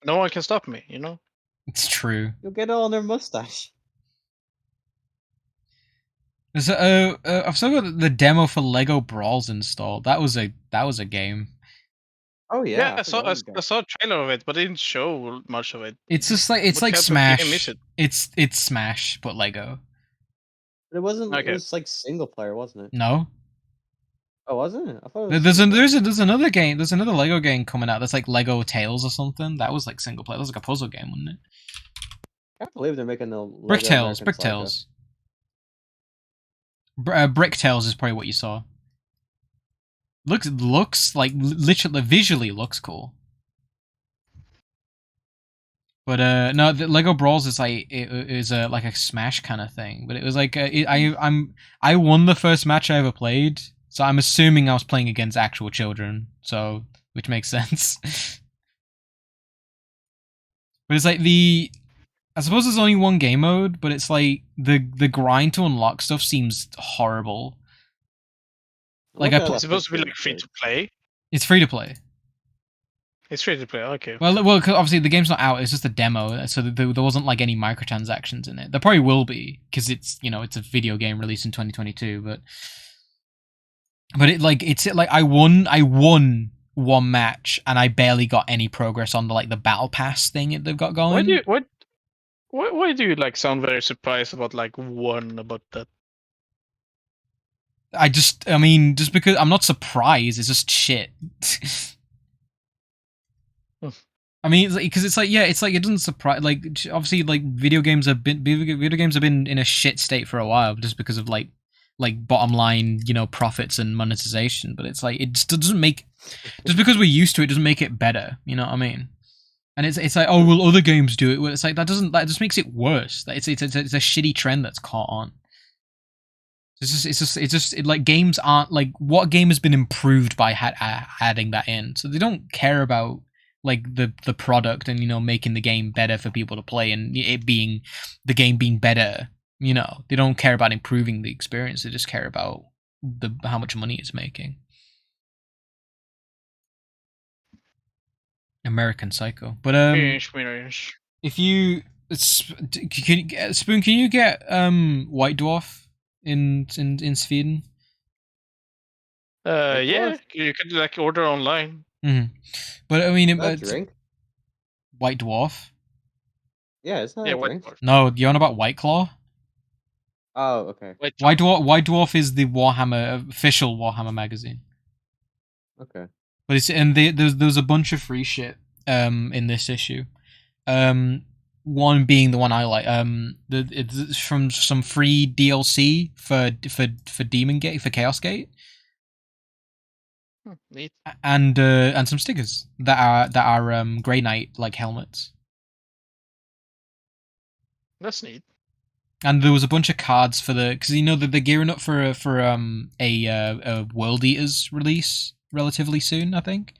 A: No one can stop me. You know.
C: It's true.
B: You'll get it on their mustache.
C: There's I've still got the demo for Lego Brawls installed. That was a game.
B: Oh yeah.
A: I saw a trailer of it, but it didn't show much of it.
C: It's just like what like Smash. It's Smash, but Lego.
B: It wasn't. Okay. It was like single player, wasn't it?
C: No.
B: Oh, wasn't it? I thought it was
C: there's another game. There's another Lego game coming out. That's like Lego Tales or something. That was like single player. That was like a puzzle game, wasn't it?
B: I can't believe they're making the Lego
C: Brick Tales. Brick Tales is probably what you saw. Looks like literally visually looks cool. But no, the Lego Brawls is like like a Smash kind of thing. But it was like I won the first match I ever played, so I'm assuming I was playing against actual children. So which makes sense. But it's like I suppose there's only one game mode, but it's like the grind to unlock stuff seems horrible.
A: Like it's supposed to be like free to play.
C: It's free to play.
A: It's free to play. Okay.
C: Well, obviously the game's not out. It's just a demo, so there wasn't like any microtransactions in it. There probably will be because it's it's a video game released in 2022. But But I won one match and I barely got any progress on the battle pass thing that they've got going.
A: Why do you like sound very surprised about like one about that?
C: I mean, just because I'm not surprised, it's just shit. I mean, because it's like it doesn't surprise. Like, obviously, like video games have been in a shit state for a while, just because of like bottom line, profits and monetization. But it's like it just doesn't make, just because we're used to it doesn't make it better. You know what I mean? And it's like, oh well, other games do it. Well, it's like that just makes it worse. It's a shitty trend that's caught on. It's just like games aren't like, what game has been improved by adding that in? So they don't care about like the product and making the game better for people to play and the game being better. They don't care about improving the experience. They just care about how much money it's making. American Psycho, but if you Spoon, can you get White Dwarf in Sweden?
A: Yeah, you could like order online.
C: Mm-hmm. But I mean,
B: drink.
C: White Dwarf.
B: Yeah, it's not a drink.
A: Dwarf.
C: No, you're on about White Claw.
B: Oh, okay.
C: White Dwarf is the Warhammer official Warhammer magazine.
B: Okay.
C: But there's a bunch of free shit in this issue. One being the one I like. It's from some free DLC for Demon Gate, for Chaos Gate.
A: Neat.
C: And some stickers that are Grey Knight like helmets.
A: That's neat.
C: And there was a bunch of cards for because they're gearing up for a World Eaters release relatively soon, I think.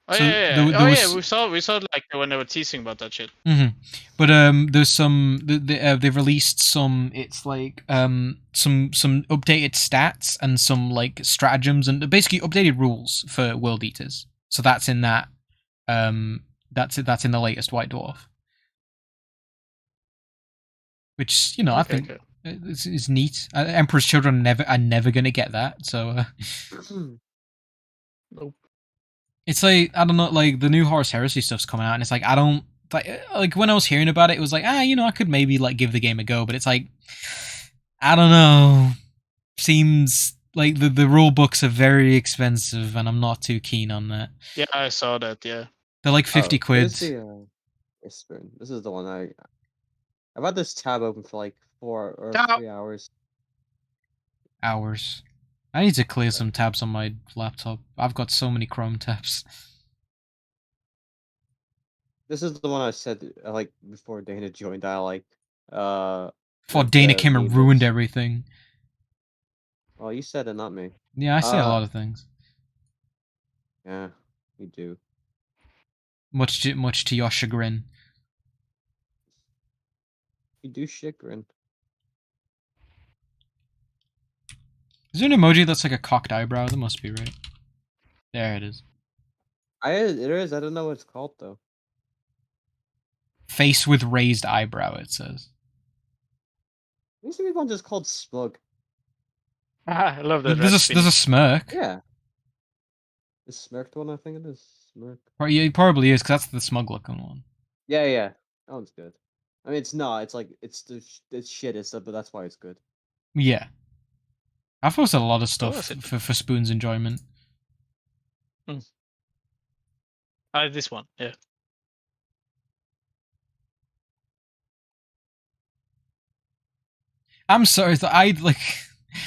A: Oh yeah. We saw like when they were teasing about that shit.
C: Mm-hmm. But there's some they've released some. It's like some updated stats and some like stratagems and basically updated rules for World Eaters. So that's in that. That's in the latest White Dwarf. Which I think is neat. Emperor's Children are never gonna get that. So.
A: Nope.
C: It's like, I don't know, like the new Horus Heresy stuff's coming out, and it's like I don't like when I was hearing about it was like, I could maybe like give the game a go, but it's like, I don't know. Seems like the rule books are very expensive, and I'm not too keen on that.
A: Yeah, I saw that. Yeah,
C: they're like 50 quid.
B: This is the one I've had this tab open for like 4 or 3 hours.
C: I need to clear some tabs on my laptop. I've got so many Chrome tabs.
B: This is the one I said like before Dana joined. I like.
C: Before Dana came and ruined everything.
B: Well, you said it, not me.
C: Yeah, I say a lot of things.
B: Yeah, you do.
C: Much to your chagrin.
B: You do chagrin.
C: Is there an emoji that's like a cocked eyebrow? That must be right. There it is.
B: It is. I don't know what it's called though.
C: Face with raised eyebrow, it says.
B: There used to be one just called Smug.
A: I love that.
C: There's a smirk.
B: Yeah. The smirked one, I think it is. Smirk.
C: It probably is, because that's the smug looking one.
B: Yeah. That one's good. I mean, it's not. It's like, it's shit and stuff, but that's why it's good.
C: Yeah. I've posted a lot of stuff for Spoon's enjoyment.
A: This one, yeah.
C: I'm sorry, like,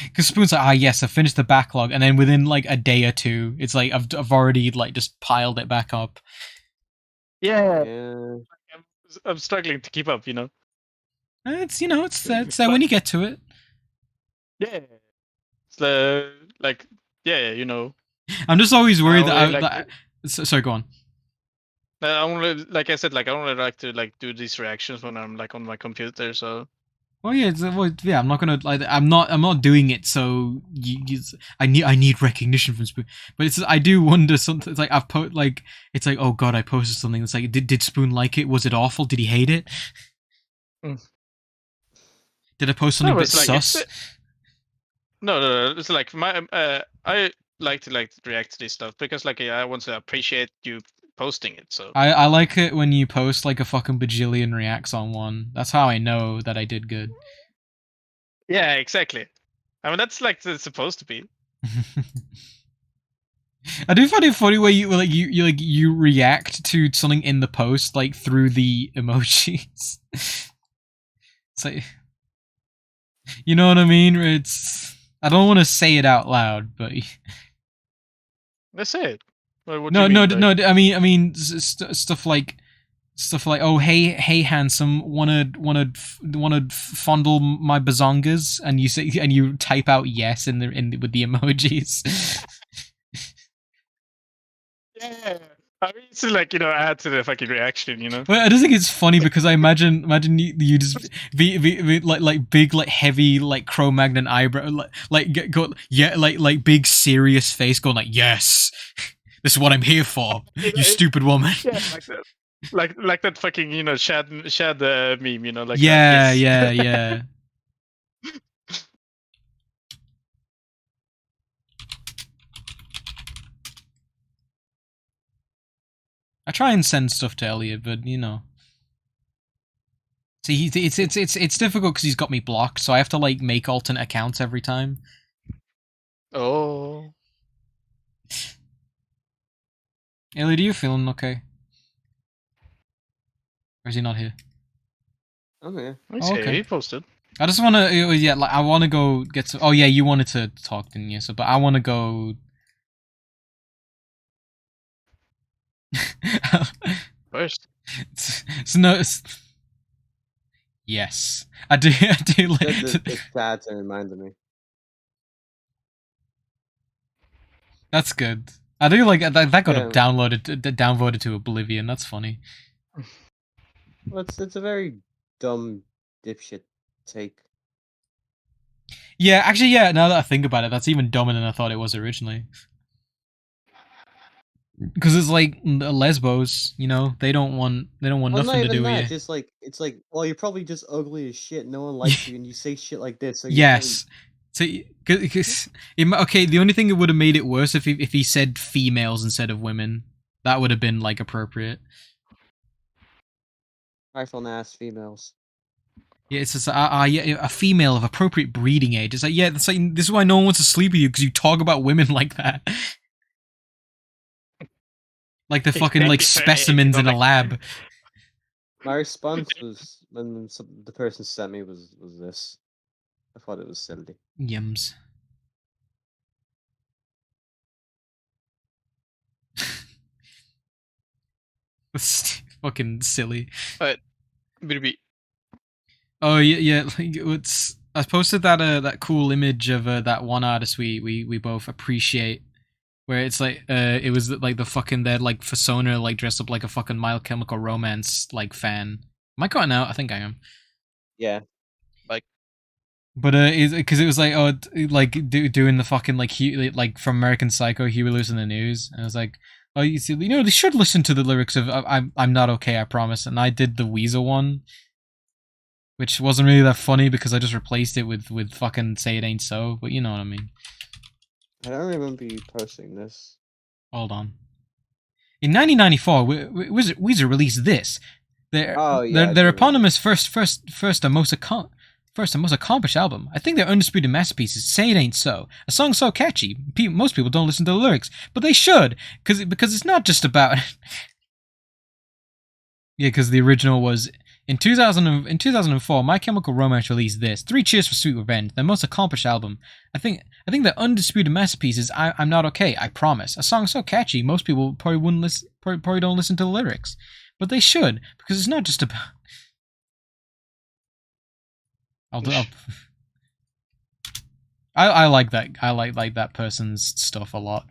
C: because Spoon's like, yes, I finished the backlog, and then within like a day or two, it's like I've already like just piled it back up.
A: Yeah. I'm struggling to keep up,
C: It's it's when you get to it.
A: Yeah. It's like
C: I'm just always worried sorry, go on.
A: I only, like I said, like I only like to like do these reactions when I'm like on my computer, so.
C: Well, yeah, I'm not gonna like. I'm not doing it. So I need recognition from Spoon, but I do wonder something. It's like it's like, oh god, I posted something. It's like, did Spoon like it? Was it awful? Did he hate it? Did I post something a bit sus?
A: No. It's like I like to react to this stuff because I want to appreciate you posting it. So
C: I like it when you post like a fucking bajillion reacts on one. That's how I know that I did good.
A: yeah, exactly. I mean that's like it's supposed to be.
C: I do find it funny where you react to something in the post like through the emojis. It's like, you know what I mean? I don't want to say it out loud, but
A: Let's say it. What do
C: no,
A: you mean?
C: no. I mean, stuff like oh hey handsome, wanna fondle my bazongas, and you say and you type out yes with the emojis.
A: Yeah. I mean, it's add to the fucking reaction,
C: Well, I just think it's funny because I imagine you just be like big like heavy like Cro-Magnon eyebrow go yeah like big serious face going like yes, this is what I'm here for, you stupid woman.
A: Yeah, like that. Like that fucking Shad meme, like
C: yeah,
A: that. Yes.
C: yeah. I try and send stuff to Elliot, but see, it's difficult because he's got me blocked, so I have to like make alternate accounts every time.
A: Oh.
C: Elliot, are you feeling okay? Or is he not here?
B: I'm here.
A: Oh, okay. He posted.
C: I just want to, yeah, like I want to go get some. Oh yeah, you wanted to talk, didn't you? So, but I want to go.
A: First.
C: Yes, I do. I do like.
B: The stats reminded me.
C: That's good. I do like that. That got downvoted to oblivion. That's funny.
B: Well, it's a very dumb dipshit take.
C: Yeah, actually, yeah. Now that I think about it, that's even dumber than I thought it was originally. Because it's like lesbos, they don't want nothing to do with you.
B: Just like it's like, well, you're probably just ugly as shit. No one likes you, and you say shit like this. So
C: yes. So, okay, the only thing that would have made it worse if he said females instead of women. That would have been like appropriate.
B: Trifling ass females.
C: Yeah, it's just a female of appropriate breeding age. It's like, yeah, that's like, this is why no one wants to sleep with you, because you talk about women like that. Like the fucking like specimens in a lab.
B: My response was when the person sent me was this. I thought it was silly.
C: Yims. It's fucking silly.
A: But maybe.
C: Oh yeah. Like I posted that cool image of that one artist we both appreciate, where it's like it was like the fucking their like persona like dressed up like a fucking My Chemical Romance like fan. Am I cutting out? I think I am.
B: Yeah.
A: Like.
C: But because it was like doing the fucking like from American Psycho, Huey Lewis in the News, and I was like, oh, you see, they should listen to the lyrics of I'm not okay, I promise, and I did the Weasel one, which wasn't really that funny because I just replaced it with fucking Say It Ain't So, but you know what I mean.
B: I don't remember you posting this.
C: Hold on. In 1994, Weezer released this. Their eponymous first and most accomplished album. I think their undisputed masterpiece is Say It Ain't So. A song so catchy, most people don't listen to the lyrics, but they should, because it's not just about. Yeah, because the original was in 2004. My Chemical Romance released this. 3 Cheers for Sweet Revenge, their most accomplished album. I think their undisputed masterpiece is I'm Not Okay, I Promise. A song so catchy, most people probably don't listen to the lyrics, but they should, because it's not just about. I like that. I like that person's stuff a lot.